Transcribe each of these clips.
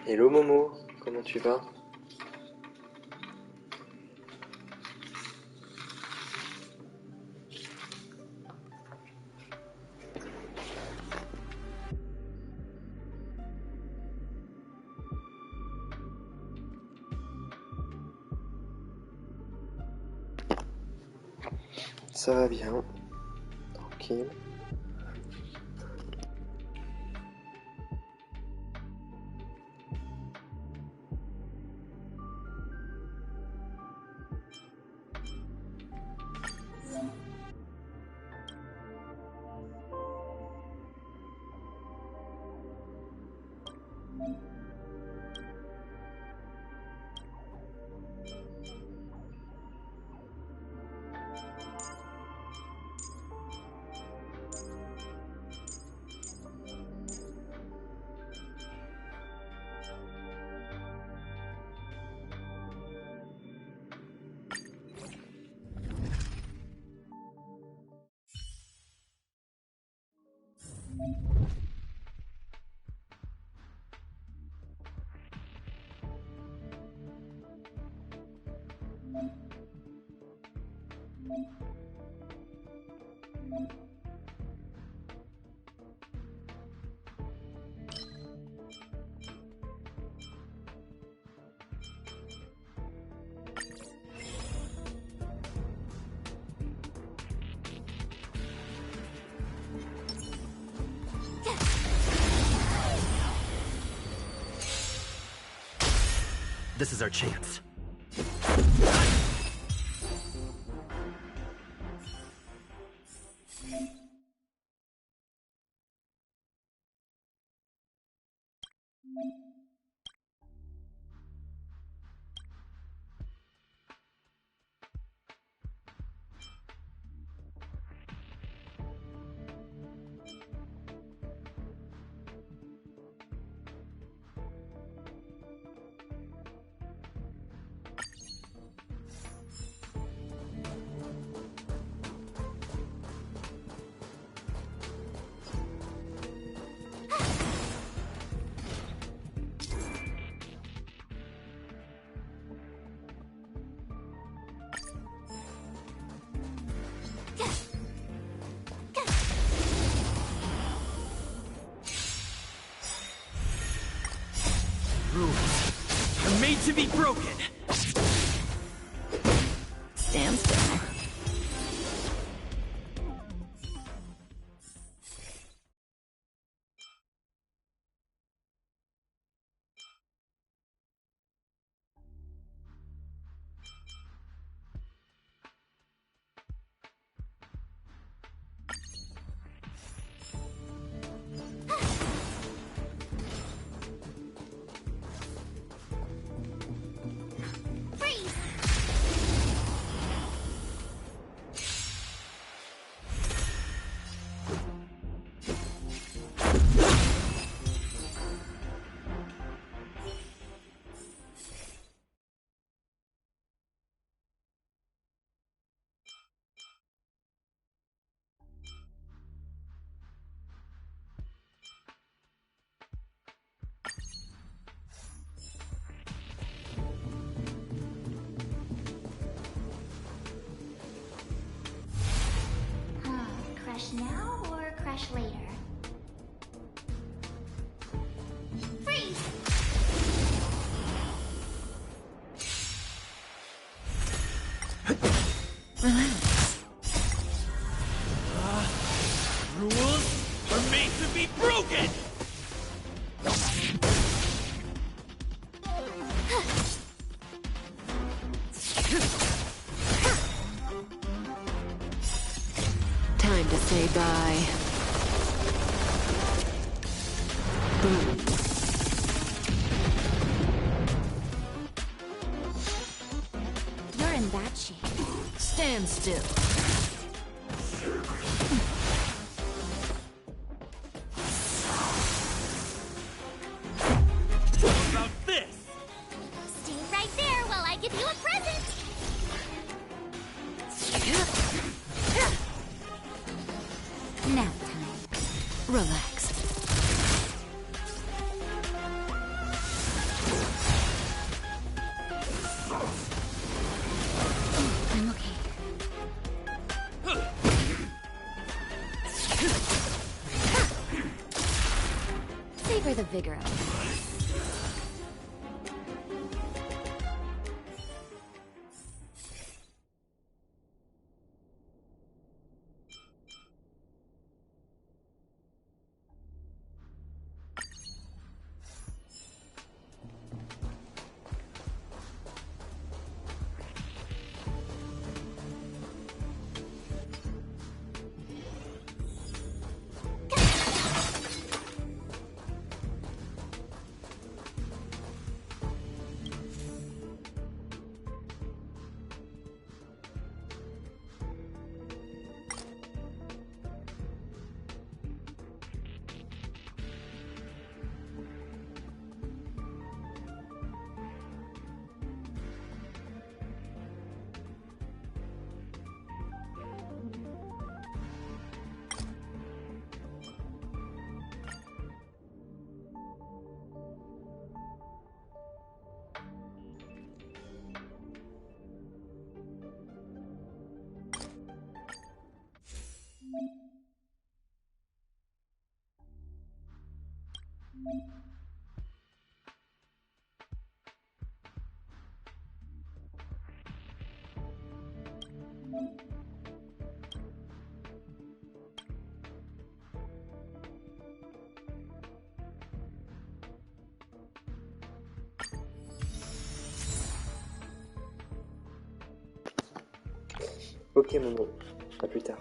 Hello Momo, comment tu vas? Ça va bien, tranquille. This is our chance. Rules are made to be broken. Stand still. Crash now or crash later? Freeze! Relax. Rules are made to be broken! Time to say bye. Boom. You're in bad shape. Stand still. What about this? Stay right there while I give you a present. Nap time. Relax. vigor out. Ok maman, à plus tard.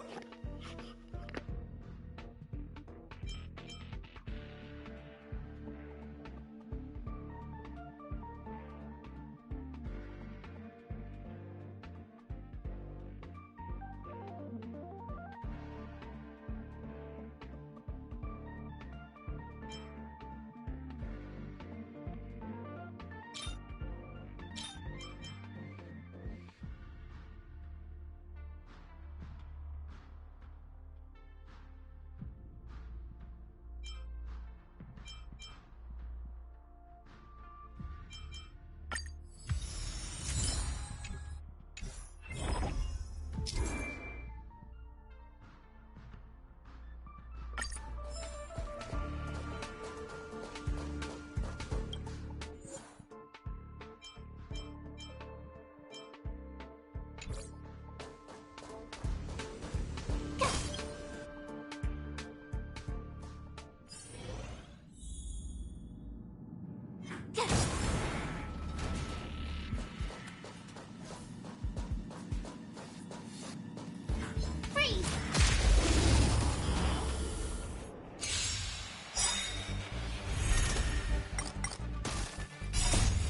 Freeze!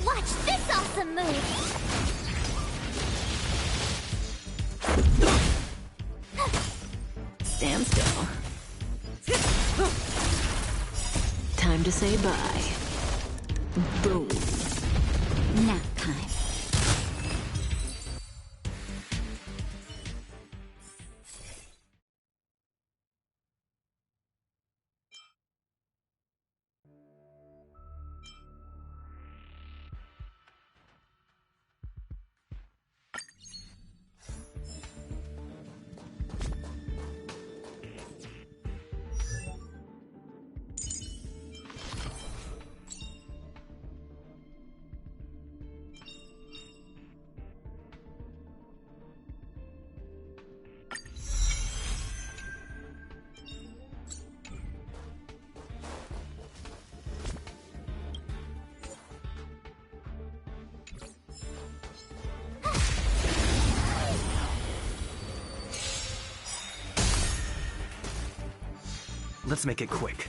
Watch this awesome move! Stand still. Time to say bye. Boom. Nap time. Let's make it quick.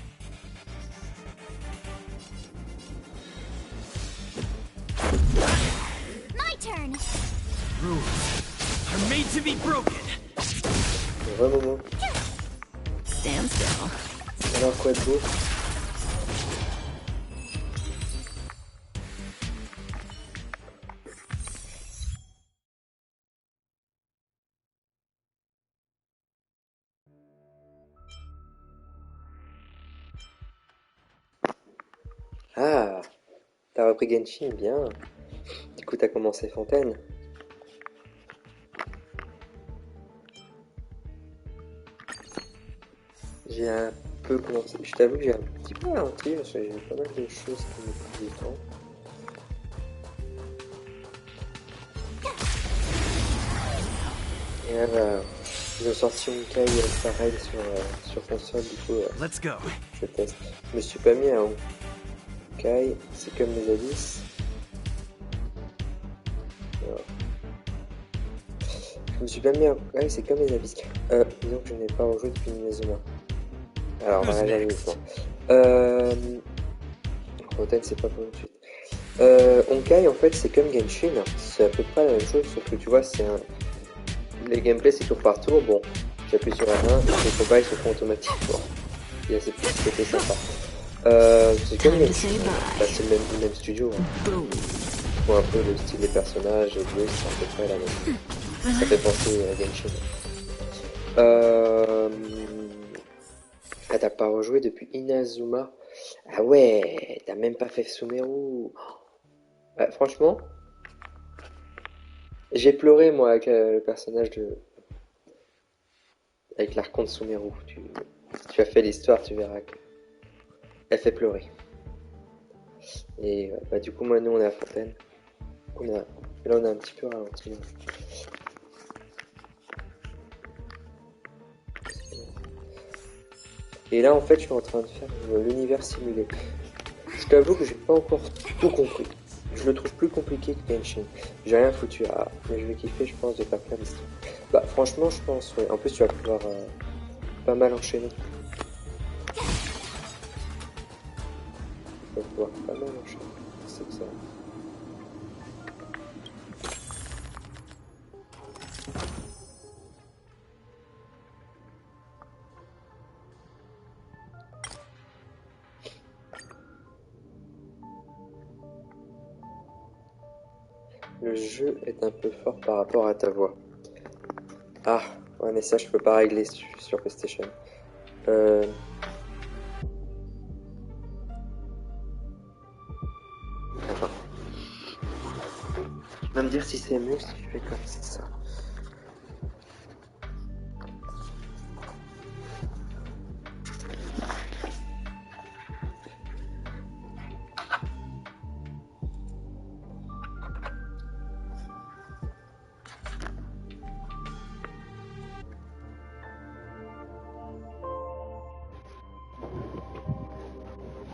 My turn! Rules are made to be broken. Ouais maman, Stand still. alors quoi de beau? Ah, t'as repris Genshin, bien. Du coup t'as commencé Fontaine. J'ai un peu commencer. Je t'avoue que j'ai un petit peu ralenti parce que j'ai pas mal de choses qui me prennent du temps. Et là, bah, ils ont sorti Honkai pareil sur console, du coup, Let's go. je teste. Je me suis pas mis à Honkai, c'est comme les abysses. Alors, je me suis pas mis à Honkai, c'est comme les abysses. Disons que je n'ai pas rejoué depuis Inazuma. Alors, on va regarder le temps. Roten, c'est pas pour tout de suite. Honkai, en fait, c'est comme Genshin. C'est à peu près la même chose, sauf que tu vois, les gameplays, c'est tour par tour. Bon, tu appuies sur R1, les combats, ils se font automatiquement. Il y a ce petit côté sympa. C'est comme Genshin. Bah, c'est le même studio. Hein. Boom. Bon, un peu le style des personnages, et c'est à peu près la même. Ça fait penser à Genshin. Ah, t'as pas rejoué depuis Inazuma? Ah ouais, t'as même pas fait Sumeru. Bah, franchement, j'ai pleuré moi avec le personnage avec l'archonte Sumeru. Si tu as fait l'histoire, tu verras qu'elle fait pleurer. Et bah, du coup, moi, nous, on est à Fontaine. Là, on a un petit peu ralenti. Là. Et là, en fait, je suis en train de faire l'univers simulé. Je t'avoue que j'ai pas encore tout compris. Je le trouve plus compliqué que Genshin. J'ai rien foutu à... Mais je vais kiffer, je pense, de pas faire l'histoire. Bah, franchement, je pense, ouais. En plus, tu vas pouvoir pas mal enchaîner. Tu vas pouvoir pas mal enchaîner. C'est que ça. Le jeu est un peu fort par rapport à ta voix. Ah, ouais, mais ça, je peux pas régler sur PlayStation. Attends. Tu vas me dire si c'est mieux si je fais comme ça.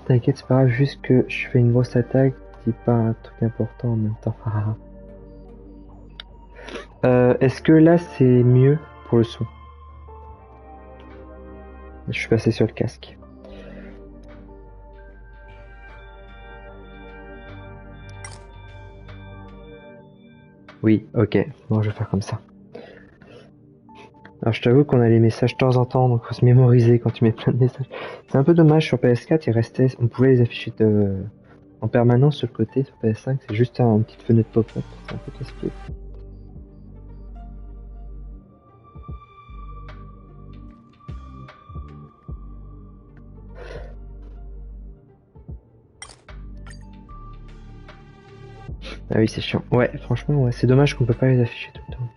T'inquiète, c'est pas grave, juste que je fais une grosse attaque, c'est pas un truc important en même temps. Est-ce que là c'est mieux pour le son? Je suis passé sur le casque. Oui, ok, bon je vais faire comme ça. Alors je t'avoue qu'on a les messages de temps en temps, donc faut se mémoriser quand tu mets plein de messages. C'est un peu dommage sur PS4, on pouvait les afficher en permanence sur le côté, sur PS5 c'est juste une petite fenêtre pop-up, c'est un peu casse-pied. Ah oui c'est chiant, ouais franchement ouais, c'est dommage qu'on peut pas les afficher tout le temps.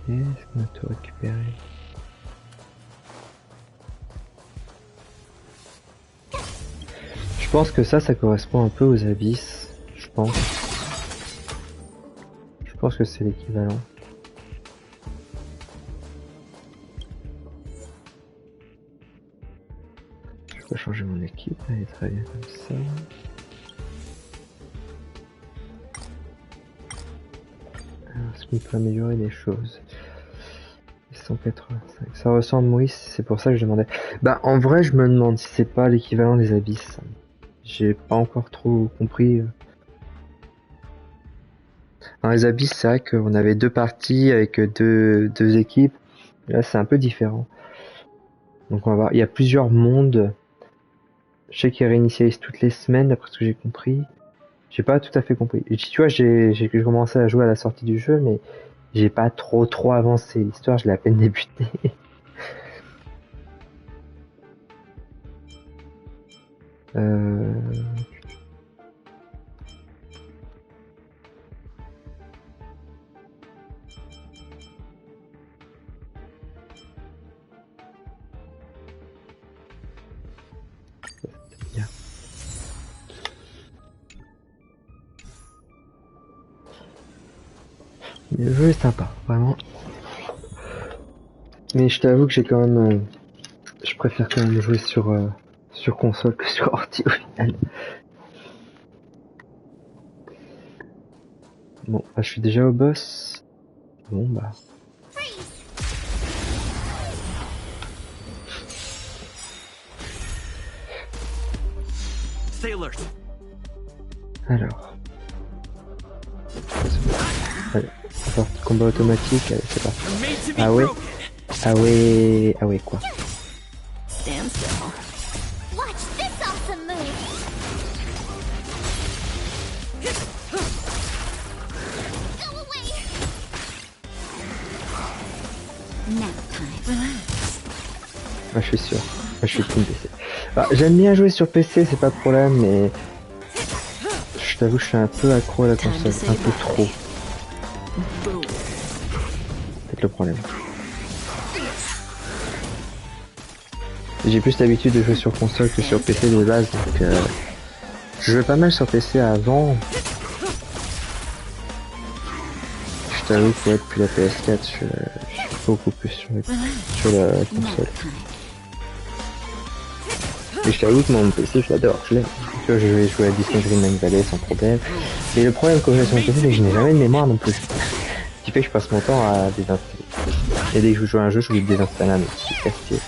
Est-ce qu'on a tout récupéré? Je pense que ça correspond un peu aux abysses, je pense. Je pense que c'est l'équivalent. Je peux changer mon équipe, elle est très bien comme ça. Alors, est-ce qu'on peut améliorer les choses? 185. Ça ressemble, oui, c'est pour ça que je demandais. Bah, en vrai, je me demande si c'est pas l'équivalent des abysses. J'ai pas encore trop compris. Dans les abysses, c'est vrai qu'on avait deux parties avec deux équipes. Là, c'est un peu différent. Donc, on va voir. Il y a plusieurs mondes. Je sais qu'ils réinitialisent toutes les semaines, d'après ce que j'ai compris. J'ai pas tout à fait compris. Et tu vois, j'ai commencé à jouer à la sortie du jeu, mais j'ai pas trop avancé. L'histoire, je l'ai à peine débuté. Bien. Mais le jeu est sympa, vraiment. Mais je t'avoue que j'ai quand même, je préfère quand même jouer sur console que sur ordi au final. Bon, bah, je suis déjà au boss. Bon bah. Stay alert. Alors. Allez, sortie combat automatique, allez c'est parti. You're made to be Ah ouais. broken. Ah ouais quoi. Stand still. Watch this awesome move. Go away. Nap time. Relax. Ah, je suis sûr. Je suis team PC. Bah, j'aime bien jouer sur PC, c'est pas le problème, mais je t'avoue, je suis un peu accro à la console, un peu trop. Boom. C'est le problème. J'ai plus l'habitude de jouer sur console que sur PC de base, donc je jouais pas mal sur PC avant. Je t'avoue que ouais, depuis la PS4, je suis beaucoup plus sur la console. Et je t'avoue que mon PC, je l'adore, je l'aime. Tu vois, je vais jouer à Disney Dreamland Valley sans problème. Mais le problème quand je joue sur mon PC, c'est que je n'ai jamais de mémoire non plus. Ce qui fait que je passe mon temps à désinstaller. Et dès que je joue à un jeu, je oublie de désinstaller un autre. C'est casse-pied.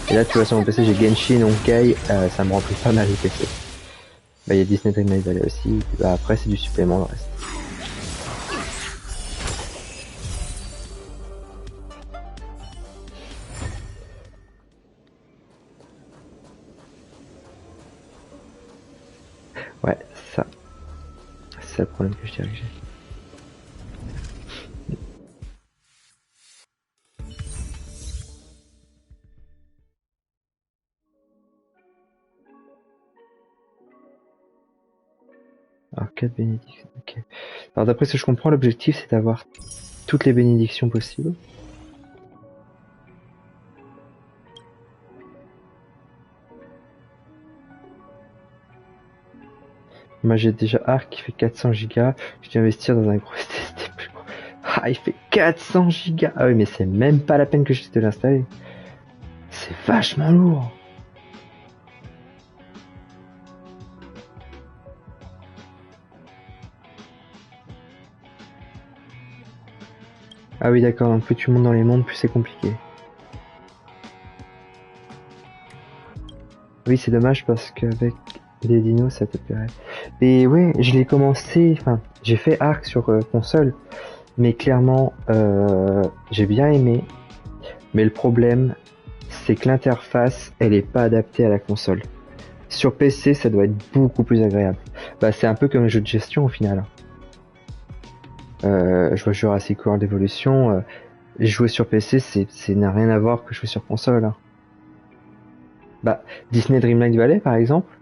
Et là, tu vois, sur mon PC, j'ai Genshin, Honkai, ça me remplit pas mal le PC. Bah, il y a Disney Dreamland Valley aussi. Bah, après, c'est du supplément, le reste. Ouais, ça. C'est le problème que je dirais que j'ai. Alors, 4 bénédictions, ok. Alors, d'après ce que je comprends, l'objectif, c'est d'avoir toutes les bénédictions possibles. Moi, j'ai déjà Arc qui fait 400 gigas. Je vais investir dans un gros SSD plus gros. Ah, il fait 400 gigas. Ah oui, mais c'est même pas la peine que je te l'installer. C'est vachement lourd. Ah oui, d'accord, donc plus tu montes dans les mondes, plus c'est compliqué. Oui, c'est dommage parce qu'avec les dinos, ça te plairait. Et ouais, je l'ai commencé, enfin, j'ai fait Arc sur console, mais clairement, j'ai bien aimé. Mais le problème, c'est que l'interface, elle est pas adaptée à la console. Sur PC, ça doit être beaucoup plus agréable. Bah, c'est un peu comme un jeu de gestion au final. Je vois Jurassic World Evolution, jouer sur PC, c'est n'a rien à voir que jouer sur console. Hein. Bah, Disney Dreamlight Valley, par exemple,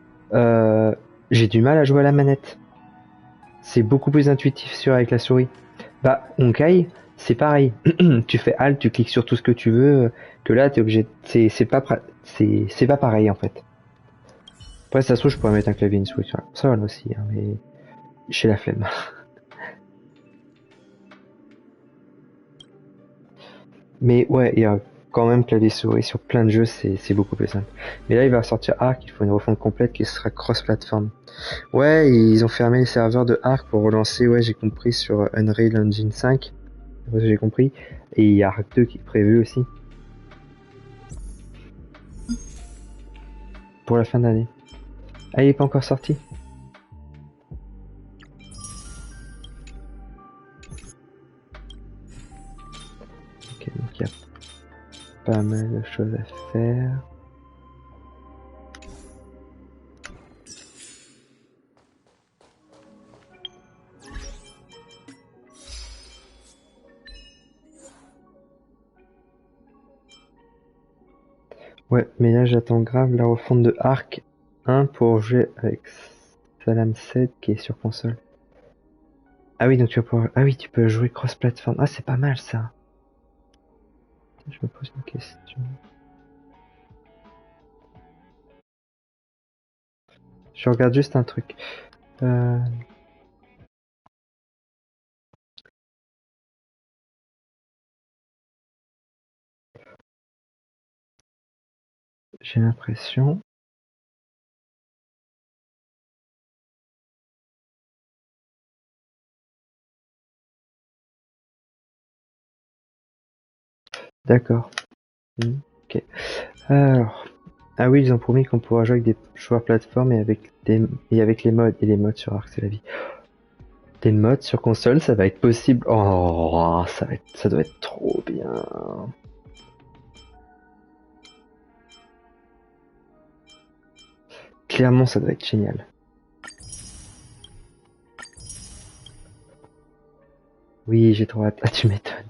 j'ai du mal à jouer à la manette. C'est beaucoup plus intuitif avec la souris. Bah, Honkai, c'est pareil. Tu fais Alt, tu cliques sur tout ce que tu veux, que là, t'es obligé. C'est pas pareil en fait. Après, ça se trouve, je pourrais mettre un clavier et une souris sur la console aussi, hein, mais j'ai la flemme. Mais ouais, il y a quand même clavier souris sur plein de jeux, c'est beaucoup plus simple. Mais là, il va sortir Ark, il faut une refonte complète qui sera cross-platform. Ouais, ils ont fermé les serveurs de Ark pour relancer, ouais, j'ai compris, sur Unreal Engine 5. d'après ce que j'ai compris. Et il y a Arc 2 qui est prévu aussi. Pour la fin d'année. Ah, il est pas encore sorti? Ok, donc il y a pas mal de choses à faire. Ouais, mais là j'attends grave la refonte de Arc 1 pour jouer avec Salam 7 qui est sur console. Ah oui, donc tu vas pouvoir... Ah oui, tu peux jouer cross-platform. Ah, c'est pas mal ça. Je me pose une question. Je regarde juste un truc. J'ai l'impression... D'accord. Ok. Alors... Ah oui, ils ont promis qu'on pourra jouer avec des joueurs plateforme et avec les mods. Et les mods sur Arc, c'est la vie. Des mods sur console, ça va être possible. Oh, ça doit être trop bien. Clairement, ça doit être génial. Oui, j'ai trop hâte. Ah, tu m'étonnes.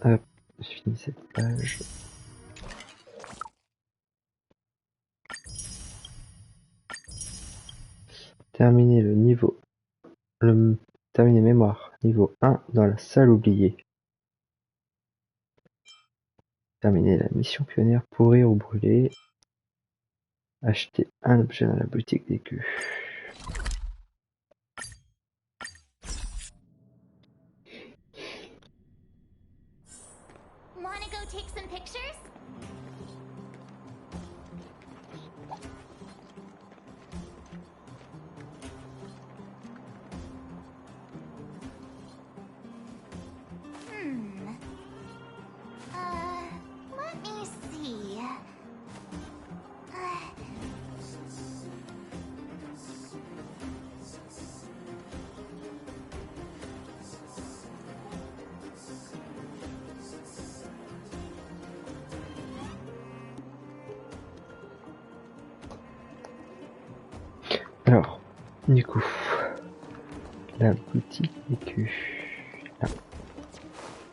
Hop, j'ai fini cette page. Terminer le niveau. Terminer mémoire. Niveau 1 dans la salle oubliée. Terminer la mission pionnière pourrir ou brûler. Acheter un objet dans la boutique des queues. Wanna go take some pictures? Let me see. Alors, du coup, la boutique des queues. Là.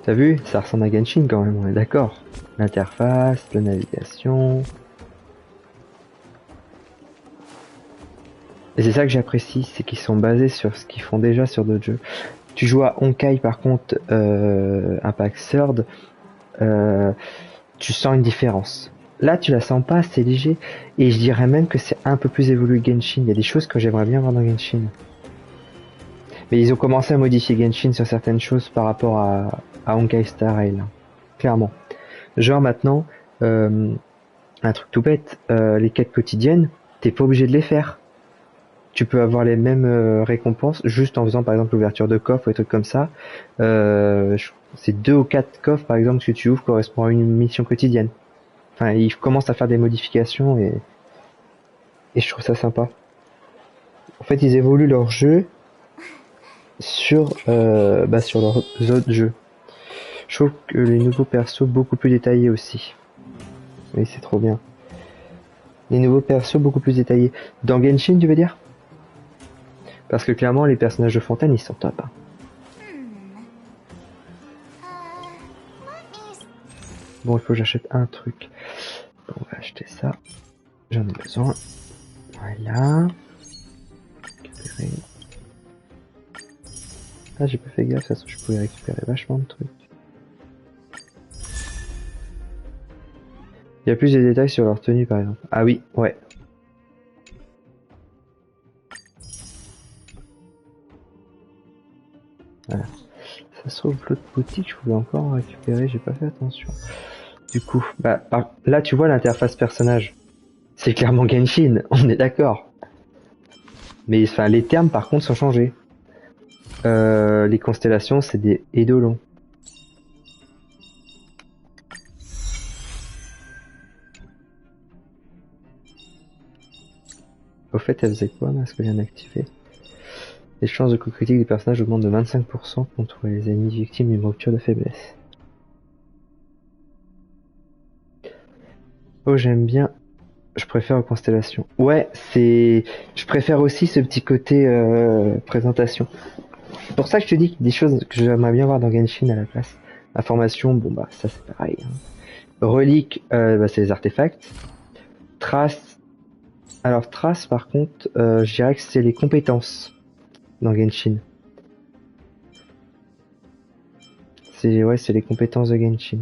T'as vu, ça ressemble à Genshin quand même, on est d'accord. L'interface, la navigation. Et c'est ça que j'apprécie, c'est qu'ils sont basés sur ce qu'ils font déjà sur d'autres jeux. Tu joues à Honkai par contre, Impact Third, tu sens une différence. Là, tu la sens pas, c'est léger. Et je dirais même que c'est un peu plus évolué que Genshin. Il y a des choses que j'aimerais bien voir dans Genshin. Mais ils ont commencé à modifier Genshin sur certaines choses par rapport à Honkai Star Rail. Clairement. Genre maintenant, un truc tout bête, les quêtes quotidiennes, t'es pas obligé de les faire. Tu peux avoir les mêmes récompenses juste en faisant par exemple l'ouverture de coffres ou des trucs comme ça. C'est 2 ou 4 coffres par exemple que tu ouvres correspond à une mission quotidienne. Enfin, ils commencent à faire des modifications et je trouve ça sympa. En fait, ils évoluent leur jeu sur leurs autres jeux. Je trouve que les nouveaux persos beaucoup plus détaillés aussi. Oui, c'est trop bien. Les nouveaux persos beaucoup plus détaillés. Dans Genshin, tu veux dire? Parce que clairement, les personnages de Fontaine, ils sont top. Hein. Bon, il faut que j'achète un truc. Bon, on va acheter ça. J'en ai besoin. Voilà. Récupérer. Ah, j'ai pas fait gaffe, ça se trouve, je pouvais récupérer vachement de trucs. Il y a plus de détails sur leur tenue, par exemple. Ah oui, ouais. Voilà. Ça se trouve, l'autre boutique, je pouvais encore en récupérer, j'ai pas fait attention. Du coup, là tu vois l'interface personnage. C'est clairement Genshin, on est d'accord. Mais enfin, les termes par contre sont changés. Les constellations, c'est des édolons. Au fait, elle faisait quoi, là, ce que je viens d'activer? Les chances de coup critique des personnages augmentent de 25% contre les ennemis victimes d'une rupture de faiblesse. Oh, j'aime bien. Je préfère aux constellations. Ouais, c'est. Je préfère aussi ce petit côté présentation. C'est pour ça que je te dis qu'il y a des choses que j'aimerais bien voir dans Genshin à la place. Information, bon bah ça c'est pareil. Hein. Reliques, bah, c'est les artefacts. Traces. Alors traces par contre, je dirais que c'est les compétences dans Genshin. C'est les compétences de Genshin.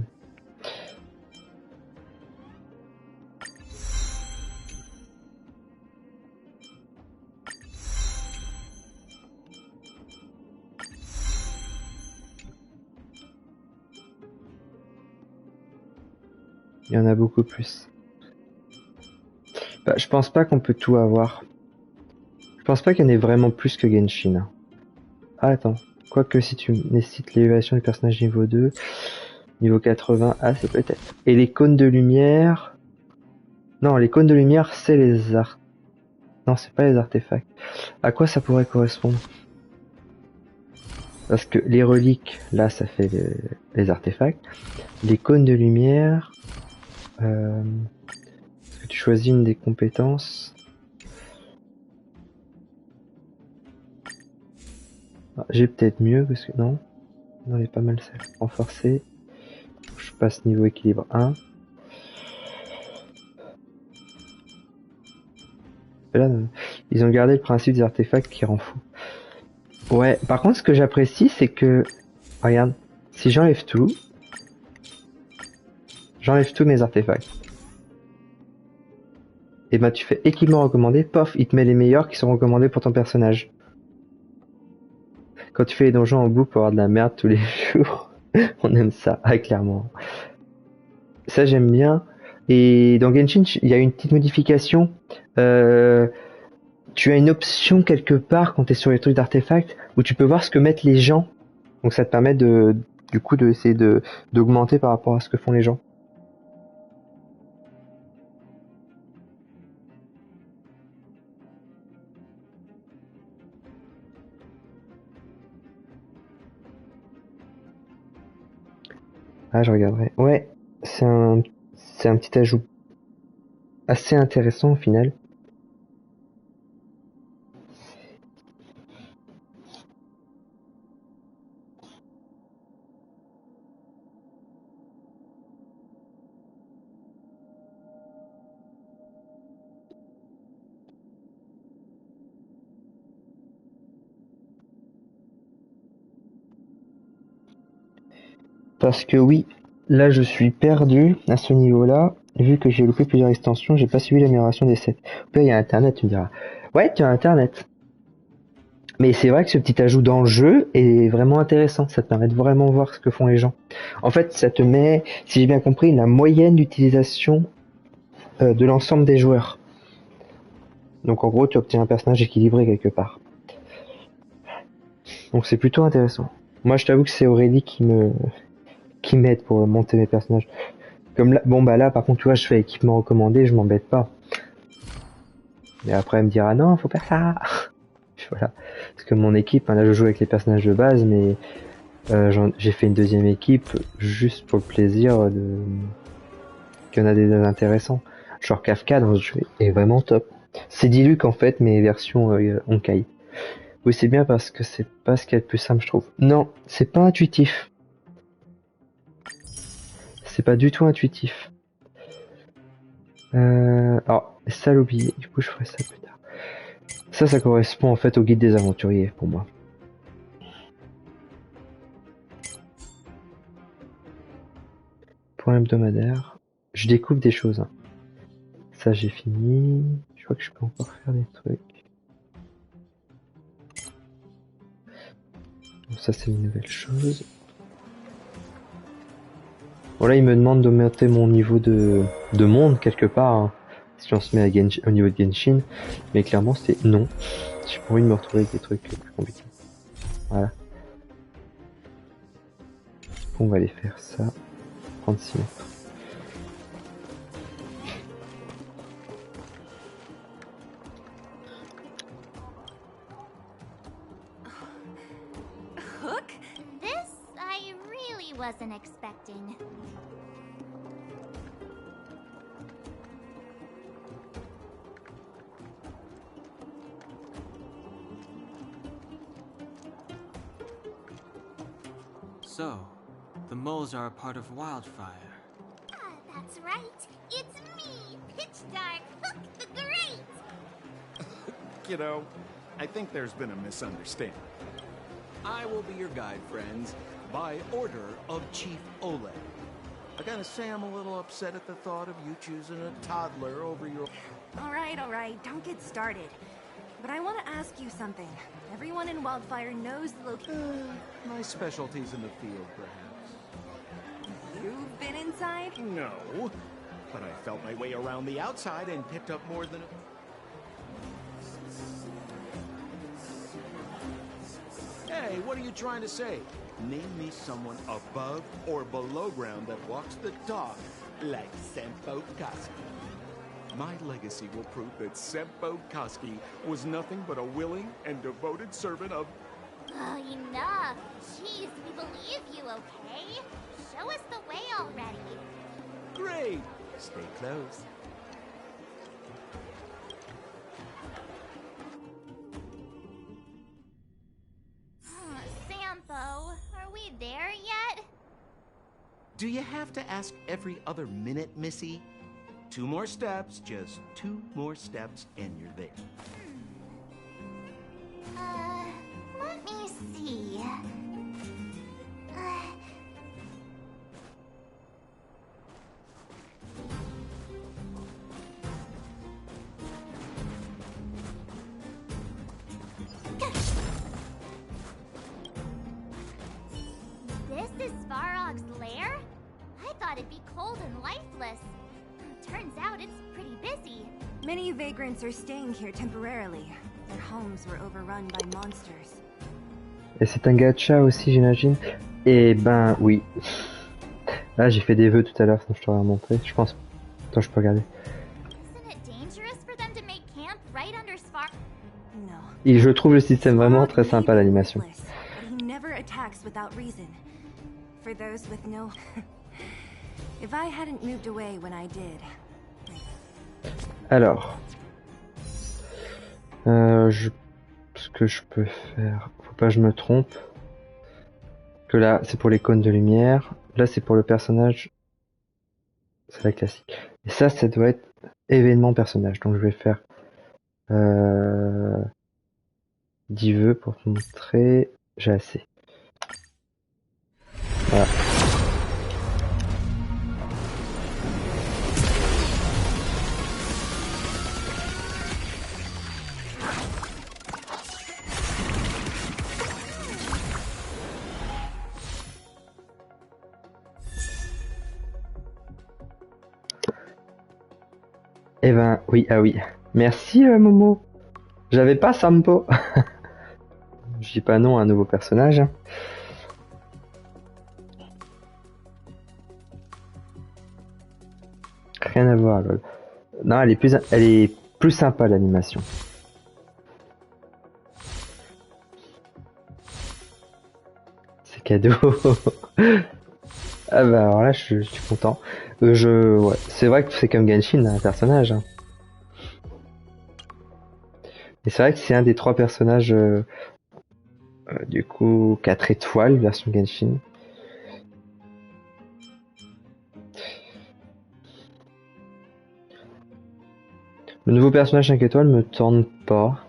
Il y en a beaucoup plus. Bah, je pense pas qu'on peut tout avoir. Je pense pas qu'il y en ait vraiment plus que Genshin. Ah, attends. Quoique si tu nécessites l'élévation du personnage niveau 2, niveau 80, ah c'est peut-être. Et les cônes de lumière... Non, les cônes de lumière c'est les art... Non, c'est pas les artefacts. À quoi ça pourrait correspondre? Parce que les reliques, là ça fait les artefacts. Les cônes de lumière... Est-ce que tu choisis une des compétences? Ah, j'ai peut-être mieux parce que non. Non, elle est pas mal celle. Renforcer. Je passe niveau équilibre 1. Et là, ils ont gardé le principe des artefacts qui rend fou. Ouais, par contre, ce que j'apprécie, c'est que... Regarde, si j'enlève tous mes artefacts. Et ben tu fais équipement recommandé, pof, il te met les meilleurs qui sont recommandés pour ton personnage. Quand tu fais les donjons en boucle pour avoir de la merde tous les jours, on aime ça, ah, clairement. Ça j'aime bien. Et dans Genshin, il y a une petite modification. Tu as une option quelque part quand tu es sur les trucs d'artefacts où tu peux voir ce que mettent les gens. Donc ça te permet du coup d'essayer d'augmenter par rapport à ce que font les gens. Ah, je regarderai. Ouais, c'est un petit ajout assez intéressant au final. Parce que oui, là je suis perdu à ce niveau-là. Vu que j'ai loupé plusieurs extensions, j'ai pas suivi l'amélioration des sets. Là, il y a Internet, tu me diras. Ouais, tu as Internet. Mais c'est vrai que ce petit ajout dans le jeu est vraiment intéressant. Ça te permet de vraiment voir ce que font les gens. En fait, ça te met, si j'ai bien compris, la moyenne d'utilisation de l'ensemble des joueurs. Donc en gros, tu obtiens un personnage équilibré quelque part. Donc c'est plutôt intéressant. Moi, je t'avoue que c'est Aurélie qui m'aide pour monter mes personnages. Comme là, bon bah là, par contre, tu vois, je fais équipement recommandé, je m'embête pas. Mais après, elle me dira non, faut faire ça. Puis voilà. Parce que mon équipe, hein, là, je joue avec les personnages de base, mais j'ai fait une deuxième équipe juste pour le plaisir qu'il y en a des intéressants. Genre Kafka dans ce jeu est vraiment top. C'est Diluc en fait, mais version Honkai. Oui, c'est bien parce que c'est pas ce qu'il y a de plus simple, je trouve. Non, c'est pas intuitif. C'est pas du tout intuitif. Alors, ça l'oublier. Du coup, je ferai ça plus tard. Ça correspond en fait au guide des aventuriers pour moi. Point hebdomadaire. Je découvre des choses. Hein. Ça, j'ai fini. Je crois que je peux encore faire des trucs. Donc ça, c'est une nouvelle chose. Bon, là, il me demande d'augmenter mon niveau de monde quelque part. Hein. si on se met à au niveau de Genshin, mais clairement c'est non. J'ai pas envie de me retrouver avec des trucs plus compliqués. Voilà. On va aller faire ça. 36 mètres. Hook? This I really wasn't expecting. So, the moles are a part of Wildfire. That's right. It's me, Pitch Dark Hook the Great. Kiddo, I think there's been a misunderstanding. I will be your guide, friends, by order of Chief Oleg. I gotta say I'm a little upset at the thought of you choosing a toddler over your... All right, don't get started. But I want to ask you something. Everyone in Wildfire knows the location. My specialty's in the field, perhaps. You've been inside? No, but I felt my way around the outside and picked up more than a... Hey, what are you trying to say? Name me someone above or below ground that walks the dog like Sempo Koski. My legacy will prove that Sempo Koski was nothing but a willing and devoted servant of... Oh, enough. Jeez, we believe you, okay? Show us the way already. Great! Stay close. Sampo, are we there yet? Do you have to ask every other minute, Missy? 2 more steps, just 2 more steps, and you're there. Let me see. This is Svarog's lair? I thought it'd be cold and lifeless. Turns out it's pretty busy. Many vagrants are staying here temporarily. Their homes were overrun by monsters. Et c'est un gacha aussi, j'imagine. Eh ben oui. Là, j'ai fait des vœux tout à l'heure, sinon je t'aurais montré. Je pense. Attends, je peux regarder. Isn't it dangerous for them to make camp right under Svar? No. Et je trouve le système vraiment très sympa, l'animation. But he never attacks without reason. For those with no... If I hadn't moved away when I did... Alors... Ce que je peux faire... Faut pas que je me trompe. Que là, c'est pour les cônes de lumière. Là, c'est pour le personnage... C'est la classique. Et ça doit être événement personnage. Donc je vais faire... 10 vœux pour te montrer... J'ai assez. Voilà. Eh ben, oui, ah oui. Merci, Momo. J'avais pas Sampo. Je dis pas non à un nouveau personnage. Rien à voir, lol. Non, elle est plus sympa, l'animation. C'est cadeau. Ah bah alors là, je suis content. Ouais. C'est vrai que c'est comme Genshin, un personnage. Hein. Et c'est vrai que c'est un des 3 personnages, du coup, 4 étoiles, version Genshin. Le nouveau personnage 5 étoiles me tente pas.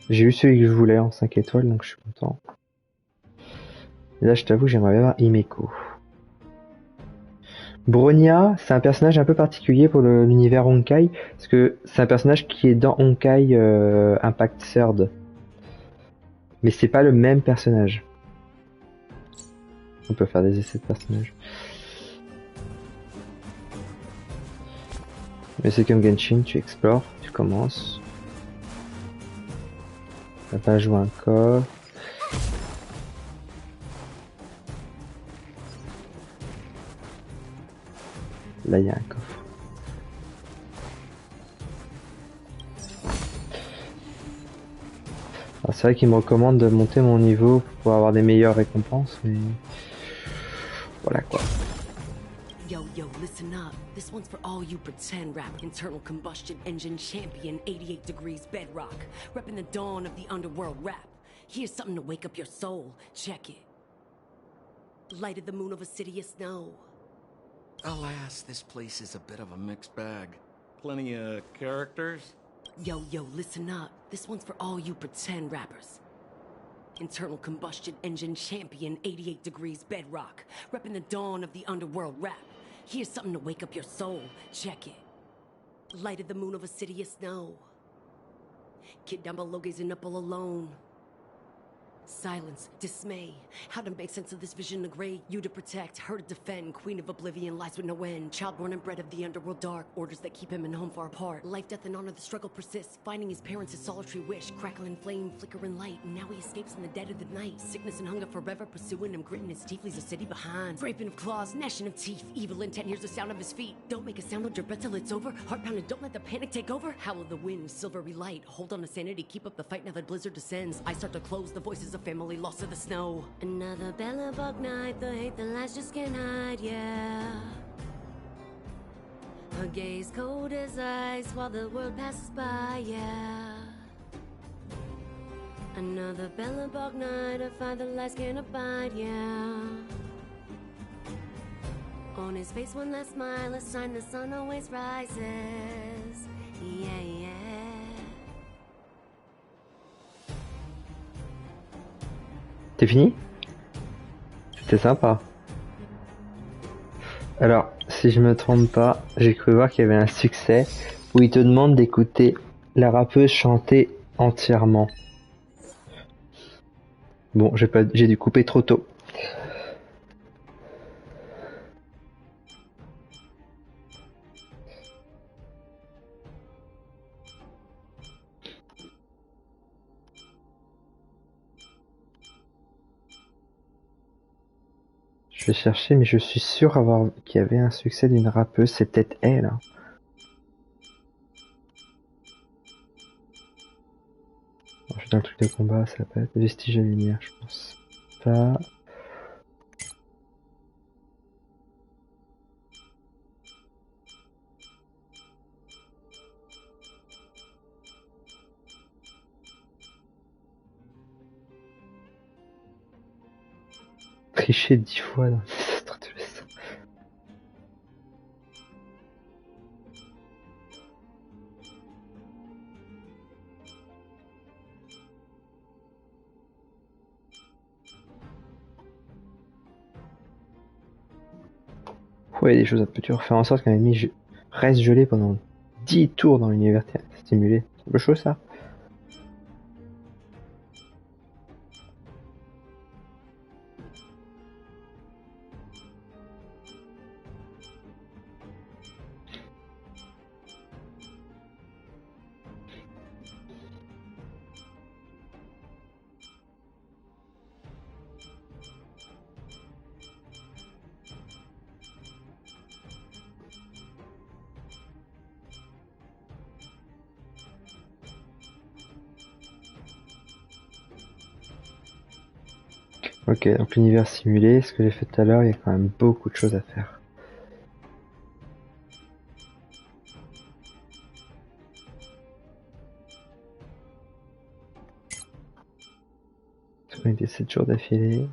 J'ai eu celui que je voulais en 5 étoiles, donc je suis content. Et là, je t'avoue, j'aimerais bien voir Himeko. Bronya, c'est un personnage un peu particulier pour l'univers Honkai, parce que c'est un personnage qui est dans Honkai Impact Third. Mais c'est pas le même personnage. On peut faire des essais de personnages. Mais c'est comme Genshin, tu explores, tu commences. T'as pas joué encore. Là, il y a un coffre. Alors, c'est vrai qu'il me recommande de monter mon niveau pour avoir des meilleures récompenses, mais voilà quoi. Yo, listen up. This one's for all you pretend rap. Internal combustion engine champion, 88 degrees bedrock. Repping the dawn of the underworld rap. Here's something to wake up your soul. Check it. Light of the moon over city of snow. Alas, this place is a bit of a mixed bag. Plenty of characters. Yo, listen up. This one's for all you pretend rappers. Internal combustion engine champion, 88 degrees bedrock. Repping the dawn of the underworld rap. Here's something to wake up your soul. Check it. Light of the moon over city of snow. Kid down below gazing up all alone. Silence, dismay. How to make sense of this vision of gray? You to protect, her to defend. Queen of oblivion lies with no end. Child born and bred of the underworld dark. Orders that keep him and home far apart. Life, death, and honor, the struggle persists. Finding his parents, his solitary wish. Crackling flame, flickering light. And now he escapes in the dead of the night. Sickness and hunger forever pursuing him. Gritting his teeth, leaves a city behind. Scraping of claws, gnashing of teeth. Evil intent, hears the sound of his feet. Don't make a sound, hold your breath till it's over. Heart pounding, don't let the panic take over. Howl of the wind, silvery light. Hold on to sanity, keep up the fight now that blizzard descends. I start to close, the voices of family lost to the snow. Another bellabug night, the hate, the lies just can't hide, yeah. Her gaze cold as ice while the world passes by, yeah. Another bellabug night, I find the lies can't abide, yeah. On his face one last smile, a sign the sun always rises, yeah. C'est fini? C'était sympa. Alors, si je me trompe pas, j'ai cru voir qu'il y avait un succès où il te demande d'écouter la rappeuse chanter entièrement. Bon, j'ai dû couper trop tôt. Je vais chercher, mais je suis sûr qu'il y avait un succès d'une rappeuse. C'est peut-être elle. Hein. Alors, je suis dans le truc de combat, ça peut être vestige à lumière, je pense. Pas. Tricher 10 fois dans les autres de ça. Ouais, il y a des choses un peu dures. Faire en sorte qu'un ennemi reste gelé pendant 10 tours dans l'univers stimulé. C'est un peu chaud ça. Ok, donc l'univers simulé, ce que j'ai fait tout à l'heure, il y a quand même beaucoup de choses à faire. On était 7 jours d'affilée.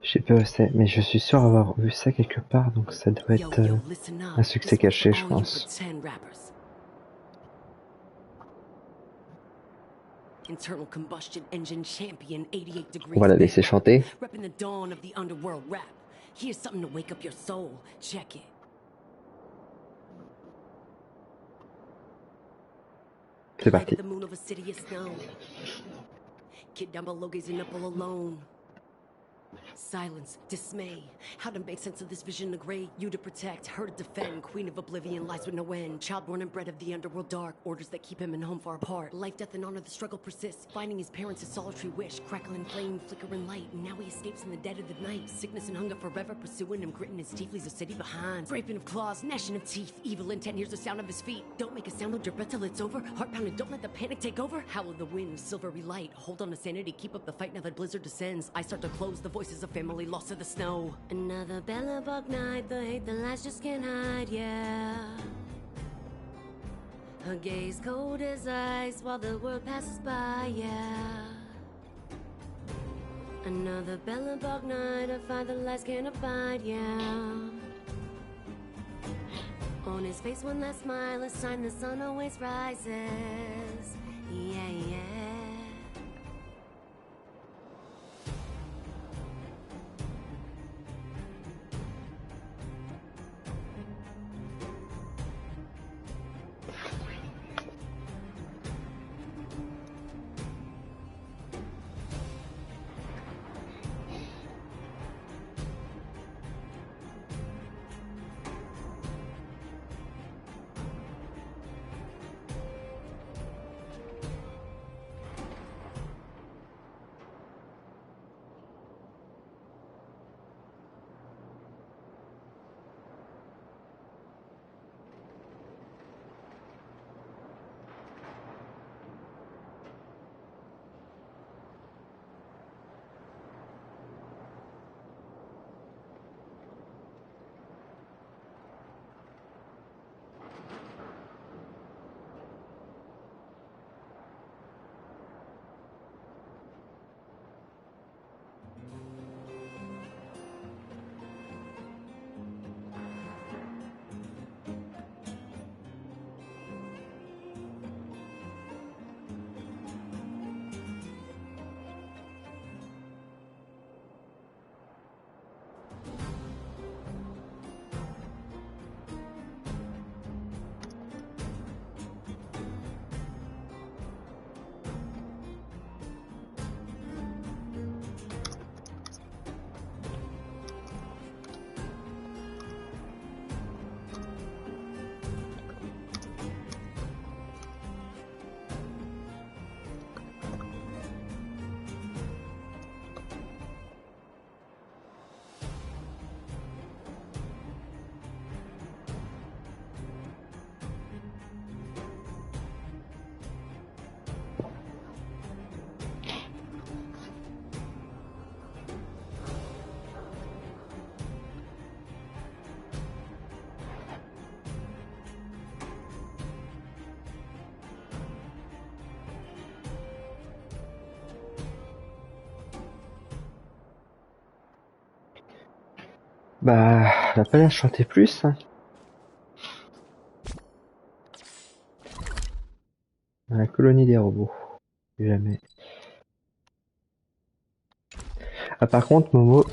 Je sais pas où c'est, mais je suis sûr avoir vu ça quelque part, donc ça doit être listen up. un succès This one's caché, for je all you pense. pretend rappers. Internal combustion engine champion, 88 degrees. On va la laisser chanter. Repping the dawn of the underworld rap. Here's something to wake up your soul. Check it. C'est Light parti. of the moon of a city of snow. Kid down below gazing up all alone. Silence, dismay. How to make sense of this vision of gray? You to protect, her to defend. Queen of oblivion lies with no end. Child born and bred of the underworld dark. Orders that keep him and home far apart. Life, death, and honor, the struggle persists. Finding his parents' his solitary wish. Crackling flame, flickering light. And now he escapes in the dead of the night. Sickness and hunger forever pursuing him. Gritting his teeth, leaves a city behind. Scraping of claws, gnashing of teeth. Evil intent hears the sound of his feet. Don't make a sound, hold your breath till it's over. Heart pounding, don't let the panic take over. Howl of the wind, silvery light. Hold on to sanity, keep up the fight now that blizzard descends. I start to close the voices of family lost to the snow. Another Bellabog night, the hate, the lies just can't hide, yeah. Her gaze cold as ice while the world passes by, yeah. Another Bellabog night, a fight the lies can't abide, yeah. On his face one last smile, a sign the sun always rises, yeah, yeah. Bah, elle a pas l'air de chanter plus, hein. La colonie des robots. Jamais. Ah, par contre, Momo.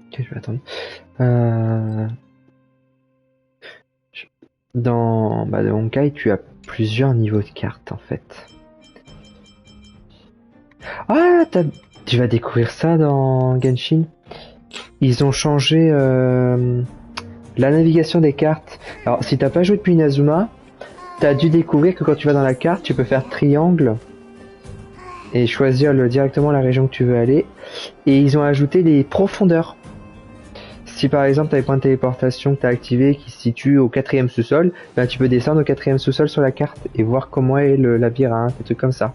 Ok, je vais attendre. Dans Honkai, tu as plusieurs niveaux de cartes en fait. Ah, tu vas découvrir ça dans Genshin. Ils ont changé la navigation des cartes. Alors, si t'as pas joué depuis Inazuma, t'as dû découvrir que quand tu vas dans la carte, tu peux faire triangle et choisir directement la région que tu veux aller. Et ils ont ajouté des profondeurs. Si par exemple t'as les points de téléportation que t'as activés qui se situent au 4e sous-sol, ben tu peux descendre au 4e sous-sol sur la carte et voir comment est le labyrinthe, des trucs comme ça.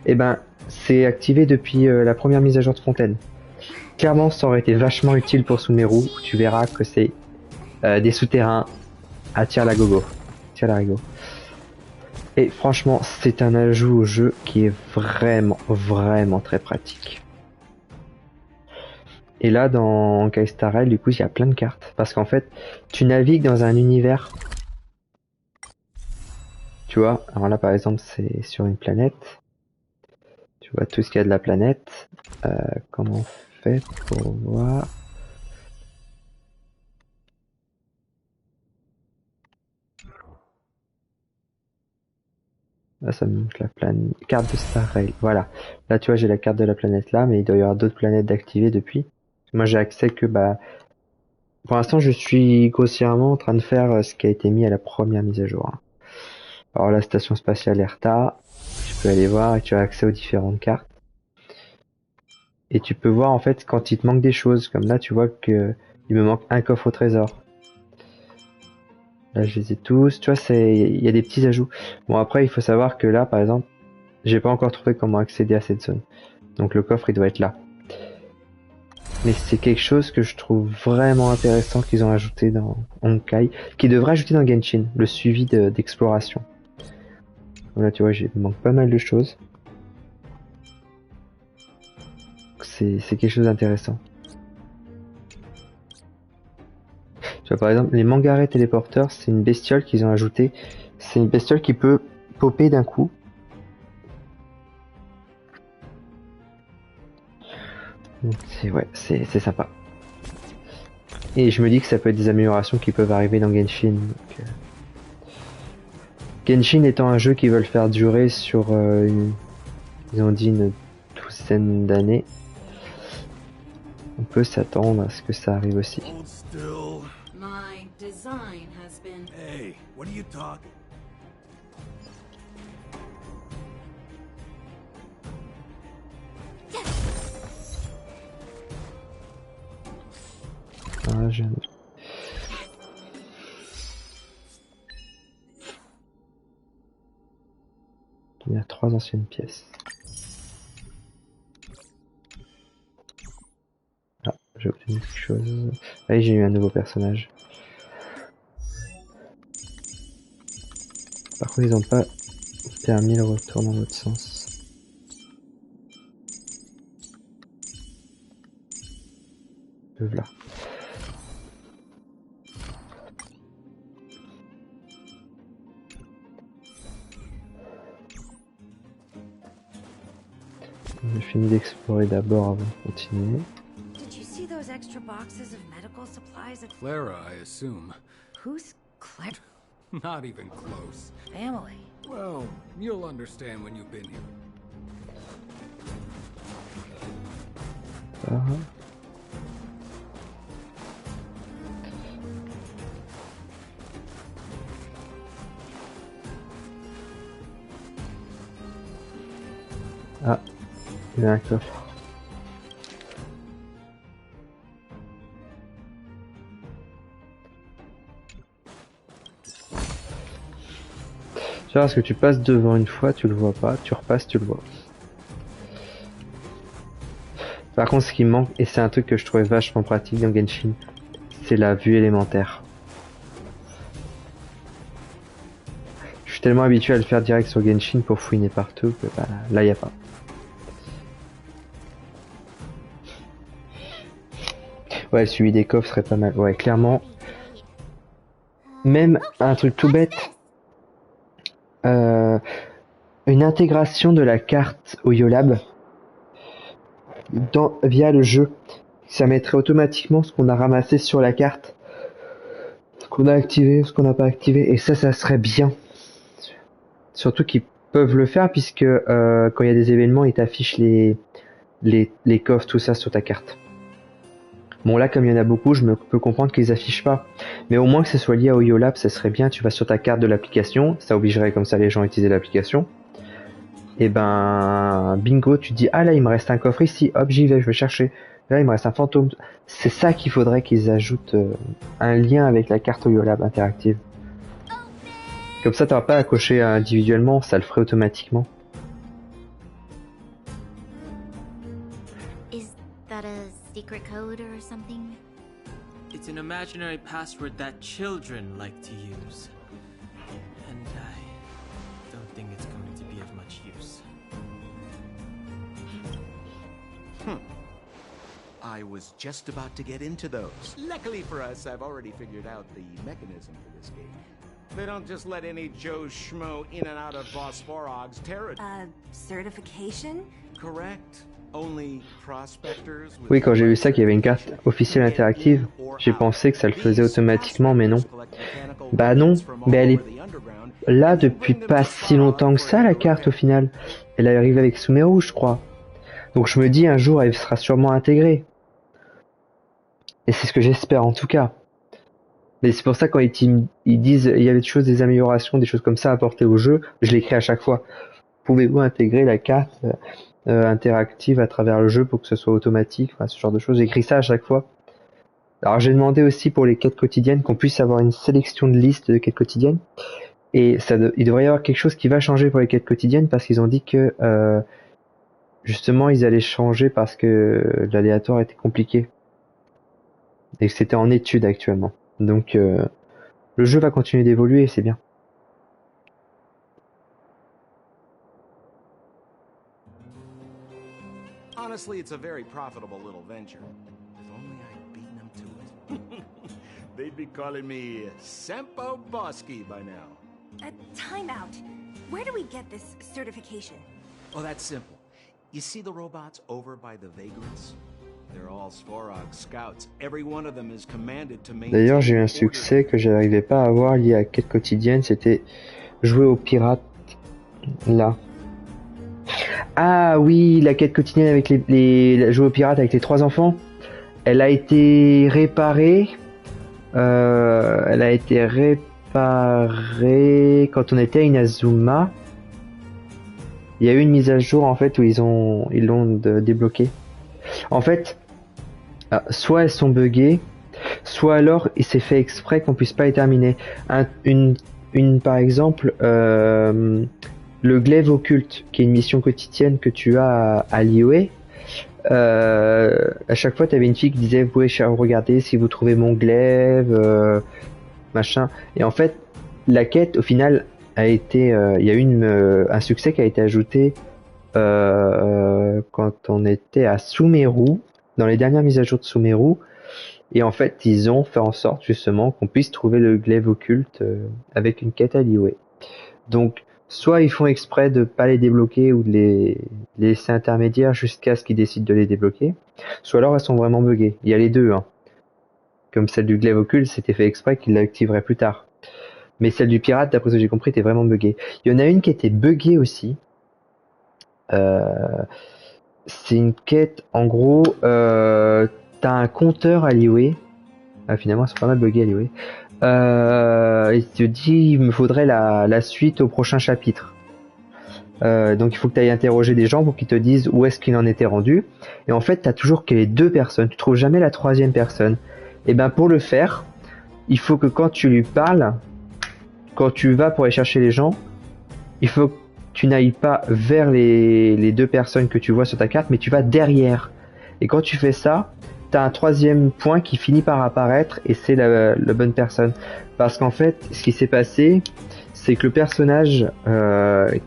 Et ben c'est activé depuis la première mise à jour de Fontaine. Clairement ça aurait été vachement utile pour Sumeru, où tu verras que c'est des souterrains à tir la gogo. Tir la rigo. Et franchement c'est un ajout au jeu qui est vraiment très pratique. Et là, dans Honkai Star Rail, du coup, il y a plein de cartes. Parce qu'en fait, tu navigues dans un univers. Tu vois, alors là, par exemple, c'est sur une planète. Tu vois tout ce qu'il y a de la planète. Comment on fait pour voir? Là, ça me montre la carte de Star Rail. Voilà. Là, tu vois, j'ai la carte de la planète là, mais il doit y avoir d'autres planètes d'activer depuis. Moi, j'ai accès que, bah, pour l'instant, je suis grossièrement en train de faire ce qui a été mis à la première mise à jour. Alors, la station spatiale Erta, tu peux aller voir et tu as accès aux différentes cartes. Et tu peux voir, en fait, quand il te manque des choses. Comme là, tu vois que il me manque un coffre au trésor. Là, je les ai tous. Tu vois, il y a des petits ajouts. Bon, après, il faut savoir que là, par exemple, j'ai pas encore trouvé comment accéder à cette zone. Donc, le coffre, il doit être là. Mais c'est quelque chose que je trouve vraiment intéressant qu'ils ont ajouté dans Honkai, qu'ils devraient ajouter dans Genshin, le suivi d'exploration. Voilà, tu vois, il me manque pas mal de choses. C'est quelque chose d'intéressant. Tu vois, par exemple, les mangarets téléporteurs, c'est une bestiole qu'ils ont ajouté. C'est une bestiole qui peut popper d'un coup. C'est sympa. Et je me dis que ça peut être des améliorations qui peuvent arriver dans Genshin. Donc, Genshin étant un jeu qu'ils veulent faire durer sur ils ont dit une douzaine d'années. On peut s'attendre à ce que ça arrive aussi. Hold still. My design has been... Hey, what are you talking? Ah, il y a 3 anciennes pièces. Ah, j'ai obtenu quelque chose. Ah, j'ai eu un nouveau personnage. Par contre, ils n'ont pas permis le retour dans l'autre sens. Le voilà. Je finis d'explorer d'abord avant de continuer. Did you see those extra boxes of medical supplies? Clara, I assume. Who's Claire? Not even close. Family. Well, you'll understand when you've been here. Ah, il y a un coffre. Tu vois, parce que tu passes devant une fois, tu le vois pas, tu repasses, tu le vois. Par contre, ce qui me manque, et c'est un truc que je trouvais vachement pratique dans Genshin, c'est la vue élémentaire. Je suis tellement habitué à le faire direct sur Genshin pour fouiner partout que bah, là, il n'y a pas. Ouais, le suivi des coffres serait pas mal. Ouais, clairement. Même un truc tout bête. Une intégration de la carte au YoLab via le jeu. Ça mettrait automatiquement ce qu'on a ramassé sur la carte, ce qu'on a activé, ce qu'on n'a pas activé. Et ça serait bien. Surtout qu'ils peuvent le faire puisque quand il y a des événements, ils t'affichent les coffres, tout ça sur ta carte. Bon là, comme il y en a beaucoup, je peux comprendre qu'ils affichent pas. Mais au moins que ce soit lié au YoLab, ça serait bien. Tu vas sur ta carte de l'application, ça obligerait comme ça les gens à utiliser l'application. Et ben, bingo, tu dis, ah là, il me reste un coffre ici, hop, j'y vais, je vais chercher. Là, il me reste un fantôme. C'est ça qu'il faudrait qu'ils ajoutent un lien avec la carte YoLab interactive. Comme ça, t'auras pas à cocher individuellement, ça le ferait automatiquement. Is that a secret code or something? It's an imaginary password that children like to use. And I don't think it's going to be of much use. I was just about to get into those. Luckily for us, I've already figured out the mechanism for this game. They don't just let any Joe Schmo in and out of Phosphorog's territory. Certification? Correct. Only prospectors with Oui, quand j'ai vu ça qu'il y avait une carte officielle interactive, j'ai pensé que ça le faisait automatiquement, mais non. Bah non, mais elle est là depuis pas si longtemps que ça, la carte au final. Elle est arrivée avec Sumeru, je crois. Donc je me dis un jour elle sera sûrement intégrée. Et c'est ce que j'espère en tout cas. Mais c'est pour ça quand ils disent il y avait des choses, des améliorations, des choses comme ça à apporter au jeu, je l'écris à chaque fois. Pouvez-vous intégrer la carte interactive à travers le jeu pour que ce soit automatique, enfin, ce genre de choses. J'écris ça à chaque fois. Alors j'ai demandé aussi pour les quêtes quotidiennes qu'on puisse avoir une sélection de listes de quêtes quotidiennes. Et il devrait y avoir quelque chose qui va changer pour les quêtes quotidiennes parce qu'ils ont dit que justement ils allaient changer parce que l'aléatoire était compliqué. Et que c'était en étude actuellement. Donc le jeu va continuer d'évoluer, c'est bien. Honestly, it's a very profitable little venture. If only I'd beaten them to it. They'd be calling me Sempo Bosky by now. Time out. Where do we get this certification? Oh, that's simple. You see the robots over by the vagrants? They're all Sporog scouts. Every one of them is commanded to maintain. D'ailleurs, j'ai eu un succès que j'arrivais pas à avoir lié à quête quotidienne, c'était jouer aux pirates là. Ah oui, la quête quotidienne avec jouer aux pirates avec les 3 enfants. Elle a été réparée. Elle a été réparée quand on était à Inazuma. Il y a eu une mise à jour en fait où ils l'ont débloqué. En fait, soit elles sont buggées, soit alors il s'est fait exprès qu'on puisse pas les terminer. Par exemple, le glaive occulte, qui est une mission quotidienne que tu as à l'IOE. À chaque fois, tu avais une fille qui disait vous pouvez regarder si vous trouvez mon glaive, machin. Et en fait, la quête au final a été, il y a eu un succès qui a été ajouté quand on était à Sumeru, dans les dernières mises à jour de Sumeru. Et en fait, ils ont fait en sorte justement qu'on puisse trouver le glaive occulte avec une quête à l'IOE. Donc, soit ils font exprès de pas les débloquer ou de les laisser intermédiaires jusqu'à ce qu'ils décident de les débloquer, soit alors elles sont vraiment buggées. Il y a les deux, hein. Comme celle du glaive occulte, c'était fait exprès qu'ils l'activeraient plus tard. Mais celle du pirate, d'après ce que j'ai compris, était vraiment buggée. Il y en a une qui était buggée aussi. C'est une quête, en gros, t'as un compteur à l'IOE. Ah, finalement, c'est pas mal buggé à l'IOE. Il te dit il me faudrait la suite au prochain chapitre. Donc il faut que tu ailles interroger des gens pour qu'ils te disent où est-ce qu'il en était rendu. Et en fait, tu as toujours que les 2 personnes, tu trouves jamais la 3e personne. Et ben pour le faire, il faut que quand tu lui parles, quand tu vas pour aller chercher les gens, il faut que tu n'ailles pas vers les 2 personnes que tu vois sur ta carte, mais tu vas derrière. Et quand tu fais ça, t'as un 3e point qui finit par apparaître et c'est la bonne personne. Parce qu'en fait, ce qui s'est passé, c'est que le personnage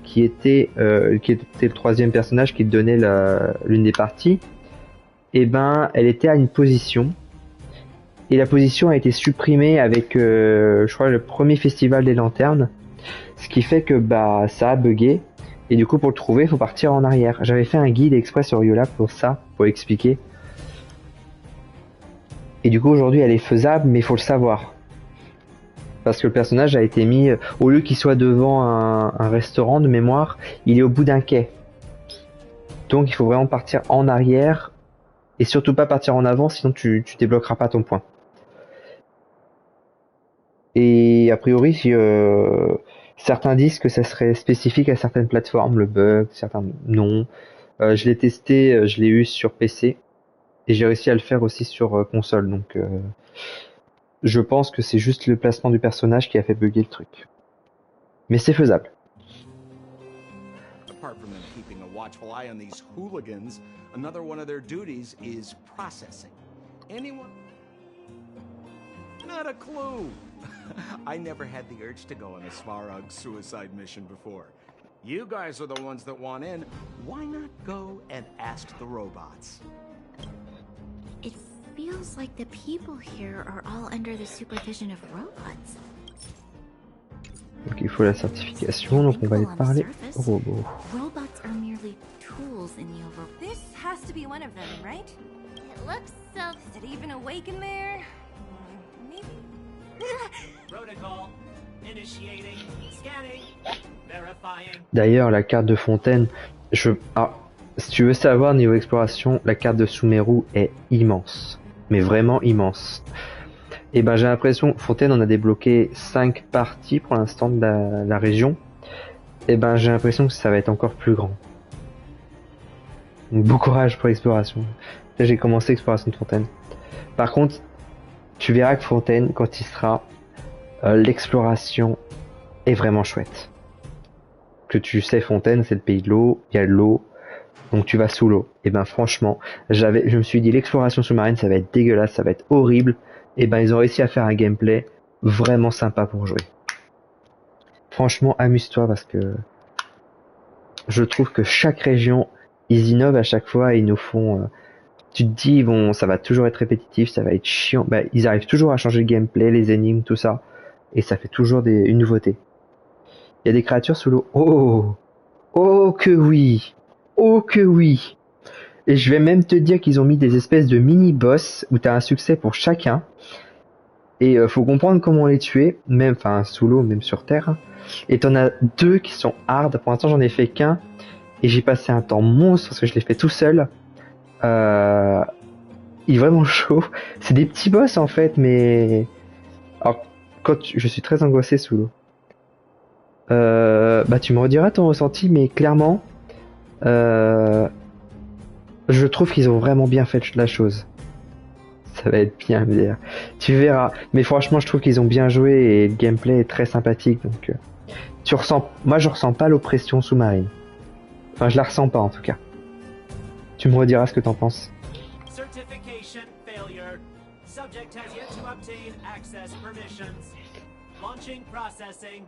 qui était le 3e personnage qui te donnait l'une des parties, et ben, elle était à une position. Et la position a été supprimée avec, je crois, le premier festival des lanternes. Ce qui fait que bah ça a bugué. Et du coup, pour le trouver, il faut partir en arrière. J'avais fait un guide exprès sur YoLab pour ça, pour expliquer. Et du coup, aujourd'hui, elle est faisable, mais il faut le savoir. Parce que le personnage a été mis, au lieu qu'il soit devant un restaurant de mémoire, il est au bout d'un quai. Donc, il faut vraiment partir en arrière. Et surtout pas partir en avant, sinon tu débloqueras pas ton point. Et a priori, certains disent que ça serait spécifique à certaines plateformes, le bug, certains non. Je l'ai testé, je l'ai eu sur PC. Et j'ai réussi à le faire aussi sur console, donc je pense que c'est juste le placement du personnage qui a fait bugger le truc. Mais c'est faisable. Apart from them keeping a watchful eye on these hooligans, another one of their duties is processing. Anyone? Not a clue. I never had the urge to go on a Svarog suicide mission before. You guys are the ones that want in. Why not go and ask the robots? It feels like the people here are all under the supervision of robots. Donc il faut la certification, donc on va aller parler aux robots. Robots are merely tools in the over. This has to be one of them, right? It looks so... Is it even awake in there? Maybe? Protocol. Initiating. Scanning. Verifying. D'ailleurs, la carte de Fontaine, si tu veux savoir niveau exploration, la carte de Sumeru est immense, mais vraiment immense. Et ben j'ai l'impression, Fontaine on a débloqué 5 parties pour l'instant de la région. Et ben j'ai l'impression que ça va être encore plus grand. Donc, bon courage pour l'exploration. Là j'ai commencé l'exploration de Fontaine. Par contre, tu verras que Fontaine, quand il sera, l'exploration est vraiment chouette. Que tu sais, Fontaine c'est le pays de l'eau, il y a de l'eau, donc tu vas sous l'eau. Et ben franchement, je me suis dit l'exploration sous-marine ça va être dégueulasse, ça va être horrible. Et ben ils ont réussi à faire un gameplay vraiment sympa pour jouer. Franchement, amuse-toi parce que je trouve que chaque région, ils innovent à chaque fois et ils nous font... tu te dis, ça va toujours être répétitif, ça va être chiant. Ben, ils arrivent toujours à changer le gameplay, les énigmes, tout ça. Et ça fait toujours une nouveauté. Il y a des créatures sous l'eau. Oh! Oh que oui! Oh que oui! Et je vais même te dire qu'ils ont mis des espèces de mini-boss où tu as un succès pour chacun. Et faut comprendre comment les tuer, même sous l'eau, même sur terre. Et t'en as 2 qui sont hard. Pour l'instant, j'en ai fait qu'un. Et j'ai passé un temps monstre parce que je l'ai fait tout seul. Il est vraiment chaud. C'est des petits boss en fait, mais... Alors, je suis très angoissé sous l'eau. Bah tu me rediras ton ressenti, mais clairement... je trouve qu'ils ont vraiment bien fait la chose. Ça va être bien, mais tu verras. Mais franchement, je trouve qu'ils ont bien joué et le gameplay est très sympathique. Donc, moi, je ressens pas l'oppression sous-marine. Enfin, je la ressens pas en tout cas. Tu me rediras ce que t'en penses. Certification failure. Subject has yet to obtain access permissions. Launching processing.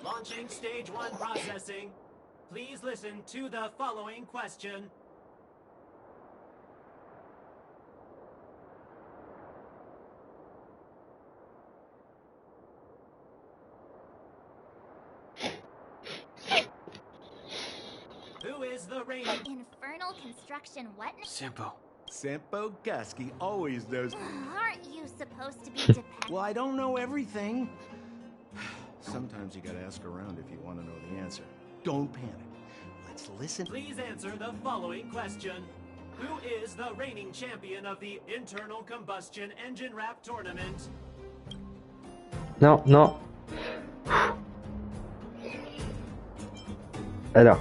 Launching stage 1 processing. Please listen to the following question. Who is the reigning Infernal construction what? Simple. Sampo Gaski always knows. Aren't you supposed to be dependent? Well, I don't know everything. Sometimes you gotta ask around if you want to know the answer. Don't panic. Let's listen. Please answer the following question. Who is the reigning champion of the Internal Combustion Engine Rap Tournament? Non, non. Alors,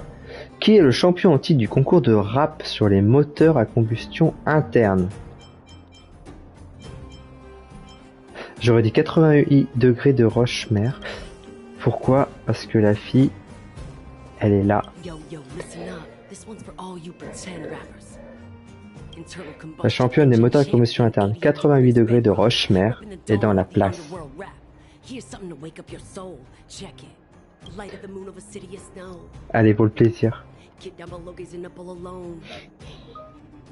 qui est le champion en titre du concours de rap sur les moteurs à combustion interne? J'aurais dit 88 degrés de roche-mer. Pourquoi? Parce que la fille, elle est là. La championne des moteurs à combustion interne, 88 degrés de roche-mer, est dans la place. Light of the moon over city of snow. Allez, pour le plaisir. Kid down below gazing up all alone.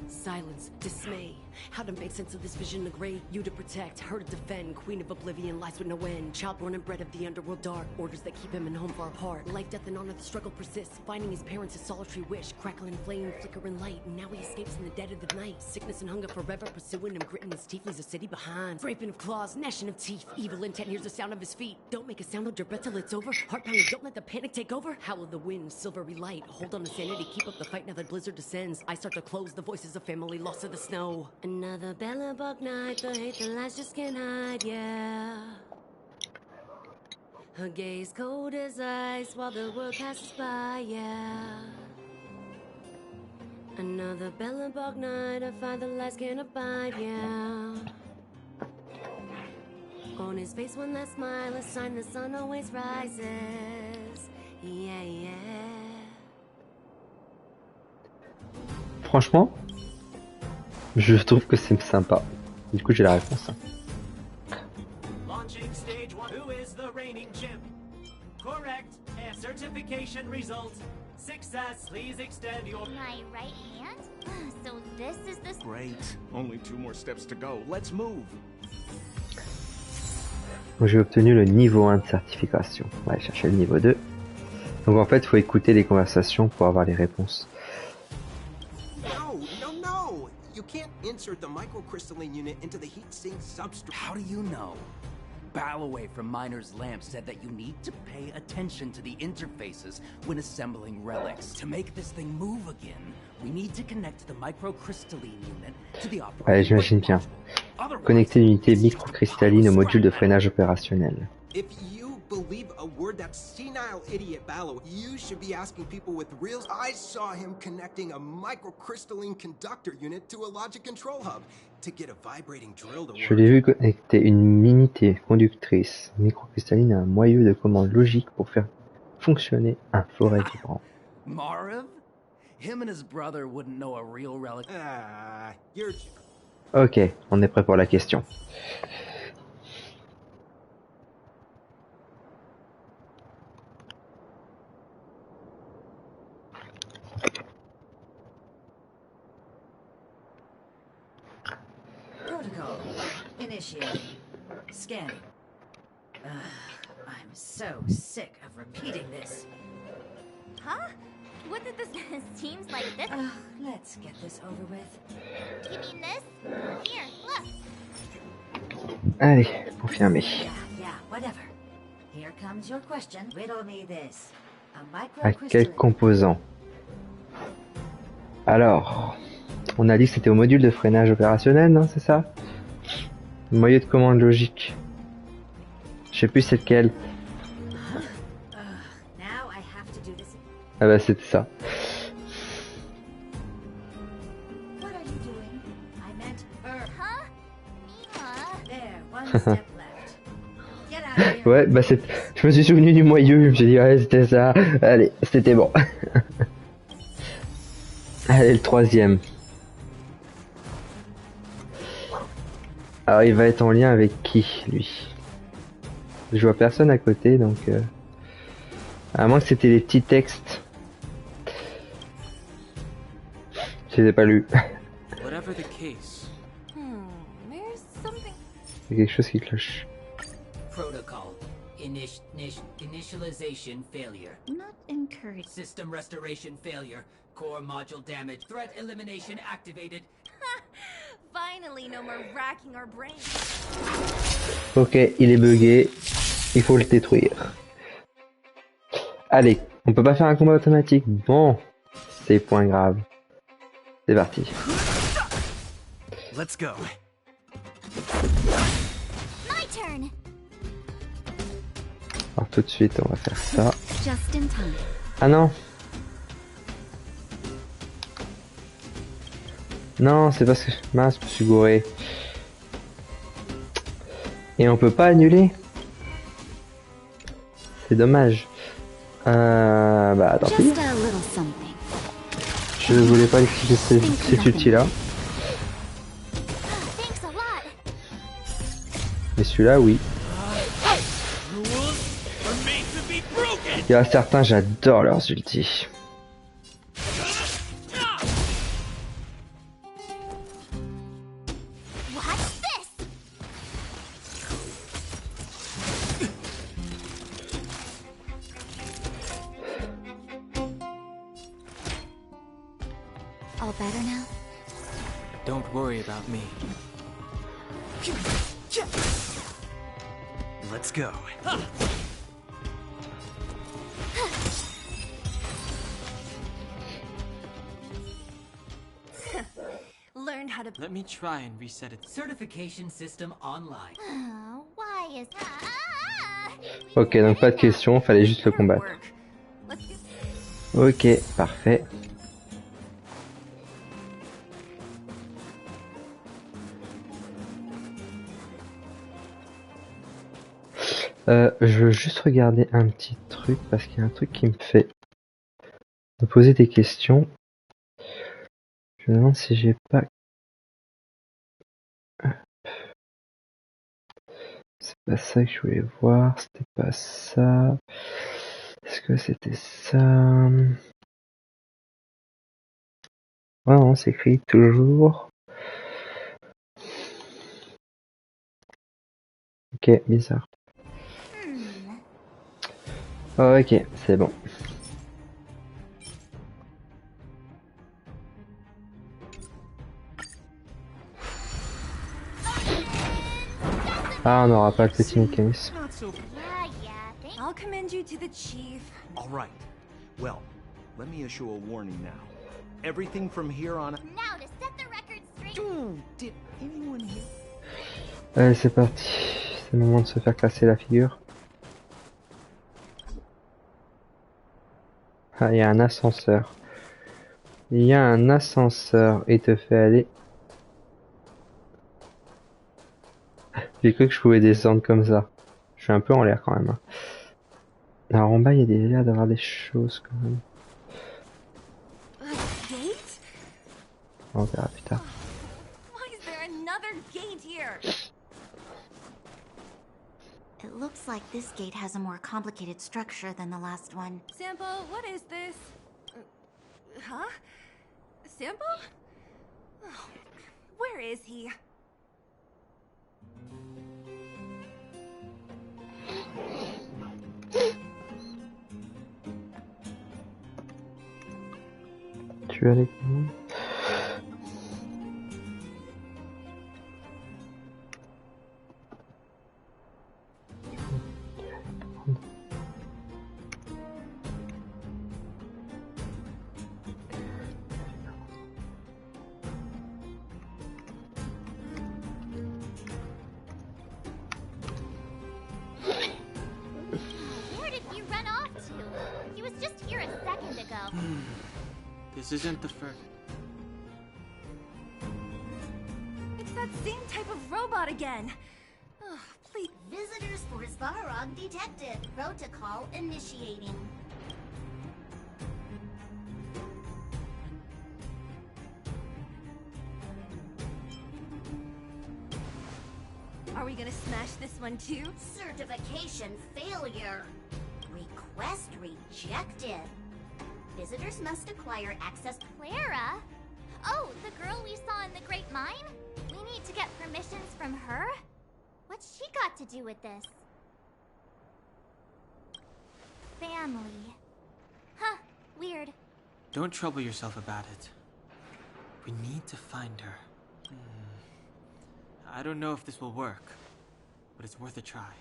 Silence, dismay. How to make sense of this vision of gray? You to protect, her to defend. Queen of oblivion, lies with no end. Child born and bred of the underworld dark. Orders that keep him and home far apart. Life, death, and honor, the struggle persists. Finding his parents, his solitary wish. Crackling flame, flickering light. And now he escapes in the dead of the night. Sickness and hunger forever pursuing him. Gritting his teeth, leaves a city behind. Scraping of claws, gnashing of teeth. Evil intent hears the sound of his feet. Don't make a sound, hold your breath till it's over. Heart pounding, don't let the panic take over. Howl of the wind, silvery light. Hold on to sanity, keep up the fight. Now the blizzard descends. I start to close, the voices of family lost to the snow. Another bellabug night, the hate, the lies just can't hide, yeah. Her gaze cold as ice while the world passes by, yeah. Another bellabug night, I find the lies can't abide, yeah. On his face one last smile, a sign the sun always rises, yeah, yeah. Franchement, je trouve que c'est sympa. Du coup, j'ai la réponse. Launching stage 1. Who is the reigning champ? Correct. And certification results. Success. Please extend your... My right hand? So this is the... Great. Only 2 more steps to go. Let's move. Donc, j'ai obtenu le niveau 1 de certification. On va aller chercher le niveau 2. Donc en fait, il faut écouter les conversations pour avoir les réponses. No! You can't insert the microcrystalline unit into the heat-sink substrate. How do you know? Balloway from Miner's Lamp said that you need to pay attention to the interfaces when assembling relics. To make this thing move again, we need to connect the microcrystalline unit to the operating. Ouais, j'imagine bien. Connecter l'unité microcristalline au module de freinage opérationnel. If you believe a word that senile idiot Balloway, you should be asking people with real... I saw him connecting a microcrystalline conductor unit to a logic control hub to get a vibrating drill to work. Je l'ai vu connecter une unité conductrice microcristalline à un moyeu de commande logique pour faire fonctionner un forêt vibrant. Marv? Him and his brother wouldn't know a real relic. You're... Ok, on est prêt pour la question. Protocol. Initiating. Scanning. I'm so sick of repeating this. Huh? What did this... seems like this... Let's get this over with. You mean this? Here, look. Allez, confirmé. Yeah, whatever. Here comes your question. Riddle me this. À quel composant? Alors, on a dit que c'était au module de freinage opérationnel, non, c'est ça? Moyen de commande logique. Je sais plus c'est lequel. Ah bah c'était ça. Ouais, bah c'est... Je me suis souvenu du moyeu, je me suis dit ouais c'était ça. Allez, c'était bon. Allez, le troisième. Alors il va être en lien avec qui, lui? Je vois personne à côté, donc... À moins que c'était les petits textes. Je les ai pas lus. Il y a quelque chose qui cloche. Protocol. Initialization failure. Not encouraged. System restoration failure. Core module damage. Threat elimination activated. Finally, no more racking our brains. Ok, il est bugué. Il faut le détruire. Allez, on peut pas faire un combat automatique. Bon, c'est point grave. C'est parti. Let's go. My turn. Alors tout de suite, on va faire ça. Just in time. Ah non. Non, c'est parce que... Mince, je me suis gouré. Et on peut pas annuler. C'est dommage. Bah tant pis. Je voulais pas utiliser cet outil-là. Mais celui-là, oui. Il y a certains, j'adore leurs ultis. little better now? Don't worry about me. Let's go. Learn how to... Let me try and reset it. Certification system online. Why is Ok, donc pas de question, fallait juste le combattre. Ok, parfait. Je veux juste regarder un petit truc parce qu'il y a un truc qui me fait me poser des questions. Je me demande si j'ai pas... C'est pas ça que je voulais voir, c'était pas ça. Est-ce que c'était ça? Ouais, non, c'est écrit toujours. Ok, bizarre. Ok, c'est bon. Ah, on n'aura pas le petit mécanisme. I'll commend you to the chief. All right. Well, let me issue a warning now. Everything from here on. Now to set the record straight. Dude, did anyone hear? Allez, c'est parti. C'est le moment de se faire casser la figure. Ah, il y a un ascenseur. Il y a un ascenseur et te fait aller. J'ai cru que je pouvais descendre comme ça. Je suis un peu en l'air quand même. Hein. Alors en bas, il y a l'air d'avoir des choses quand même. On verra plus tard. Why is there another gate here? It looks like this gate has a more complicated structure than the last one. Sampo, what is this? Huh? Sampo? Oh, where is he? Tu es avec nous? Where did he run off to? He was just here a second ago. This isn't the first. It's that same type of robot again. Oh, please. Visitors for Svarog detected. Protocol initiating. Are we gonna smash this one too? Certification failure. Request rejected. Visitors must acquire access. Clara? Oh, the girl we saw in the Great Mine? We need to get permissions from her? What's she got to do with this? Family. Huh, weird. Don't trouble yourself about it. We need to find her. I don't know if this will work, but it's worth a try.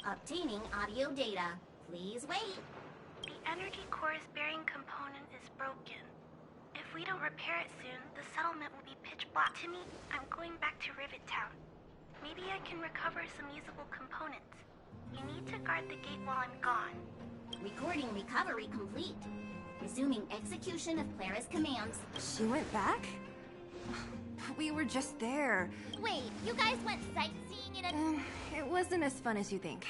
Obtaining audio data. Please wait. The energy core's bearing component is broken. If we don't repair it soon, the settlement will be pitch black. Timmy, I'm going back to Rivet Town. Maybe I can recover some usable components. You need to guard the gate while I'm gone. Recording recovery complete. Resuming execution of Clara's commands. She went back? We were just there. Wait, you guys went sightseeing in a... It wasn't as fun as you think.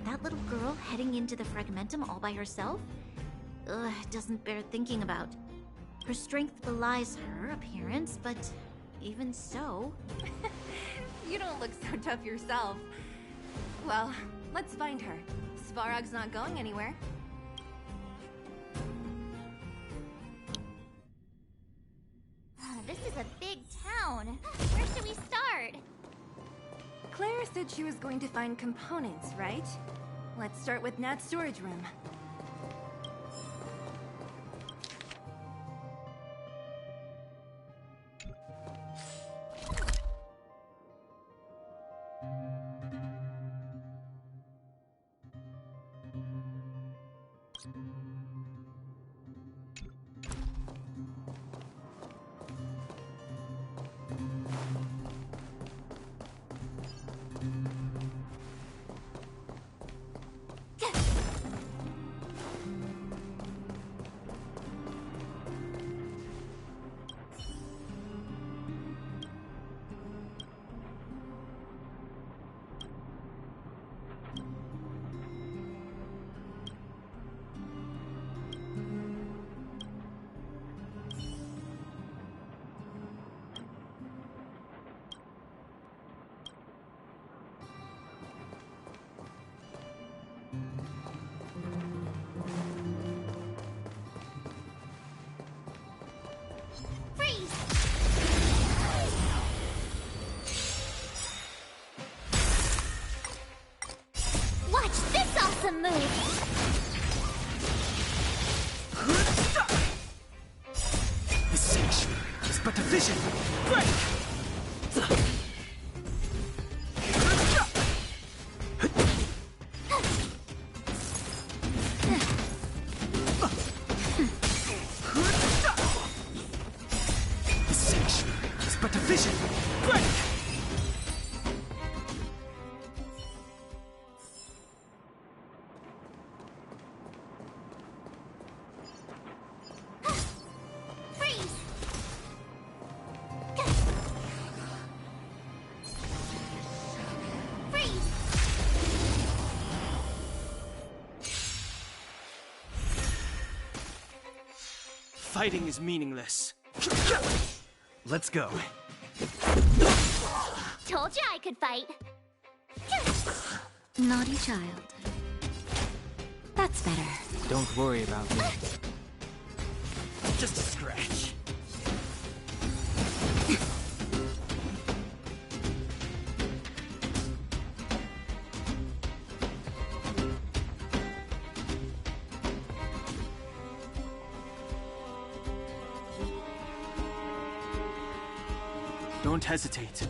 That little girl heading into the Fragmentum all by herself? Ugh, doesn't bear thinking about. Her strength belies her appearance, but even so... You don't look so tough yourself. Well, let's find her. Svarog's not going anywhere. This is a big town. Where should we start? Clara said she was going to find components, right? Let's start with Nat's storage room. Watch this awesome move! The sanctuary is but a vision. The sanctuary is but a vision. Fighting is meaningless. Let's go. Told you I could fight. Naughty child. That's better. Don't worry about me. Just a scratch. Don't hesitate.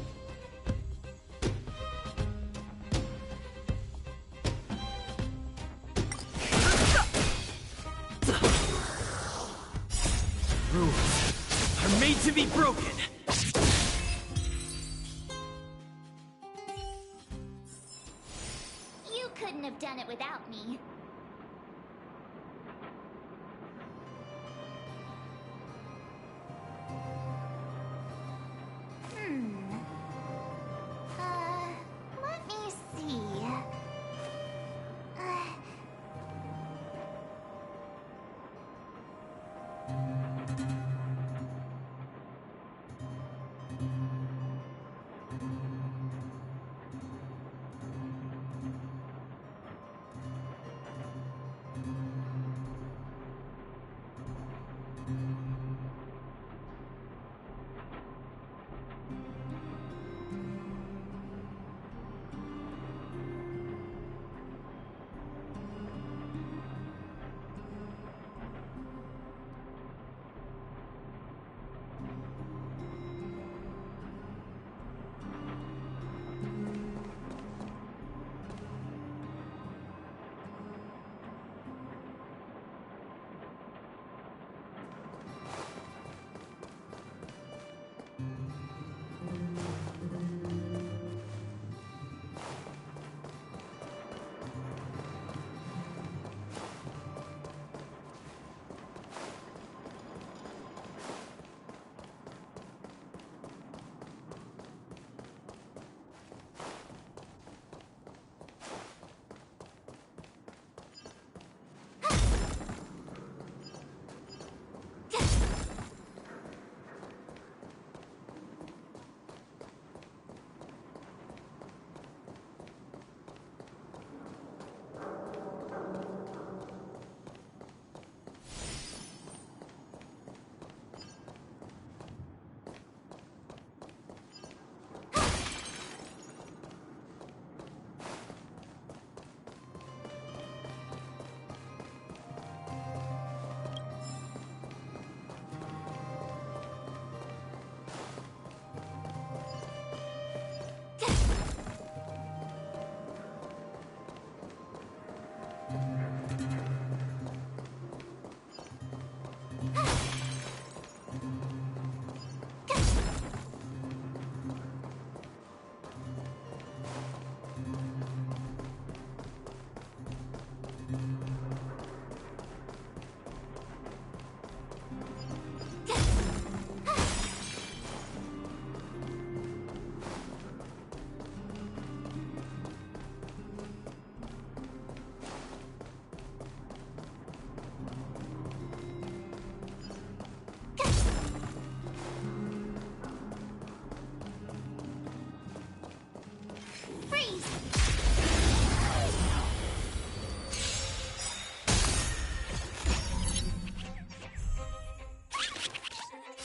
Rules are made to be broken. You couldn't have done it without me. Let me see.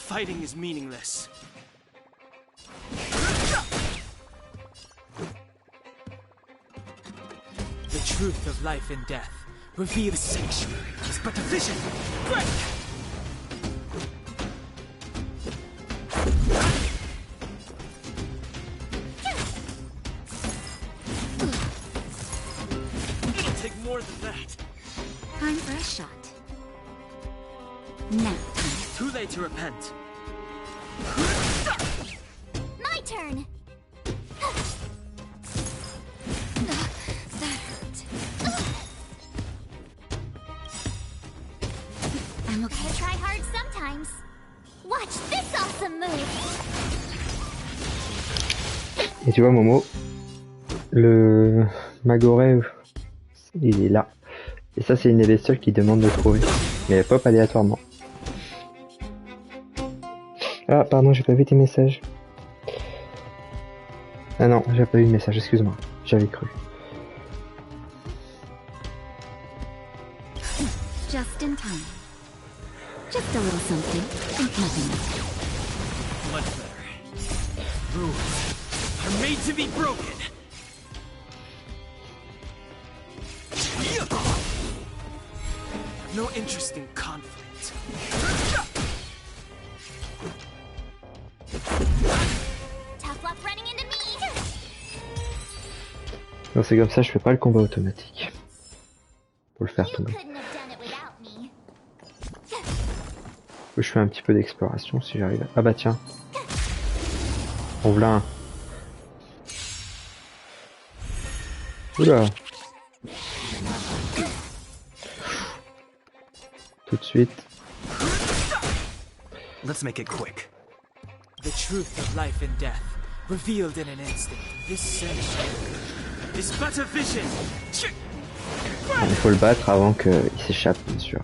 fighting is meaningless. The truth of life and death. Reveal the sanctuary. It's but a vision. Break! It'll take more than that. Time for a shot. Now. Too late to repent. My turn! That hurt. I'm okay. I try hard sometimes. Watch this awesome move! Et tu vois Momo, le Magoré, il est là. Et ça c'est une des bestioles qui demande de trouver. Mais elle pop aléatoirement. Ah pardon, j'ai pas vu tes messages. Ah non, j'ai pas vu le message, excuse-moi. J'avais cru. Just in time. Just a little something. Think nothing else. Much better. Rules are made to be broken. No interest in conflict. Tough luck running into me. Non, c'est comme ça, je fais pas le combat automatique. Faut le faire tomber. Je fais un petit peu d'exploration si j'arrive. Ah bah tiens. On voilà un. Oula. Tout de suite. Let's make it quick. The truth of life and death, revealed in an instant. This century is but a vision. Il faut le battre avant qu'il s'échappe, bien sûr.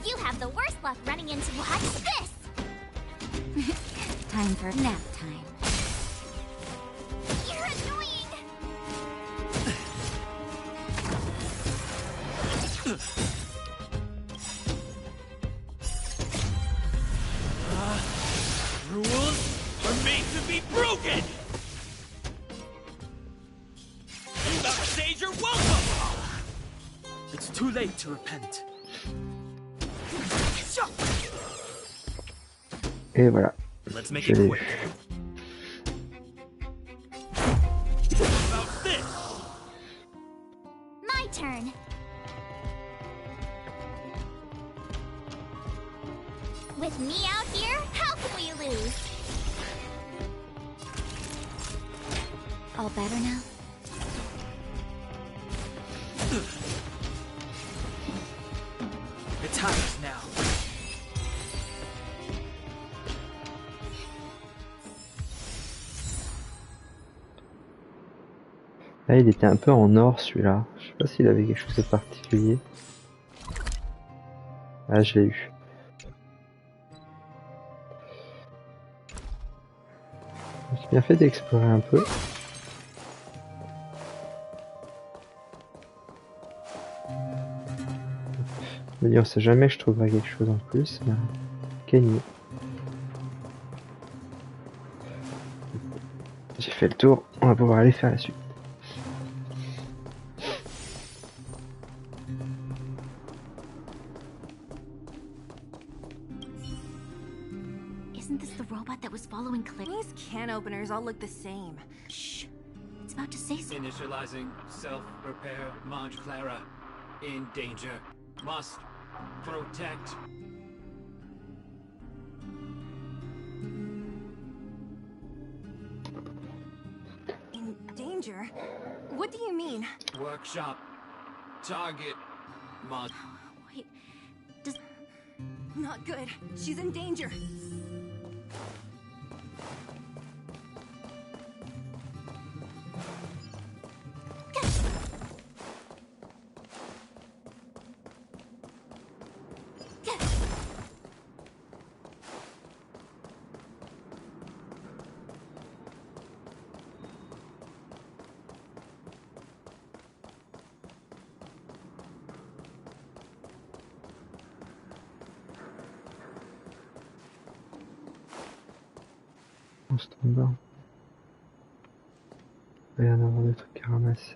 You have the worst luck running into watch this. Time for nap time. You're annoying. Rules are made to be broken. Backstage, you're welcome. It's too late to repent. Et voilà. Let's make Je it l'ai quick. eu. About this. My turn. With me out here, how can we lose? All better now? The time is now. Là, il était un peu en or celui-là. Je sais pas s'il avait quelque chose de particulier. Ah, je l'ai eu. J'ai bien fait d'explorer un peu. Je me dis, on sait jamais que je trouverai quelque chose en plus. Mais... Gagné. J'ai fait le tour, on va pouvoir aller faire la suite. Isn't this the robot that was following Claire? These can openers all look the same. Shh. It's about to say something. Initializing self-repair Monge Clara. In danger. Must protect. In danger? What do you mean? Workshop. Target. Mod. Wait. Does... Not good. She's in danger. en standard. Il va y en avoir des trucs à ramasser.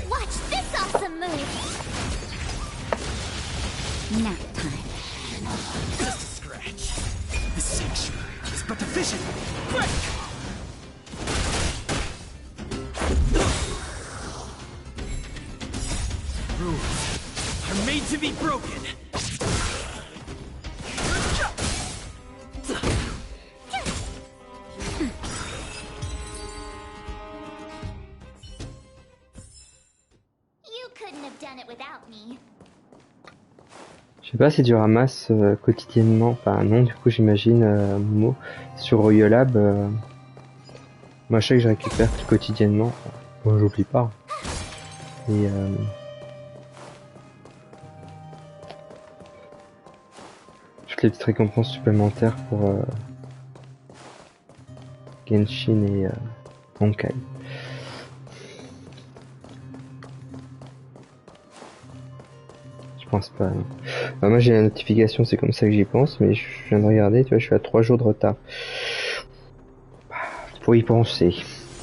Watch this awesome move! Nap time. Just a scratch. The sanctuary is but a vision. Quick! Rules are made to be broken. You couldn't have done it without me. Je sais pas si tu ramasses quotidiennement, enfin non du coup j'imagine Momo sur Royolab. Moi je sais que je récupère quotidiennement, bon j'oublie pas. Et toutes les petites récompenses supplémentaires pour Genshin et Honkai. Je pense pas. Non. Bah, moi j'ai la notification, c'est comme ça que j'y pense, mais je viens de regarder, tu vois, je suis à 3 jours de retard. Faut y penser.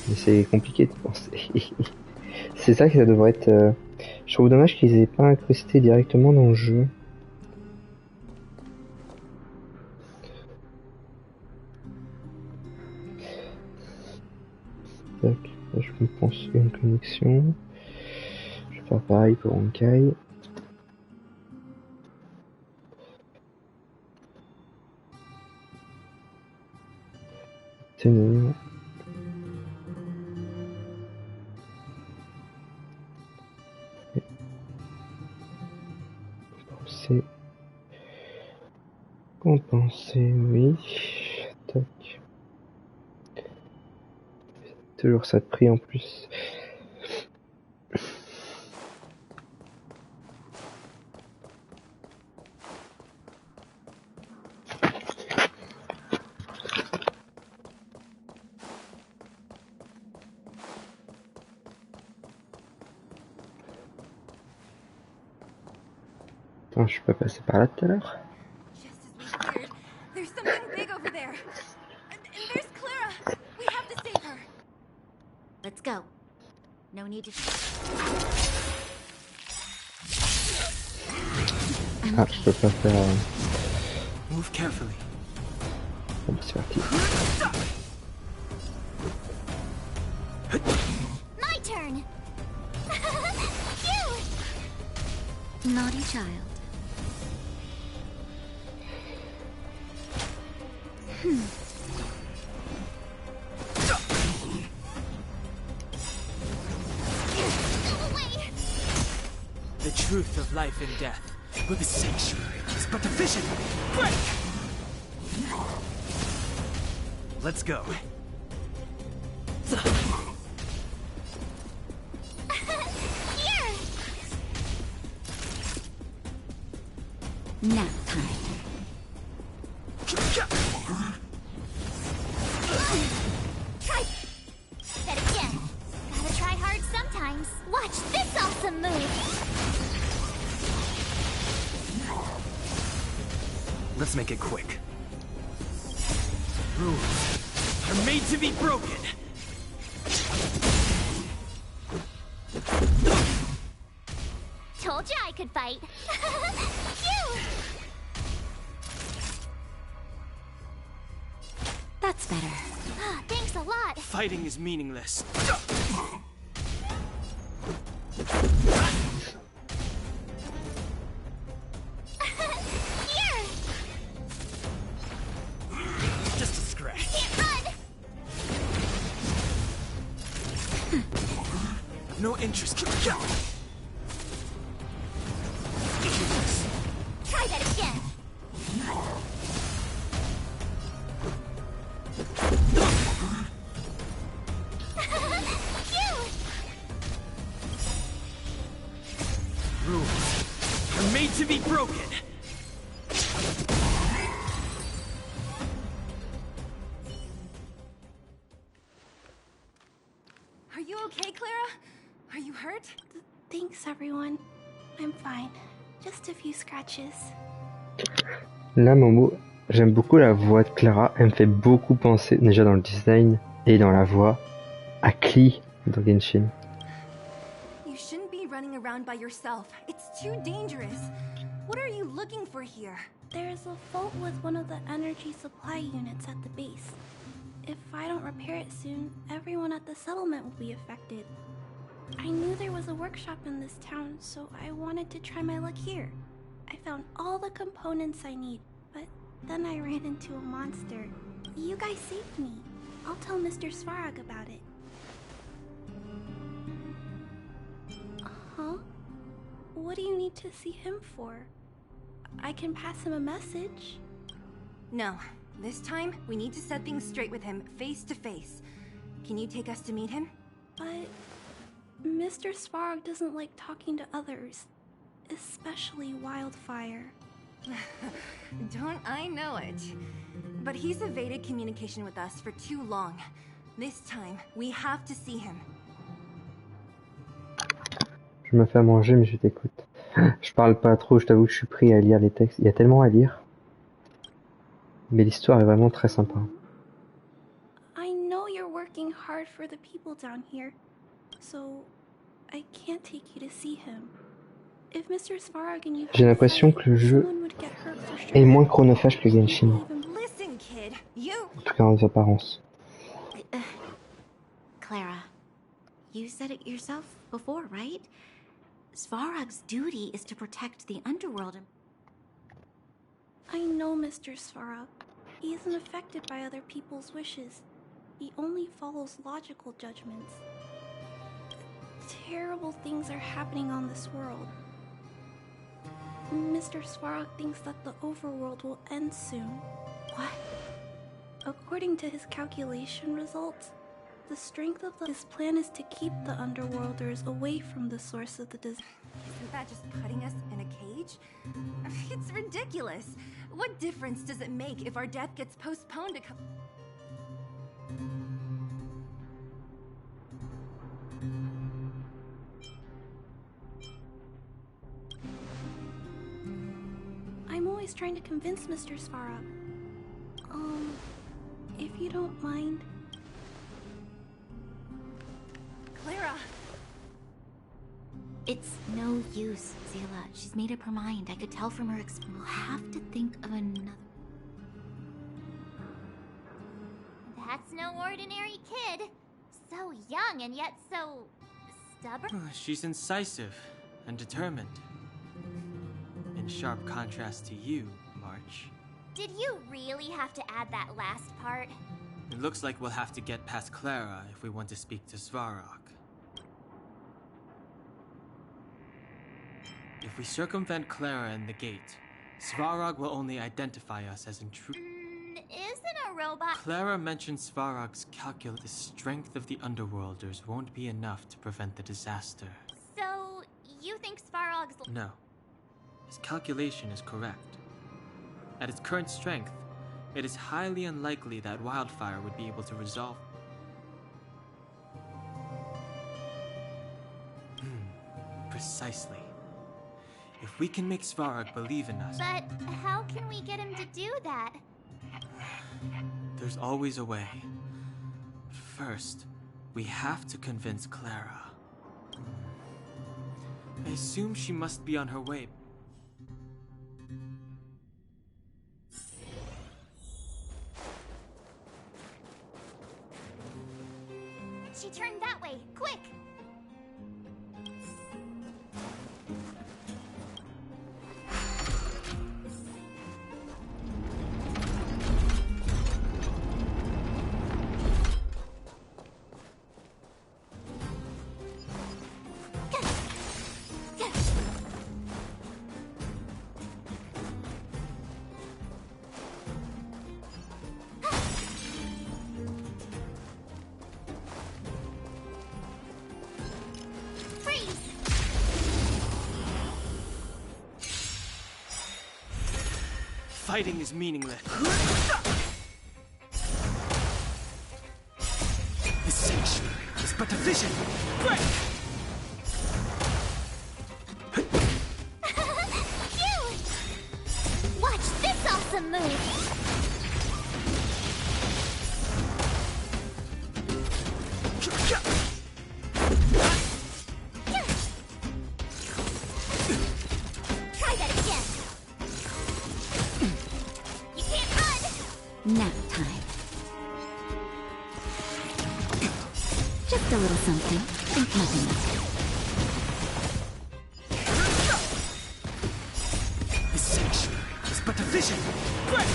Mais c'est compliqué de penser. C'est ça que ça devrait être... Je trouve dommage qu'ils aient pas incrusté directement dans le jeu. Tac, là je pense une connexion. Je vais faire pareil pour Honkai. Tenir. Compenser, oui. Tac. Toujours ça de prix en plus. Oh, je suis pas passé par là tout à l'heure. There's something big over there. And there's Clara. We have to save her. Let's go. No need to... Ah, je peux pas faire... Move carefully. Bon, c'est parti. My turn! Phew! Naughty child. The truth of life and death. But the sanctuary is but a vision. Quick! Let's go. Here! Nap time. Try that again. Gotta try hard sometimes. Watch this awesome move. Let's make it quick. Rules are made to be broken. Told you I could fight. Phew! That's better. Thanks a lot. Fighting is meaningless. Here! Just a scratch. Can't run! No interest. Try that again. Rules are made to be broken. Are you okay, Clara? Are you hurt? Thanks, everyone. I'm fine. Just a few scratches. Là, Momo, j'aime beaucoup la voix de Clara. Elle me fait beaucoup penser, déjà dans le design et dans la voix, à Klee dans Genshin. You shouldn't be running around by yourself. It's too dangerous. What are you looking for here? There's a fault with one of the energy supply units at the base. If I don't repair it soon, everyone at the settlement will be affected. I knew there was a workshop in this town, so I wanted to try my luck here. I found all the components I need, but then I ran into a monster. You guys saved me. I'll tell Mr. Svarog about it. Huh? What do you need to see him for? I can pass him a message. No. This time, we need to set things straight with him, face to face. Can you take us to meet him? But Mr. Svarog doesn't like talking to others, especially Wildfire. Don't I know it? But he's evaded communication with us for too long. This time, we have to see him. Je me fais à manger, mais je t'écoute. Je parle pas trop, je t'avoue que je suis pris à lire les textes. Il y a tellement à lire. Mais l'histoire est vraiment très sympa. I know you're working hard for the people down here, so I can't take you to see him. If Mr. Svarog and you J'ai l'impression que le jeu est moins chronophage que Genshin. Listen, kid, you. En tout cas en apparence. Clara, you said it yourself before, right? Svarog's duty is to protect the underworld. I know Mr. Svarog. He isn't affected by other people's wishes. He only follows logical judgments. Terrible things are happening on this world. Mr. Svarog thinks that the overworld will end soon. What? According to his calculation results, the strength of his plan is to keep the underworlders away from the source of the disease. Isn't that just putting us in a cage? It's ridiculous. What difference does it make if our death gets postponed a couple... I'm always trying to convince Mr. Svarog. If you don't mind... Clara! It's no use, Zila. She's made up her mind. I could tell from her We'll have to think of another... That's no ordinary kid. So young and yet so... stubborn. She's incisive and determined. In sharp contrast to you, March. Did you really have to add that last part? It looks like we'll have to get past Clara if we want to speak to Svarog. If we circumvent Clara and the gate, Svarog will only identify us as intruders. Isn't a robot... Clara mentioned Svarog's calculus. The strength of the Underworlders won't be enough to prevent the disaster. So, you think Svarog's... No. His calculation is correct. At its current strength, it is highly unlikely that Wildfire would be able to resolve... Precisely. If we can make Svarog believe in us... But how can we get him to do that? There's always a way. First, we have to convince Clara. I assume she must be on her way. She turned that way. Quick! Fighting is meaningless. The sanctuary is but a vision. Break! Phew! Watch this awesome move! Try that again! You can't run! Nap time. Just a little something. Think nothing of it. The sanctuary is but a vision. Break!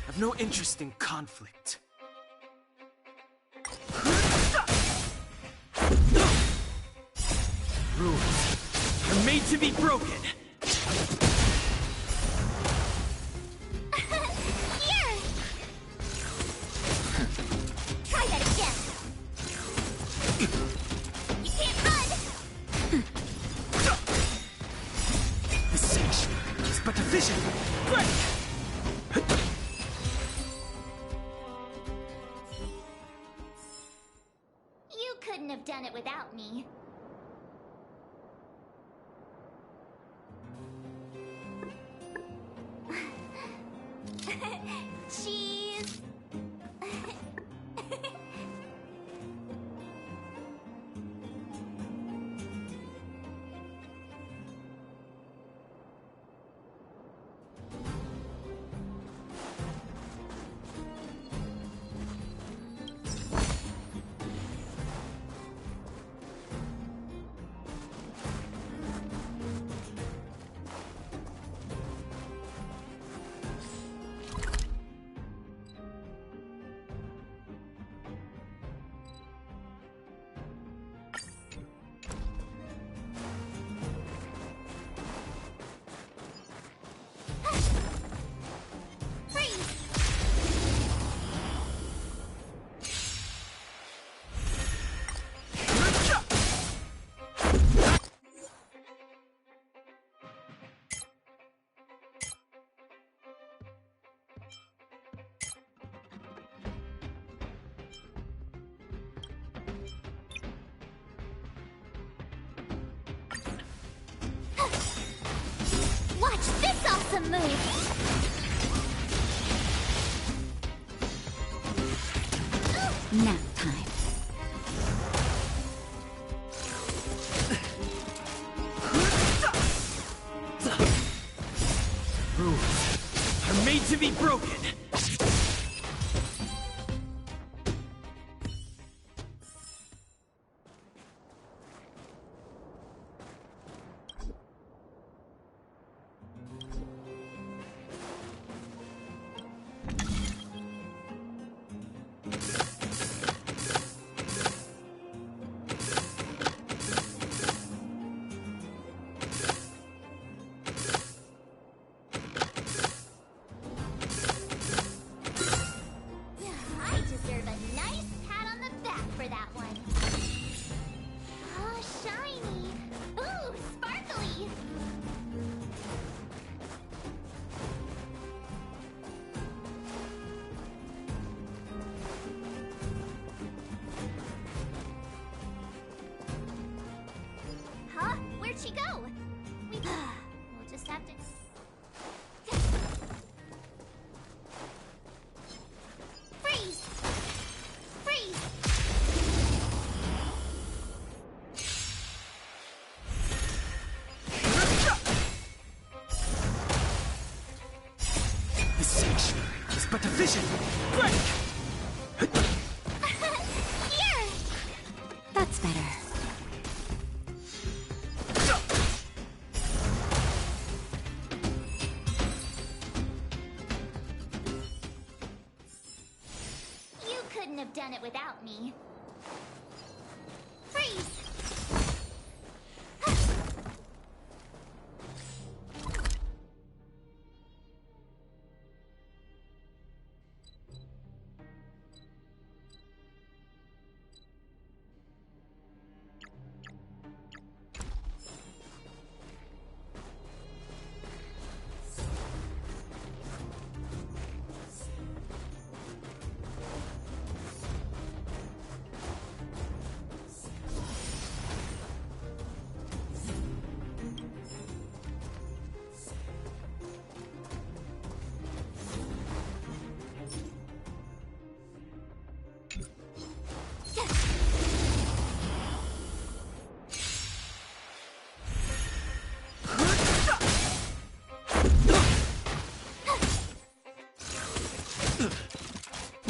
I've no interest in conflict. Rules are made to be broken. Here! Try that again! You can't run! The sanctuary is but a vision. Break! You couldn't have done it without me. Cheese! Watch this awesome move! Nap time. Rules are made to be broken. I deserve a nice pat on the back for that one. Oh, shiny! Ooh, sparkly! Huh? Where'd she go? We'll just have to... Freeze! Freeze! The sanctuary is but a vision. Break! Here! That's better. done it without me. Freeze!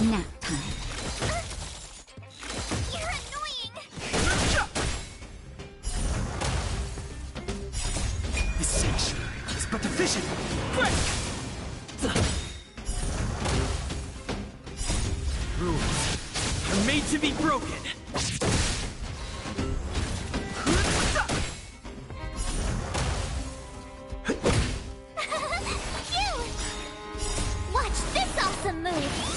Nap time. You're annoying! This sanctuary is but a vision. Break! Rules are made to be broken. Phew! Watch this awesome move!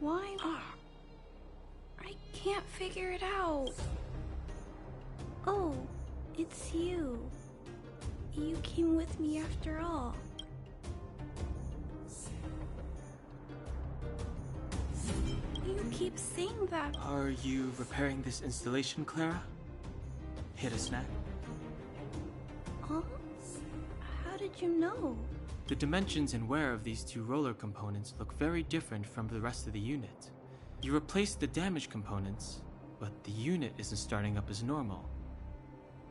Why? I can't figure it out. Oh, it's you. You came with me after all. You keep saying that. Are you repairing this installation, Clara? Hit a snack? Huh? How did you know? The dimensions and wear of these two roller components look very different from the rest of the unit. You replaced the damaged components, but the unit isn't starting up as normal.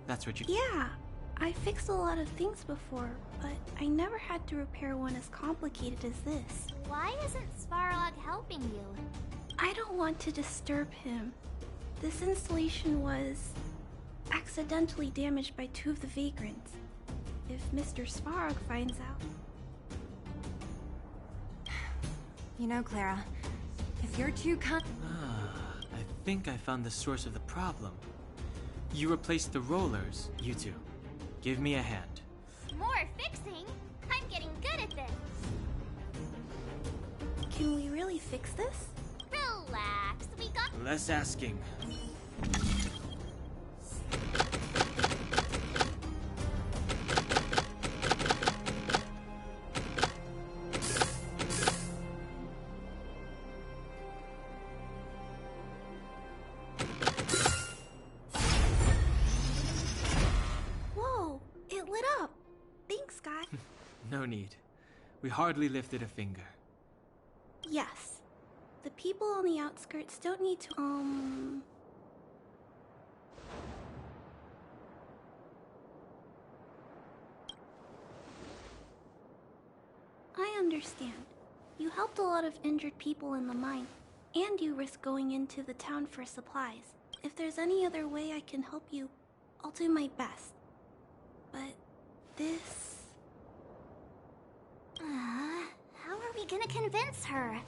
That's what you... Yeah, I fixed a lot of things before, but I never had to repair one as complicated as this. Why isn't Svarog helping you? I don't want to disturb him. This installation was accidentally damaged by two of the vagrants. If Mr. Svarog finds out... You know, Clara, if you're too I think I found the source of the problem. You replaced the rollers, you two. Give me a hand. More fixing? I'm getting good at this. Can we really fix this? Relax, we got... Less asking. Whoa, it lit up. Thanks, guy. No need. We hardly lifted a finger. Yes. The people on the outskirts don't need to, I understand. You helped a lot of injured people in the mine, and you risked going into the town for supplies. If there's any other way I can help you, I'll do my best. But this... how are we gonna convince her?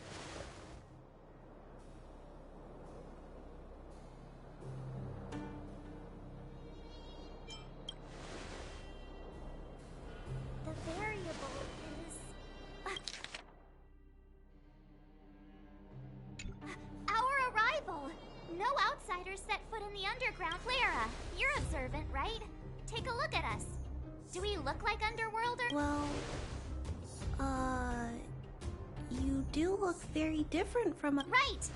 The variable is... our arrival! No outsiders set foot in the underground. Clara, you're observant, right? Take a look at us. Do we look like underworlders? Well, you do look very different from a... Right!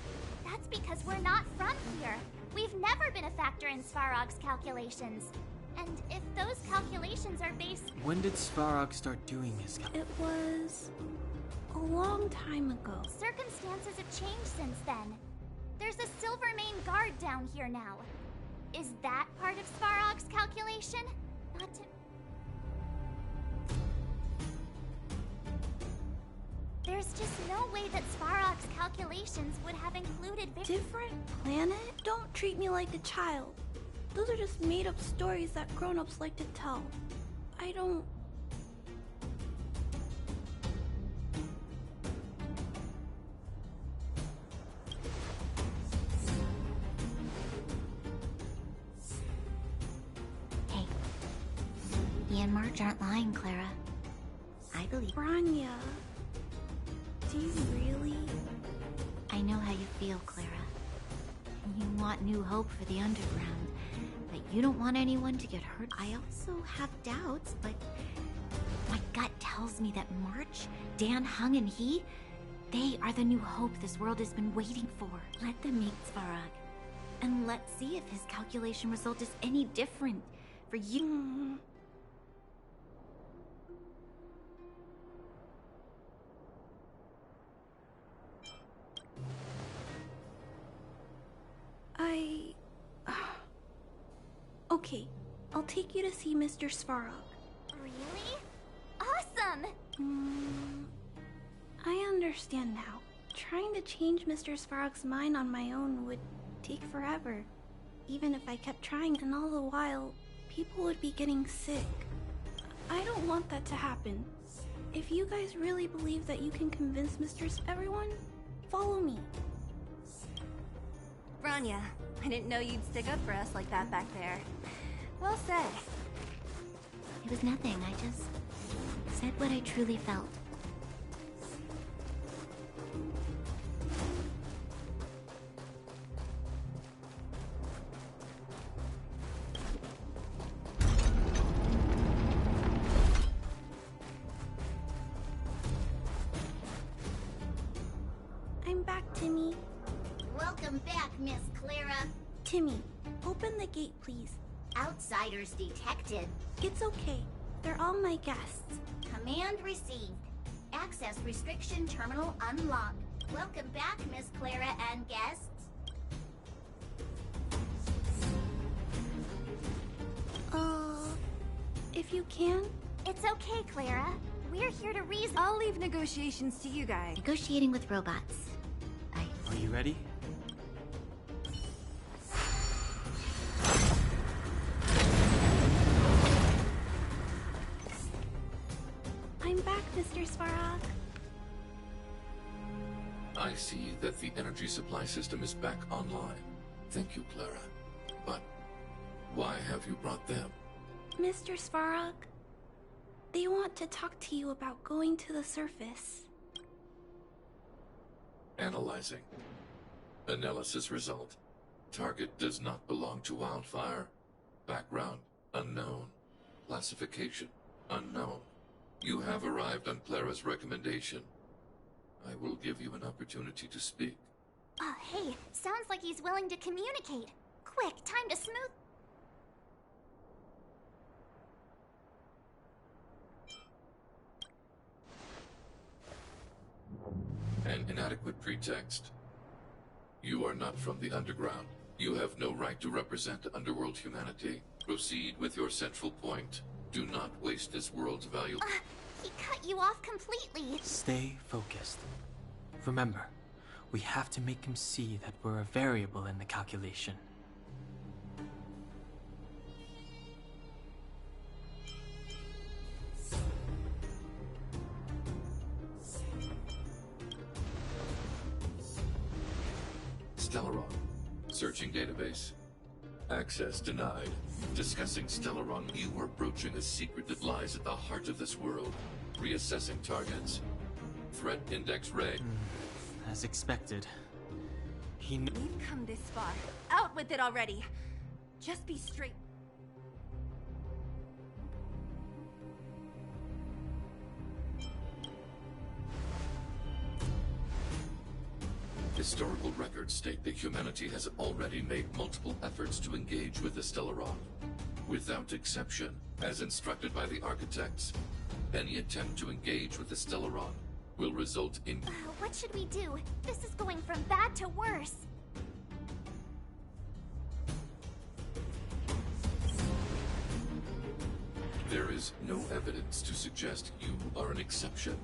That's because we're not from here. We've never been a factor in Svarog's calculations. And if those calculations are based... When did Svarog start doing his It was... a long time ago. Circumstances have changed since then. There's a Silvermane guard down here now. Is that part of Svarog's calculation? Not to... There's just no way that Svarog's calculations would have included... Different planet? Don't treat me like a child. Those are just made-up stories that grown-ups like to tell. I don't... Hey. He and Marge aren't lying, Clara. I believe... Rania... Do you really? I know how you feel, Clara. You want new hope for the underground, but you don't want anyone to get hurt. I also have doubts, but my gut tells me that March, Dan Hung, and they are the new hope this world has been waiting for. Let them meet Svarog, and let's see if his calculation result is any different for you. Okay, I'll take you to see Mr. Svarog. Really? Awesome! I understand now. Trying to change Mr. Svarog's mind on my own would take forever. Even if I kept trying, and all the while, people would be getting sick. I don't want that to happen. If you guys really believe that you can convince everyone, follow me. Rania, I didn't know you'd stick up for us like that back there. Well said. It was nothing, I just said what I truly felt. I'm back, Timmy. Welcome back, Miss Clara. Timmy, open the gate, please. Outsiders detected. It's okay. They're all my guests. Command received. Access restriction terminal unlocked. Welcome back, Miss Clara and guests. If you can? It's okay, Clara. We're here to reason. I'll leave negotiations to you guys. Negotiating with robots. Are you ready? I'm back, Mr. Svarog. I see that the energy supply system is back online. Thank you, Clara. But why have you brought them? Mr. Svarog, they want to talk to you about going to the surface. Analyzing. Analysis result. Target does not belong to Wildfire. Background unknown. Classification unknown. You have arrived on Clara's recommendation. I will give you an opportunity to speak. Oh, hey, sounds like he's willing to communicate. Quick, time to smooth... An inadequate pretext. You are not from the underground. You have no right to represent underworld humanity. Proceed with your central point. Do not waste this world's value. He cut you off completely. Stay focused. Remember, we have to make him see that we're a variable in the calculation. Stellaron. Searching database. Access denied. Discussing Stellaron, you are broaching a secret that lies at the heart of this world. Reassessing targets. Threat index ray. As expected. We've come this far. Out with it already. Just be straight. Historical records state that humanity has already made multiple efforts to engage with the Stellaron. Without exception, As instructed by the architects, any attempt to engage with the Stellaron will result in... What should we do? This is going from bad to worse. There is no evidence to suggest you are an exception.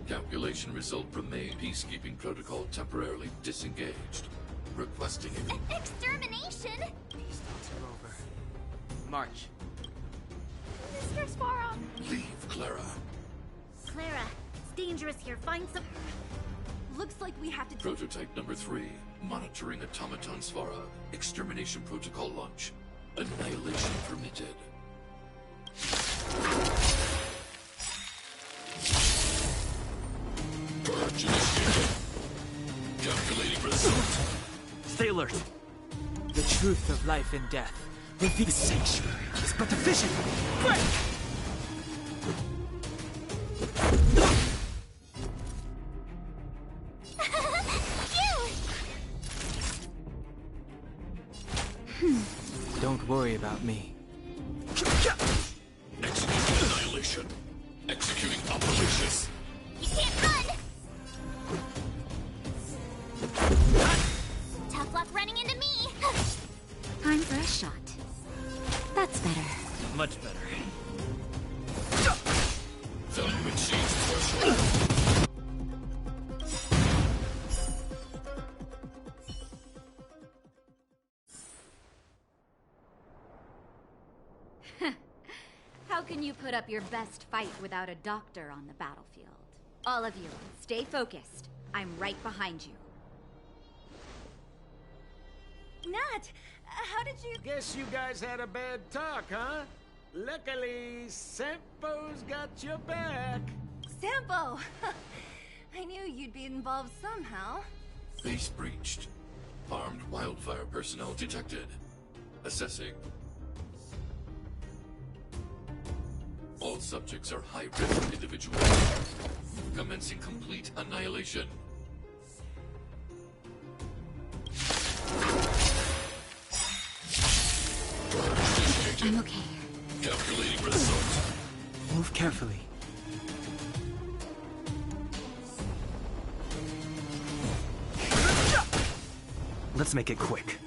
Calculation result remain. Peacekeeping protocol temporarily disengaged. Requesting Extermination? These thoughts are over. March. Mr. Sparrow. Leave, Clara. Clara, it's dangerous here. Find some... Looks like we have to... Prototype number 3. Monitoring automaton Svara. Extermination protocol launch. Annihilation permitted. Purge initiated. Calculating result. Stay alert. The truth of life and death. The sanctuary is but a vision. Break! Don't worry about me. Executing annihilation. Executing operations. You can't run! Tough luck running into me! Time for a shot. That's better. Much better. Value exceeds threshold. How can you put up your best fight without a doctor on the battlefield? All of you, stay focused. I'm right behind you. Nat, how did you... Guess you guys had a bad talk, huh? Luckily, Sampo's got your back. Sampo! I knew you'd be involved somehow. Base breached. Armed wildfire personnel detected. Assessing. All subjects are high-risk individuals. Commencing complete annihilation. I'm okay. Calculating result. Move carefully. Let's make it quick.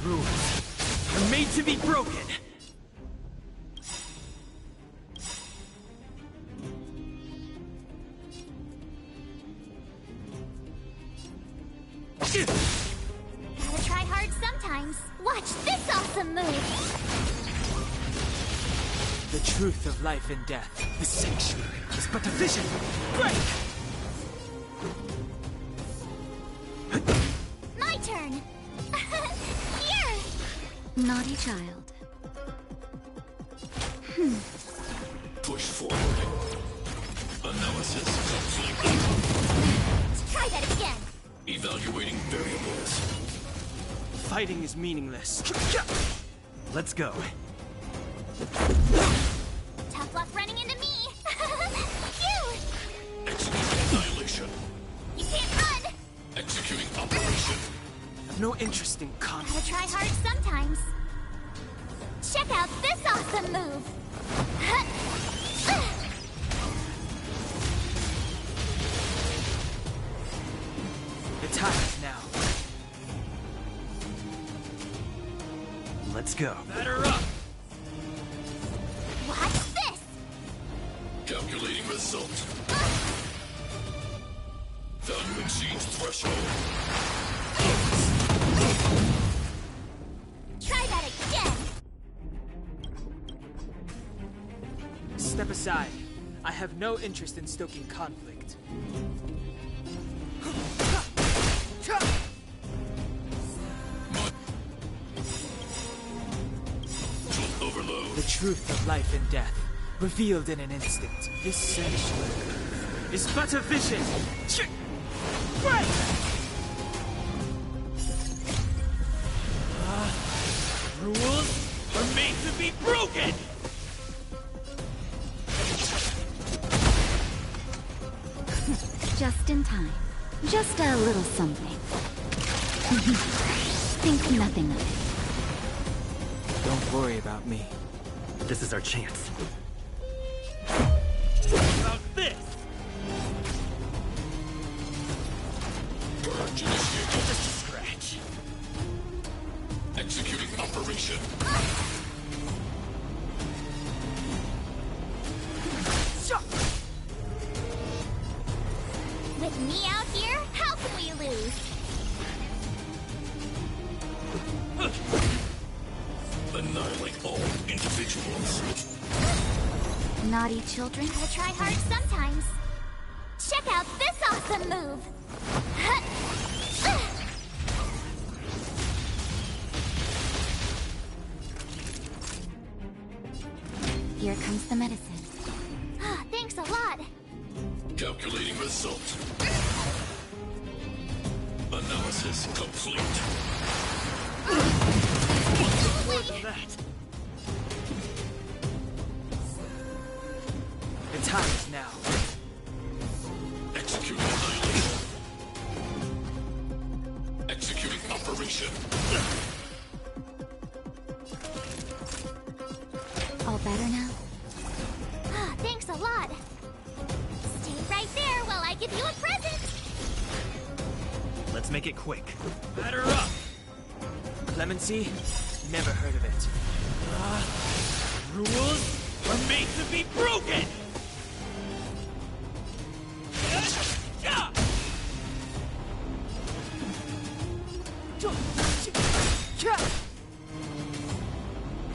Rules are made to be broken. Gotta try hard sometimes. Watch this awesome move! The truth of life and death. The sanctuary is but a vision. Break! My turn! Here! Naughty child. Push forward. Analysis complete. Try that again! Evaluating variables. Fighting is meaningless. Let's go. Tough luck running into me! Phew! Executing annihilation. You can't run! Executing operation. I've no interest in Gotta conflict. try hard sometimes. Check out this awesome move! The time is now. Let's go. Batter up! Watch this! Calculating result. Value exceeds threshold. Try that again! Step aside. I have no interest in stoking conflict. Overload. The truth of life and death, revealed in an instant. This sanctuary is but a vision. Break! Rules are made to be broken! Just in time. Just a little something. Think nothing of it. Don't worry about me. This is our chance. About this! Purge initiated. Just a scratch. Executing operation. With me out here, how can we lose? Annihilate all individuals. Naughty children will try hard sometimes. Check out this awesome move! Here comes the medicine. Thanks a lot! Calculating result. Analysis complete. More than that. The time is now. Executing annihilation. Executing operation. All better now? Thanks a lot! Stay right there while I give you a present! Let's make it quick. Batter up! Clemency? Never heard of it. Rules are made to be broken!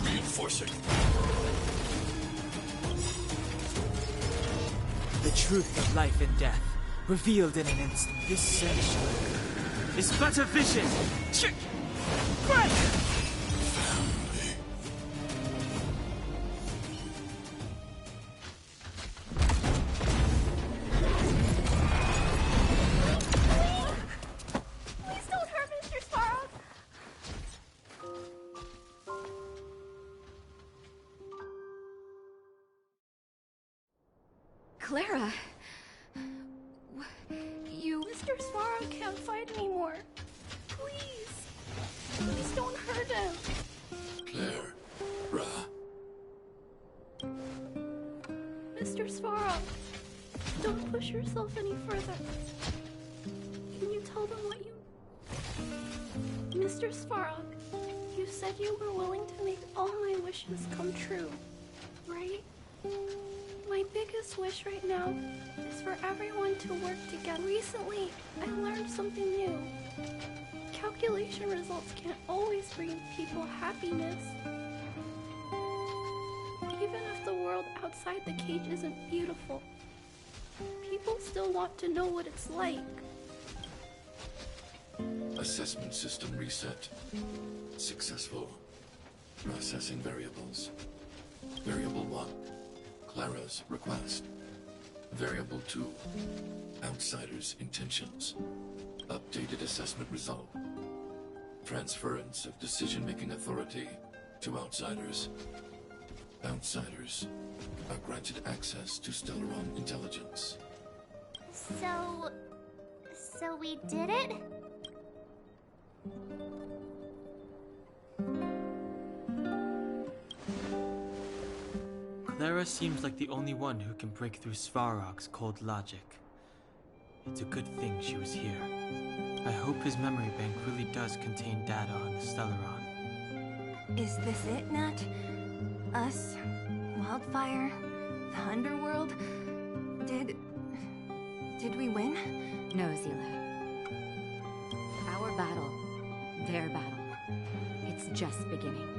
Reinforcing. The truth of life and death, revealed in an instant. This sensual is but a vision. Please don't hurt Mr. Sparrow! Clara! You... Mr. Sparrow can't fight anymore. Please! Please don't hurt him! Claire. Ra. Mr. Sparrow, don't push yourself any further. Can you tell them what you... Mr. Sparrow, you said you were willing to make all my wishes come true, right? My biggest wish right now is for everyone to work together. Recently, I learned something new. Calculation results can't always bring people happiness. Even if the world outside the cage isn't beautiful, people still want to know what it's like. Assessment system reset. Successful. Processing variables. Variable 1. Clara's request. Variable 2. Outsider's intentions. Updated assessment result. Transference of decision-making authority to outsiders. Outsiders are granted access to Stellaron intelligence. So we did it? Clara seems like the only one who can break through Svarog's cold logic. It's a good thing she was here. I hope his memory bank really does contain data on the Stellaron. Is this it, Nat? Us? Wildfire? The Underworld? Did we win? No, Zila. Our battle, their battle, it's just beginning.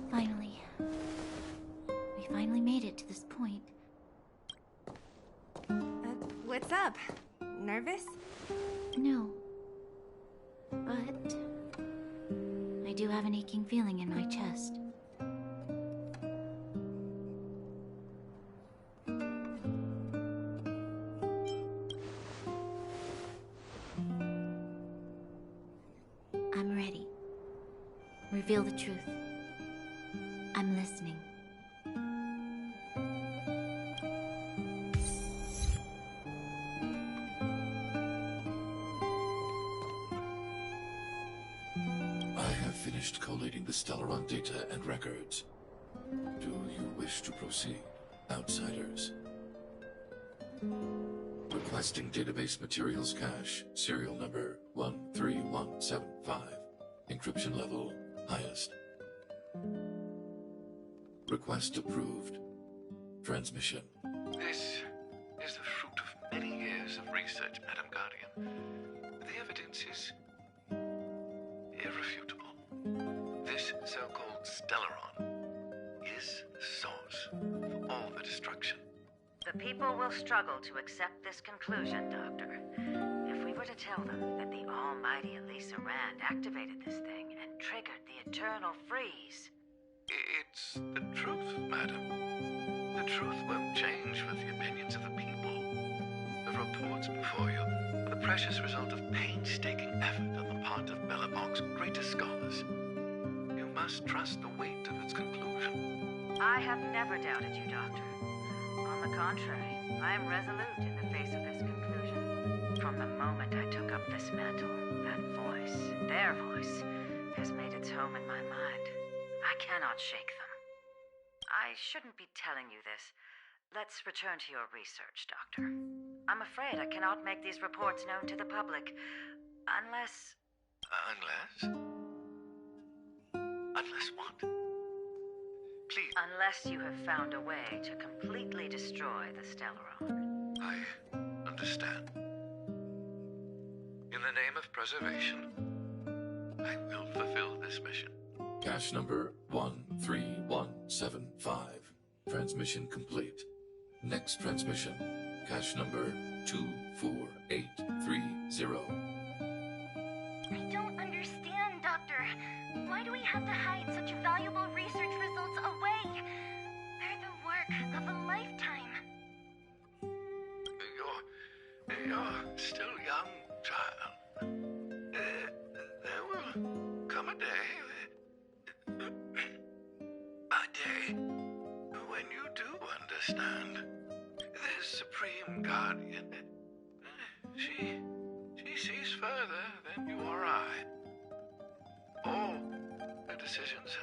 Finally. We finally made it to this point. What's up? Nervous? No. But I do have an aching feeling in my chest. I'm ready. Reveal the truth. I'm listening. finished collating the Stellaron data and records. Do you wish to proceed, outsiders? Requesting database materials cache, serial number 13175. Encryption level highest. Request approved. Transmission. This is the fruit of many years of research, Madam Guardian. The evidence is irrefutable. This so-called Stellaron is the source of all the destruction. The people will struggle to accept this conclusion, Doctor. If we were to tell them that the almighty Elisa Rand activated this thing and triggered the eternal freeze. It's the truth, madam. The truth won't change with the opinions of the people. The reports before you are the precious result of painstaking effort on the part of Belobog's greatest scholars. You must trust the weight of its conclusion. I have never doubted you, Doctor. On the contrary, I am resolute in the face of this conclusion. From the moment I took up this mantle, that voice, their voice, has made its home in my mind. I cannot shake them. I shouldn't be telling you this. Let's return to your research, Doctor. I'm afraid I cannot make these reports known to the public, unless... Unless what? Please. Unless you have found a way to completely destroy the Stellaron. I understand. In the name of preservation, I will fulfill this mission. Cache number 13175. Transmission complete. Next transmission. Cache number 24830. I don't understand, Doctor. Why do we have to hide such valuable research results away? They're the work of a lifetime. You're still young, child. There will come a day when you do understand. This Supreme Guardian, she sees further than you or I. All her decisions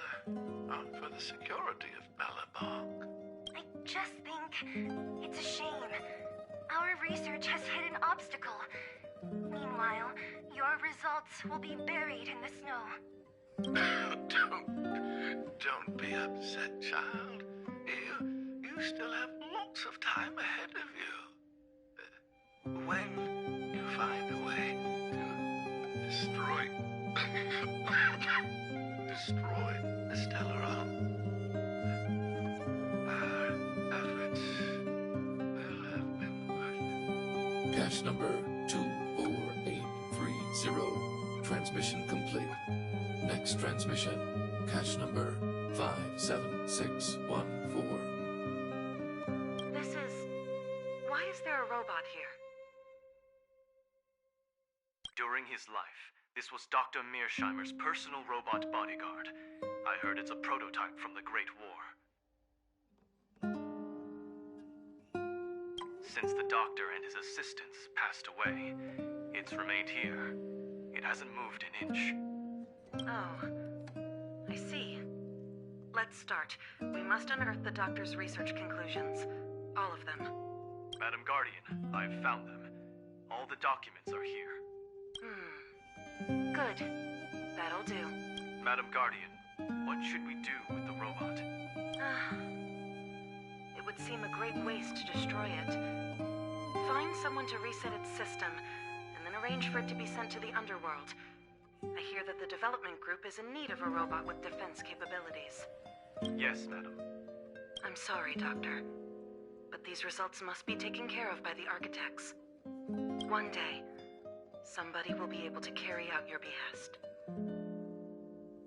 are for the security of Belobog. I just think it's a shame. Our research has hit an obstacle. Meanwhile, your results will be buried in the snow. Don't be upset, child. You still have lots of time ahead of you. When you find a way to destroy the Stellaron, our efforts will have been worth it. Cache number 24830. Transmission complete. Next transmission. Cache number 57614. Why is there a robot here? During his life, this was Dr. Mearsheimer's personal robot bodyguard. I heard it's a prototype from the Great War. Since the doctor and his assistants passed away, it's remained here. It hasn't moved an inch. Oh, I see. Let's start. We must unearth the doctor's research conclusions. All of them. Madam Guardian, I've found them. All the documents are here. Good. That'll do. Madam Guardian, what should we do with the robot? It would seem a great waste to destroy it. Find someone to reset its system, and then arrange for it to be sent to the underworld. I hear that the development group is in need of a robot with defense capabilities. Yes, madam. I'm sorry, Doctor, but these results must be taken care of by the architects. One day, somebody will be able to carry out your behest.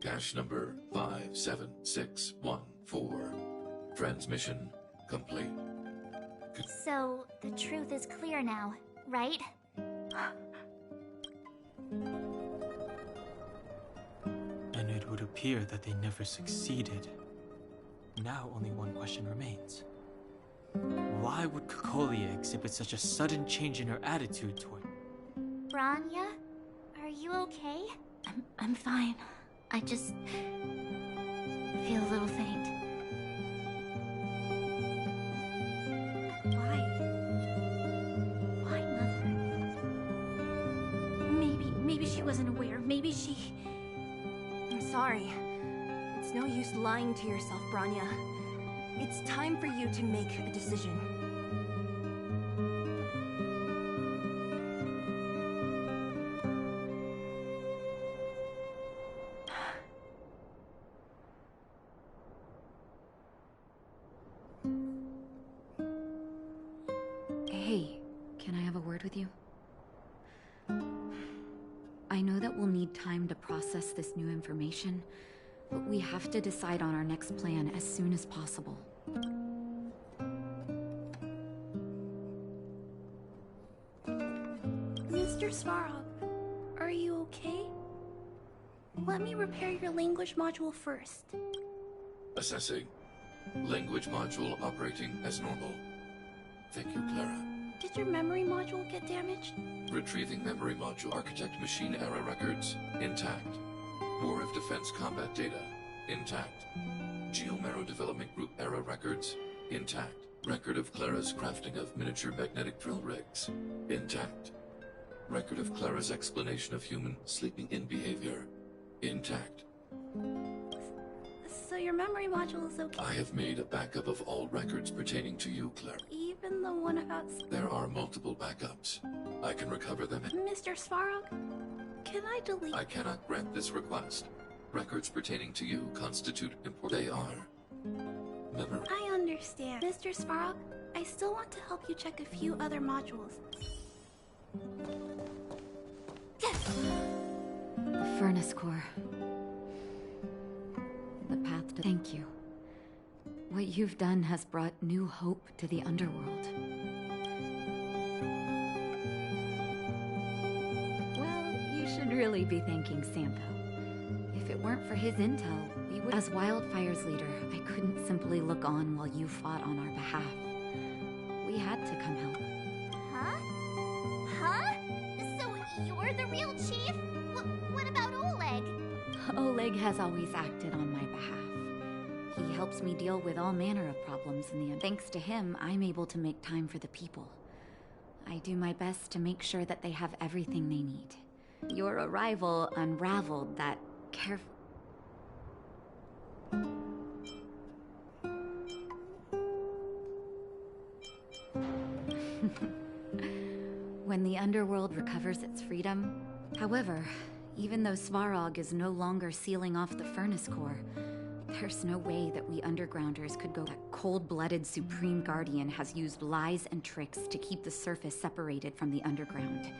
Cache number 57614. Transmission complete. So, the truth is clear now, right? And it would appear that they never succeeded. Now only one question remains. Why would Kokolia exhibit such a sudden change in her attitude toward... Branya? Are you okay? I'm fine. I just feel a little faint. Why? Why, Mother? Maybe she wasn't aware. Maybe she... I'm sorry. It's no use lying to yourself, Branya. It's time for you to make a decision. Hey, can I have a word with you? I know that we'll need time to process this new information, but we have to decide on our next plan as soon as possible. Mr. Svarog, are you okay? Let me repair your language module first. Assessing. Language module operating as normal. Thank you, Clara. Did your memory module get damaged? Retrieving memory module architect machine error records. Intact. War of Defense combat data. Intact. Geomero development group error records. Intact. Record of Clara's crafting of miniature magnetic drill rigs. Intact. Record of Clara's explanation of human sleeping in behavior. Intact. So your memory module is okay? I have made a backup of all records pertaining to you, Clara. Even the one about... There are multiple backups. I can recover them. Mr. Svarog, can I delete... I cannot grant this request. Records pertaining to you constitute important. They are... memory. I understand. Mr. Svarog, I still want to help you check a few other modules. The furnace core. The path to... Thank you. What you've done has brought new hope to the underworld. Well, you should really be thanking Sampo. If it weren't for his intel, we would... As Wildfire's leader, I couldn't simply look on while you fought on our behalf. We had to come help. Huh? Huh? So you're the real chief? What about Oleg? Oleg has always acted on my behalf. He helps me deal with all manner of problems in the end. Thanks to him, I'm able to make time for the people. I do my best to make sure that they have everything they need. Your arrival unraveled that careful... When the underworld recovers its freedom... However, even though Svarog is no longer sealing off the furnace core, there's no way that we undergrounders could go... That cold-blooded Supreme Guardian has used lies and tricks to keep the surface separated from the underground.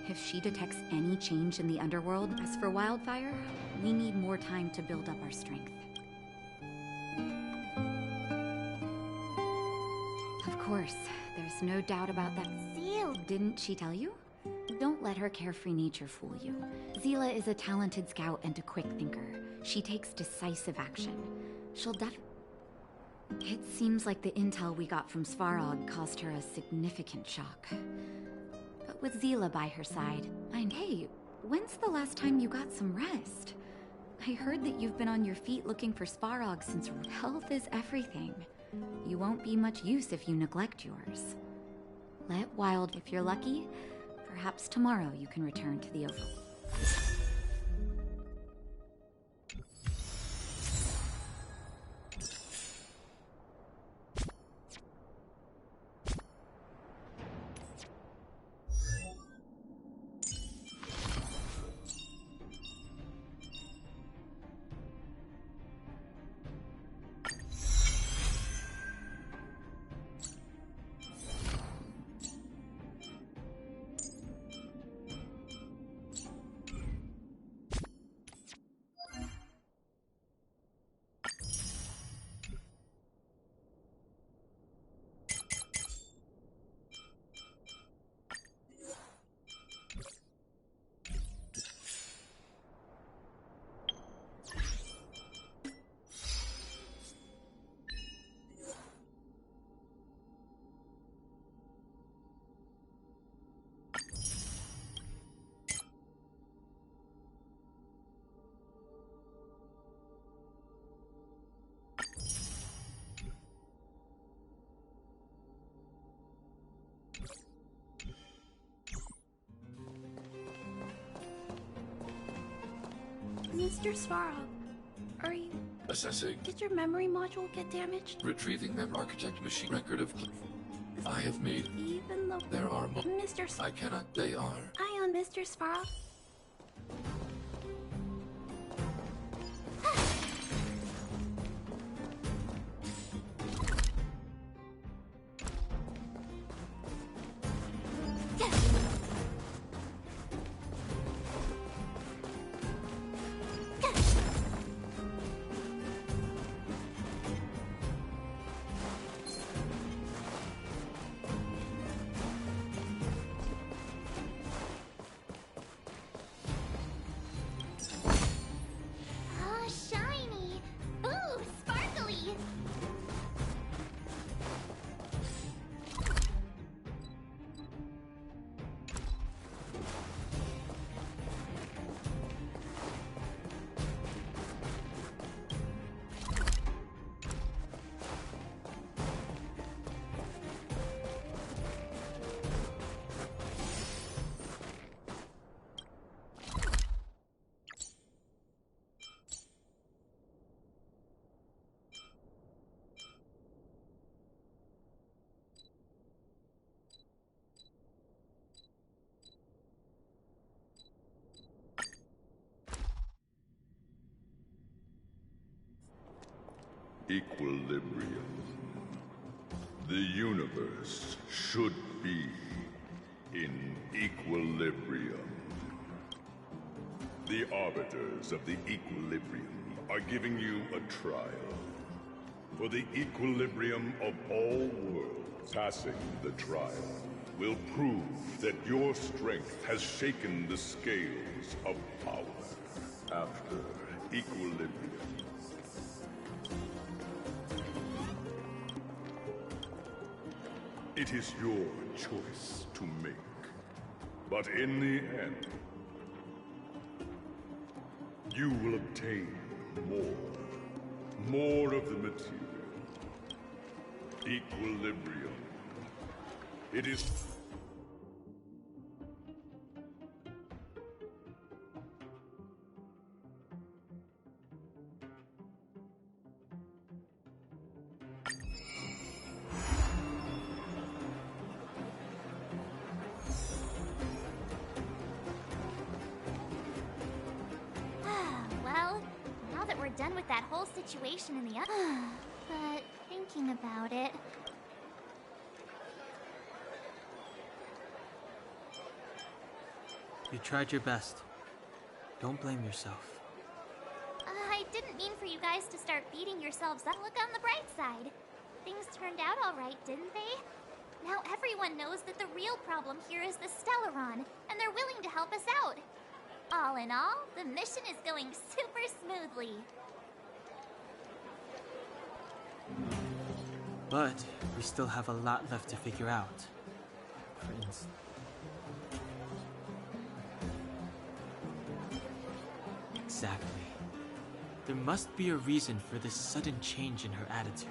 If she detects any change in the underworld, as for Wildfire, we need more time to build up our strength. Of course, there's no doubt about that. Zeal! Didn't she tell you? Don't let her carefree nature fool you. Zila is a talented scout and a quick thinker. She takes decisive action. She'll It seems like the intel we got from Svarog caused her a significant shock. But with Zila by her side, Hey, when's the last time you got some rest? I heard that you've been on your feet looking for Svarog since health is everything. You won't be much use if you neglect yours. Let Wild, if you're lucky, perhaps tomorrow you can return to the Oval. Mr. Svarog, are you... Assessing. Did your memory module get damaged? Retrieving mem architect machine record of... I have made... Even though... There are more. Mr. I cannot. They are. Ion, Mr. Svarog. Oh, shiny! Ooh, sparkly! Equilibrium. The universe should be in equilibrium. The arbiters of the equilibrium are giving you a trial. For the equilibrium of all worlds, passing the trial will prove that your strength has shaken the scales of power. After equilibrium, it is your choice to make. But in the end, you will obtain more of the material. Equilibrium. It is... Well, now that we're done with that whole situation in the but thinking about it... You tried your best. Don't blame yourself. I didn't mean for you guys to start beating yourselves up. Look on the bright side. Things turned out all right, didn't they? Now everyone knows that the real problem here is the Stellaron, and they're willing to help us out. All in all, the mission is going super smoothly. But we still have a lot left to figure out. For instance... Exactly. There must be a reason for this sudden change in her attitude.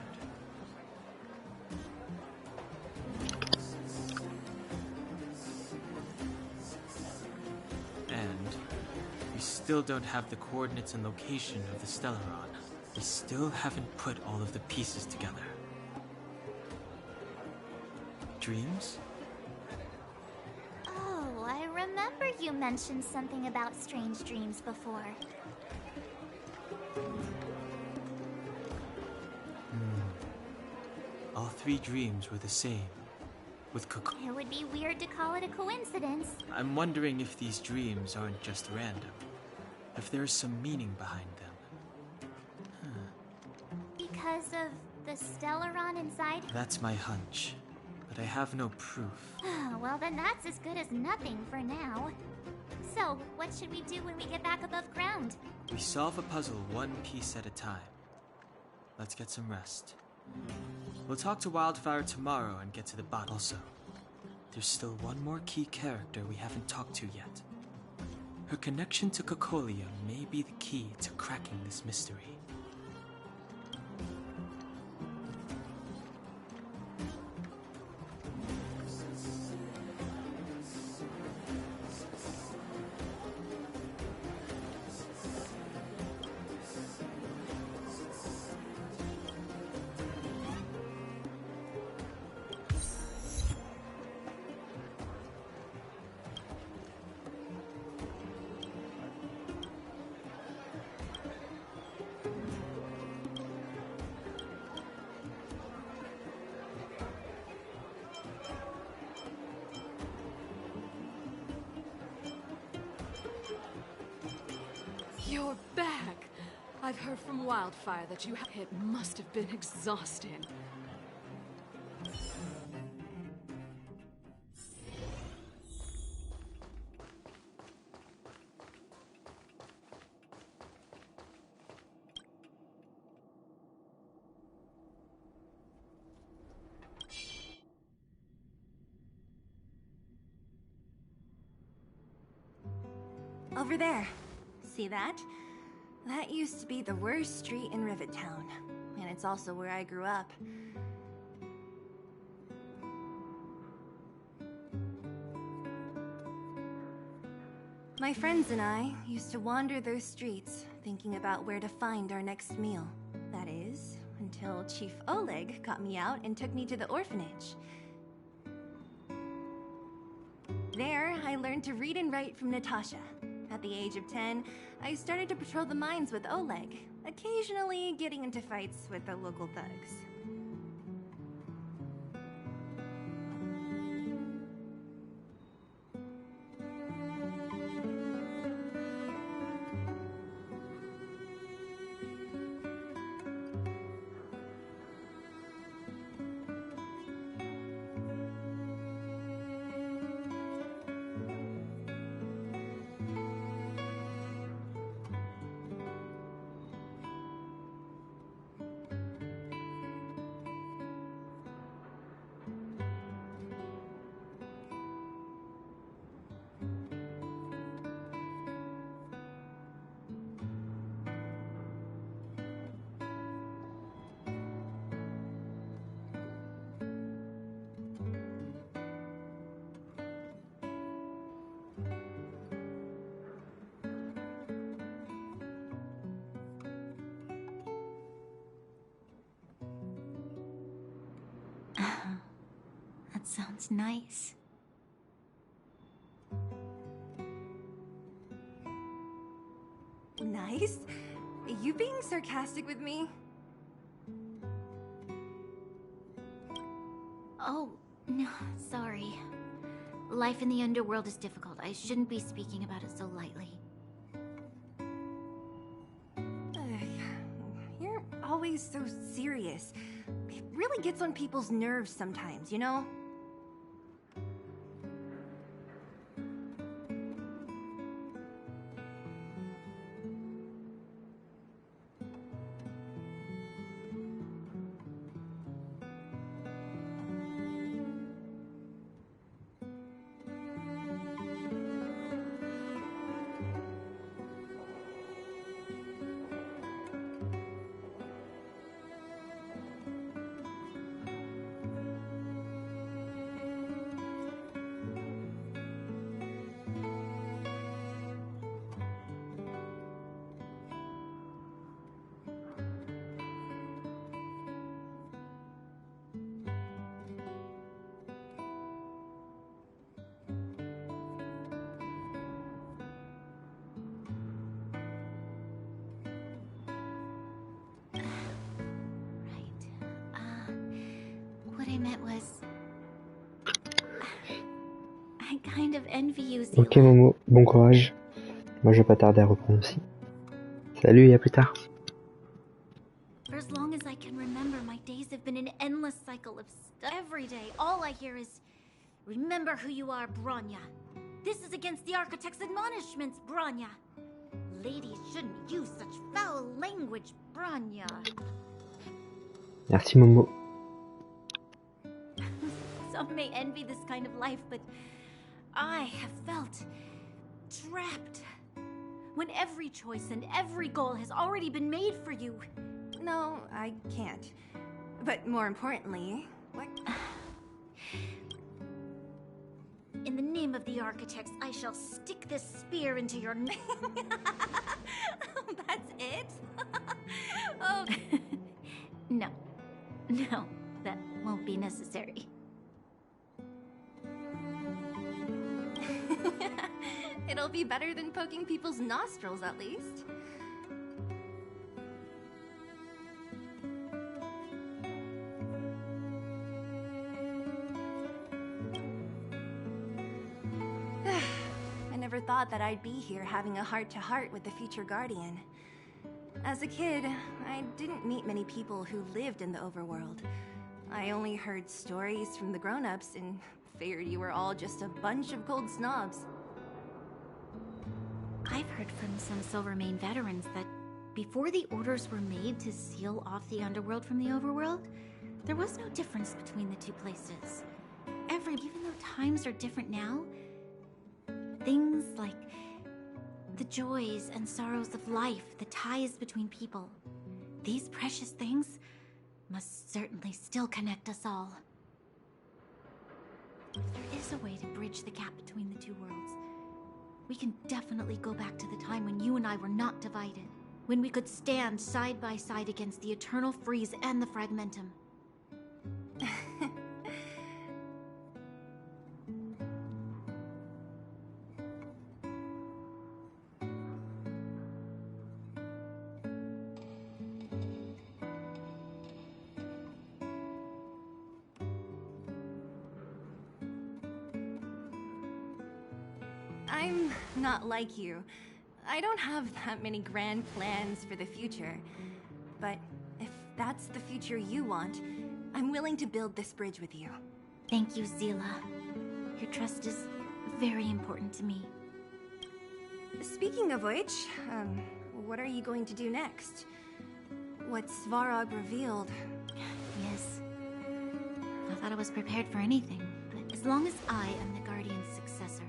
And we still don't have the coordinates and location of the Stellaron. We still haven't put all of the pieces together. Dreams? Oh, I remember you mentioned something about strange dreams before. All three dreams were the same. With It would be weird to call it a coincidence. I'm wondering if these dreams aren't just random. If there's some meaning behind them. Because of the Stellaron inside? That's my hunch. But I have no proof. Well, then that's as good as nothing for now. So, what should we do when we get back above ground? We solve a puzzle one piece at a time. Let's get some rest. We'll talk to Wildfire tomorrow and get to the bottom. Also, there's still one more key character we haven't talked to yet. Her connection to Cocolia may be the key to cracking this mystery. You're back. I've heard from Wildfire that you it must have been exhausting. Over there. See that? That used to be the worst street in Rivet Town. And it's also where I grew up. My friends and I used to wander those streets, thinking about where to find our next meal. That is, until Chief Oleg got me out and took me to the orphanage. There, I learned to read and write from Natasha. At the age of 10, I started to patrol the mines with Oleg, occasionally getting into fights with the local thugs. That sounds nice. Nice? You being sarcastic with me? Oh, no, sorry. Life in the underworld is difficult. I shouldn't be speaking about it so lightly. You're always so serious. It really gets on people's nerves sometimes, you know? What I meant was... I kind of envy you, Zila. Ok Momo, bon courage. Moi je vais pas tarder à reprendre aussi. Salut et à plus tard. For as long as I can remember, my days have been an endless cycle of stuff. Every day, all I hear is, remember who you are, Bronya. This is against the Architect's admonishments, Bronya. Ladies shouldn't use such foul language, Bronya. Merci Momo. Some may envy this kind of life, but I have felt trapped. When every choice and every goal has already been made for you. No, I can't. But more importantly, what? In the name of the Architects, I shall stick this spear into your neck. That's it? Oh. No, that won't be necessary. It'll be better than poking people's nostrils, at least. I never thought that I'd be here having a heart-to-heart with the future Guardian. As a kid, I didn't meet many people who lived in the overworld. I only heard stories from the grown-ups and figured you were all just a bunch of cold snobs. I've heard from some Silvermane veterans that before the orders were made to seal off the underworld from the overworld, there was no difference between the two places. Even though times are different now, things like the joys and sorrows of life, the ties between people, these precious things must certainly still connect us all. If there is a way to bridge the gap between the two worlds, we can definitely go back to the time when you and I were not divided, when we could stand side by side against the Eternal Freeze and the Fragmentum. I'm not like you. I don't have that many grand plans for the future. But if that's the future you want, I'm willing to build this bridge with you. Thank you, Zila. Your trust is very important to me. Speaking of which, what are you going to do next? What Svarog revealed. Yes. I thought I was prepared for anything, but as long as I am the Guardian's successor,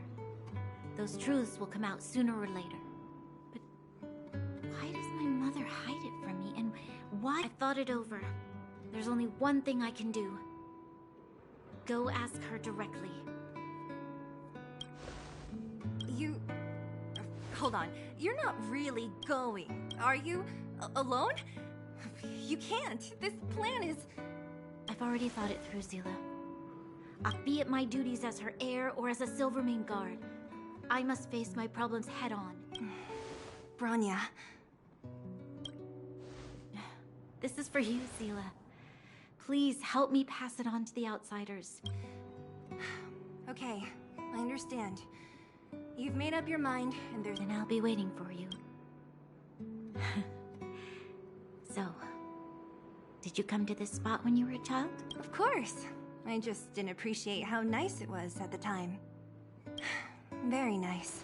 those truths will come out sooner or later. But why does my mother hide it from me, and why? I thought it over. There's only one thing I can do. Go ask her directly. You... Hold on. You're not really going, are you? Alone? You can't. This plan is... I've already thought it through, Zila. Be it my duties as her heir or as a Silvermane guard, I must face my problems head-on. Bronya. This is for you, Zila. Please help me pass it on to the outsiders. Okay, I understand. You've made up your mind, and there's... Then I'll be waiting for you. So, did you come to this spot when you were a child? Of course. I just didn't appreciate how nice it was at the time. Very nice.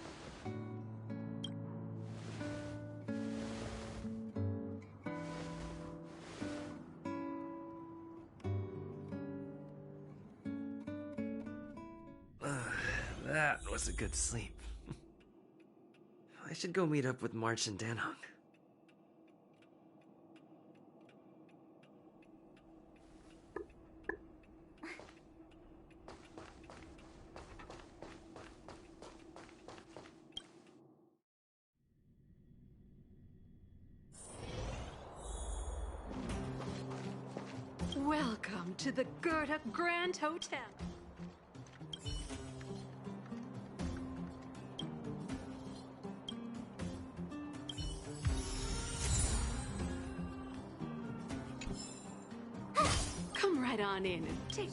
That was a good sleep. I should go meet up with March and Danhong. Welcome to the Gerda Grand Hotel. Come right on in and take...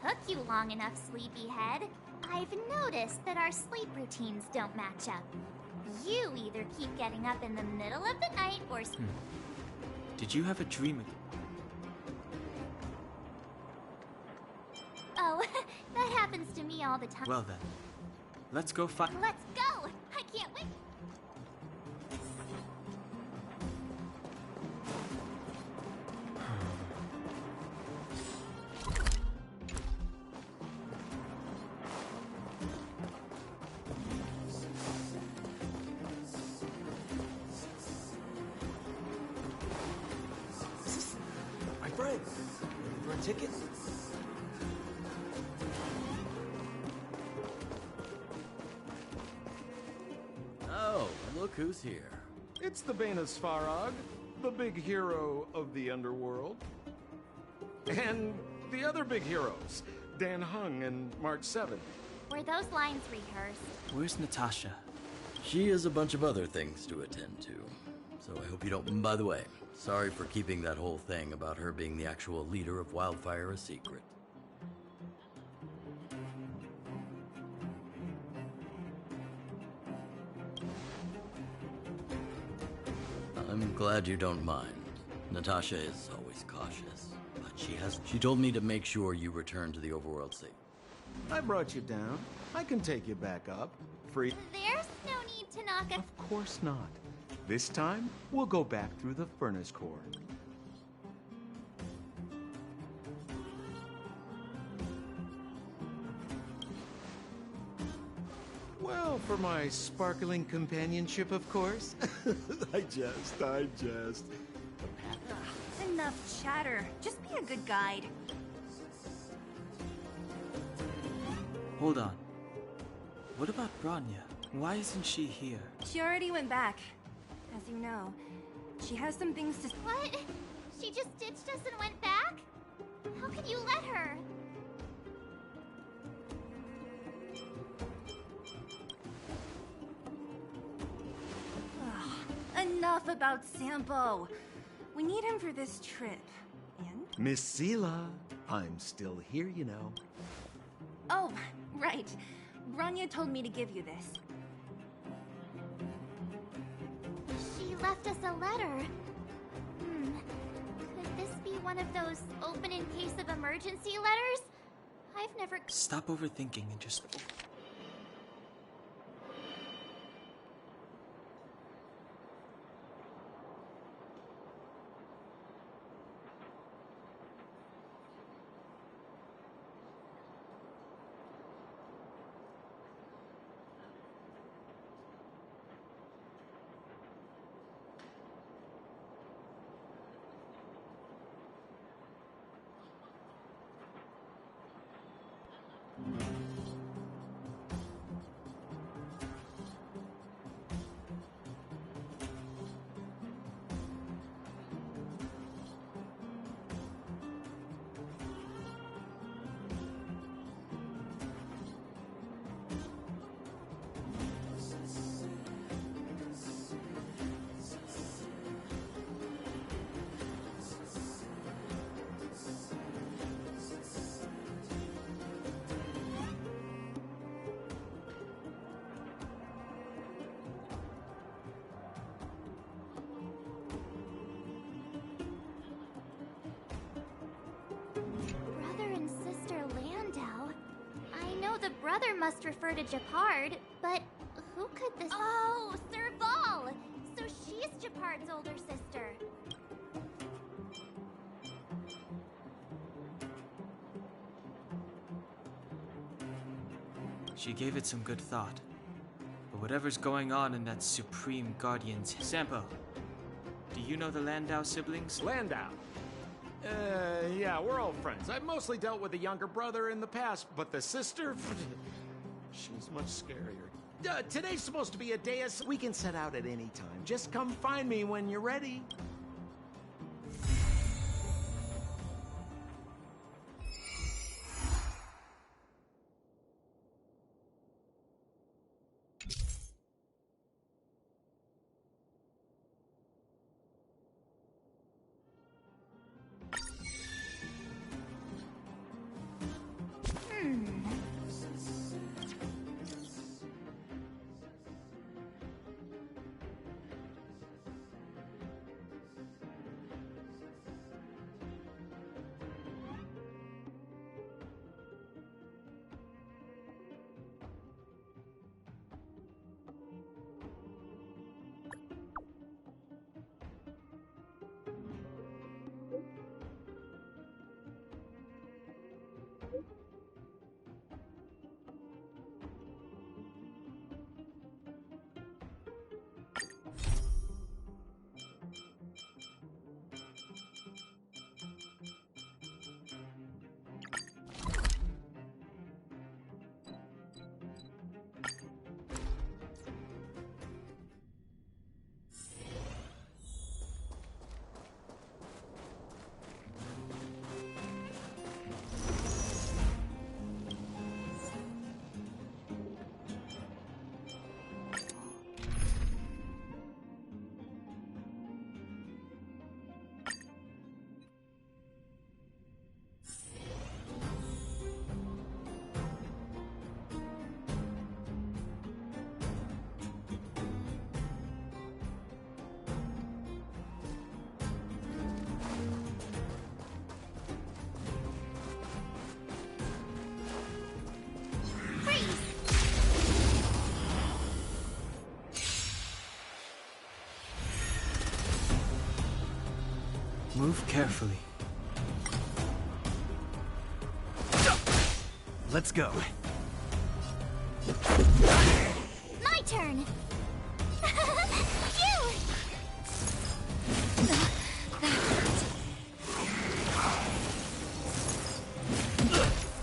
Took you long enough, sleepyhead. I've noticed that our sleep routines don't match up. You either keep getting up in the middle of the night or... Did you have a dream again? Oh, that happens to me all the time. Well then, let's go find... Let's go! I can't wait! My friend, for a ticket? Oh, look who's here. It's the Banus Farag, the big hero of the underworld. And the other big heroes, Dan Hung and March 7. Were those lines rehearsed? Where's Natasha? She has a bunch of other things to attend to. So I hope you don't... By the way, sorry for keeping that whole thing about her being the actual leader of Wildfire a secret. I'm glad you don't mind. Natasha is always cautious, but she told me to make sure you return to the overworld safe. I brought you down. I can take you back up. Free. There's no need to knock a... Of course not. This time, we'll go back through the furnace core. Well, for my sparkling companionship, of course. I jest. Enough chatter. Just be a good guide. Hold on. What about Branya? Why isn't she here? She already went back. As you know, she has some things to... What? She just ditched us and went back? How could you let her? Ugh, enough about Sampo. We need him for this trip. And? Miss Sela, I'm still here, you know. Oh, right. Branya told me to give you this. She left us a letter. Could this be one of those open in case of emergency letters? I've never... Stop overthinking and just... Brother must refer to Japard, but who could this... Oh, Serval! So she's Japard's older sister. She gave it some good thought. But whatever's going on in that Supreme Guardian's... Sampo, do you know the Landau siblings? Landau? Yeah, we're old friends. I've mostly dealt with the younger brother in the past, but the sister... she's much scarier. Today's supposed to be a day of... We can set out at any time. Just come find me when you're ready. Move carefully. Let's go. My turn!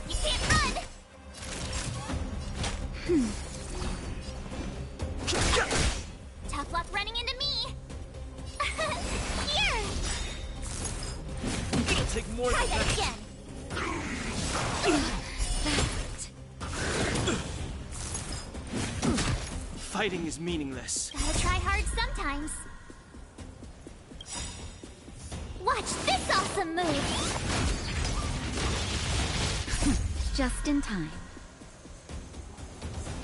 You can't run! Tough luck running into me! Here! It'll take more Try than that that. again! Fighting is meaningless. Gotta try hard sometimes. Watch this awesome move! Just in time.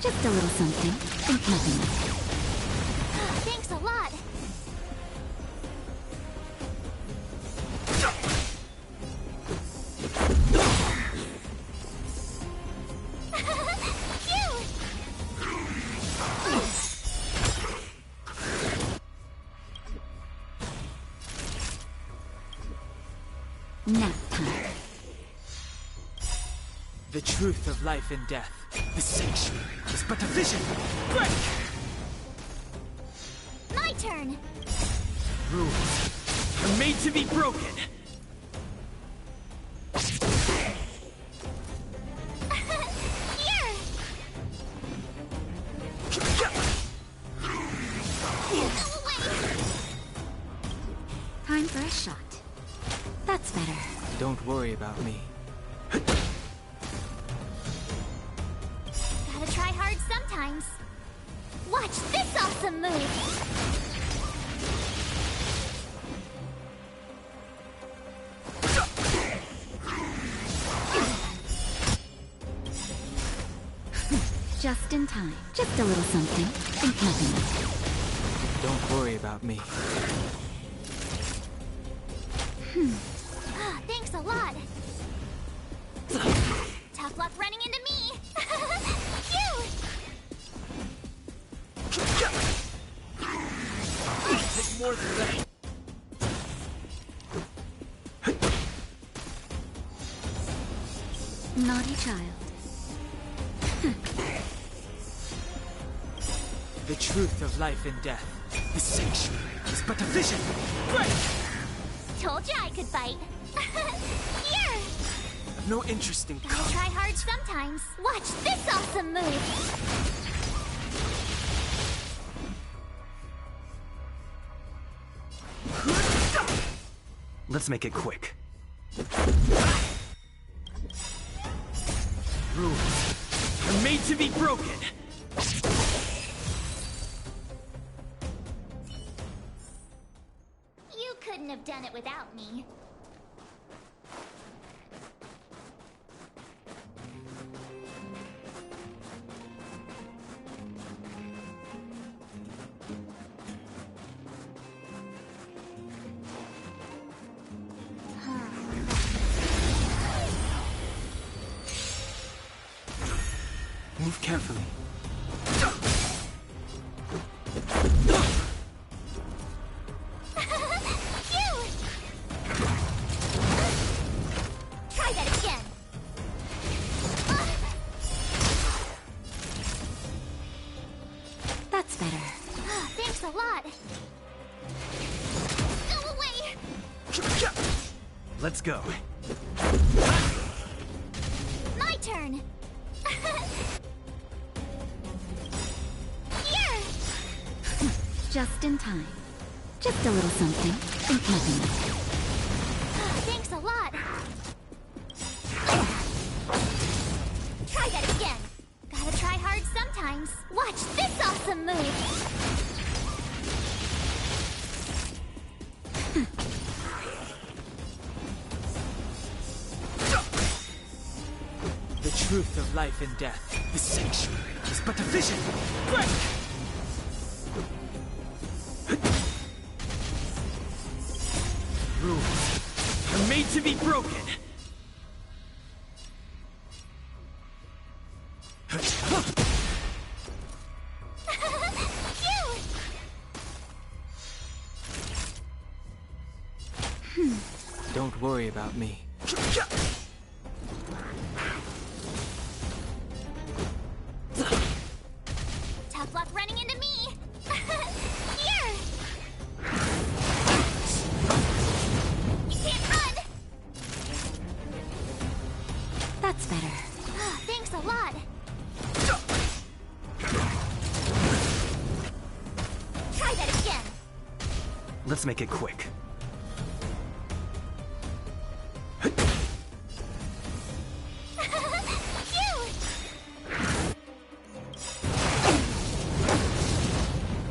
Just a little something. Think nothing of it. Thanks a lot. Nap time. The truth of life and death. The sanctuary is but a vision. Break! My turn! Rules are made to be broken. Here! Go away! Time for a shot. That's better. Don't worry about me. Gotta try hard sometimes. Watch this awesome move! Just in time. Just a little something. Think nothing of it. Don't worry about me. Thanks a lot. Tough luck running into me. Phew! Take more than that. Naughty child. The truth of life and death. The sanctuary is but a vision. Break! Told you I could fight. Here! I've no interest in Gotta try hard sometimes. Watch this awesome move! Let's make it quick. Rules are made to be broken. You couldn't have done it without me. Move carefully. Try that again. That's better. Thanks a lot. Go away. Let's go. My turn. Here. Just in time. Just a little something. Think nothing of it. Thanks a lot. Try that again. Gotta try hard sometimes. Watch this awesome move. The truth of life and death. The sanctuary is but a vision. Break! Rules are made to be broken. Phew. Don't worry about me. Tough luck running into me! Here! You can't run! That's better. Thanks a lot! Try that again! Let's make it quick.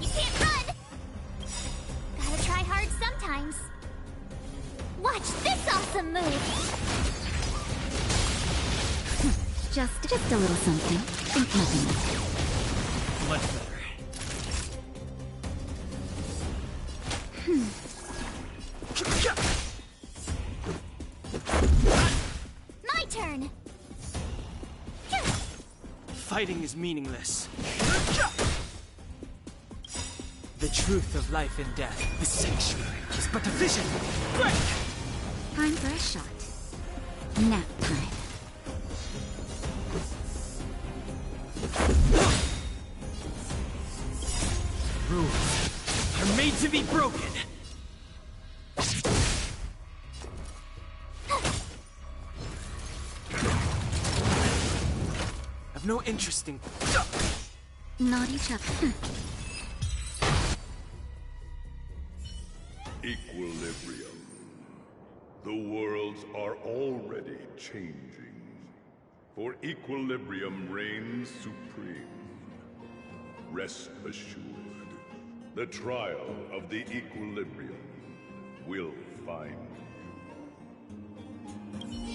You can't run! Gotta try hard sometimes. Watch this awesome move! Just a little something. Think nothing of it. Much better. My turn! Fighting is meaningless. The truth of life and death, the sanctuary, is but a vision. Break! Time for a shot. Nap time. Rules are made to be broken. I've no interest in... Not each other. Equilibrium. The worlds are already changing. For equilibrium reigns supreme. Rest assured, the trial of the equilibrium will find you.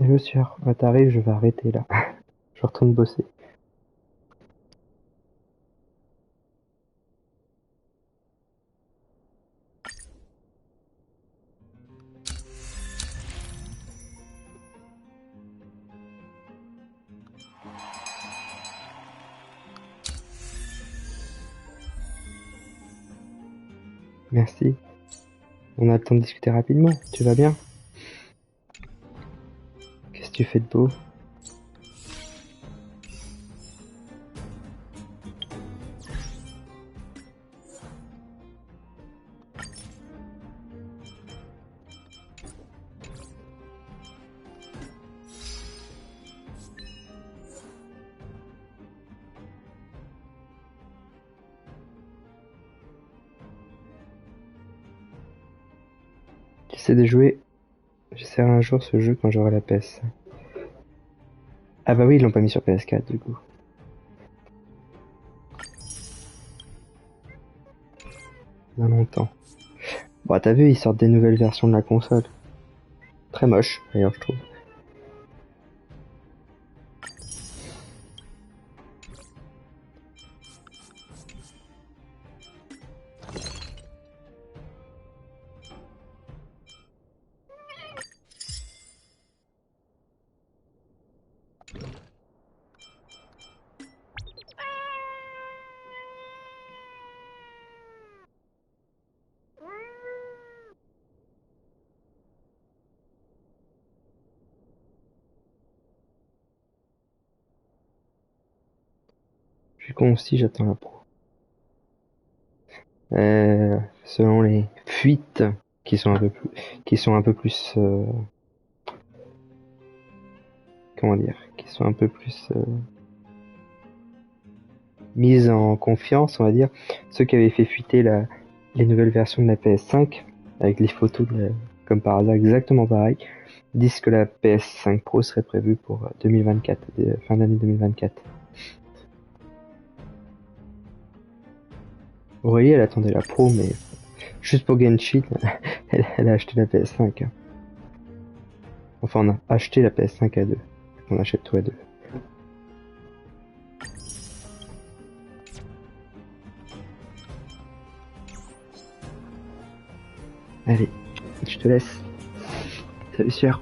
Je suis t'arrives, je vais arrêter là. Je retourne bosser. Merci. On a le temps de discuter rapidement. Tu vas bien? Qu'est-ce que tu fais de beau? J'essaie de jouer. J'essaierai un jour ce jeu quand j'aurai la PS. Ah bah oui, ils l'ont pas mis sur PS4 du coup. Dans longtemps. Bon, t'as vu, ils sortent des nouvelles versions de la console. Très moche, d'ailleurs, je trouve. Je suis con aussi, j'attends la pro. Selon les fuites qui sont un peu plus, comment dire, qui sont un peu plus mises en confiance, on va dire. Ceux qui avaient fait fuiter les nouvelles versions de la PS5 avec les photos comme par hasard exactement pareil, disent que la PS5 Pro serait prévue pour 2024, fin d'année 2024. Aurélie, elle attendait la Pro, mais juste pour Genshin, elle a acheté la PS5. Enfin, on a acheté la PS5 à deux. On achète tout à deux. Allez, je te laisse. Salut, Sœur.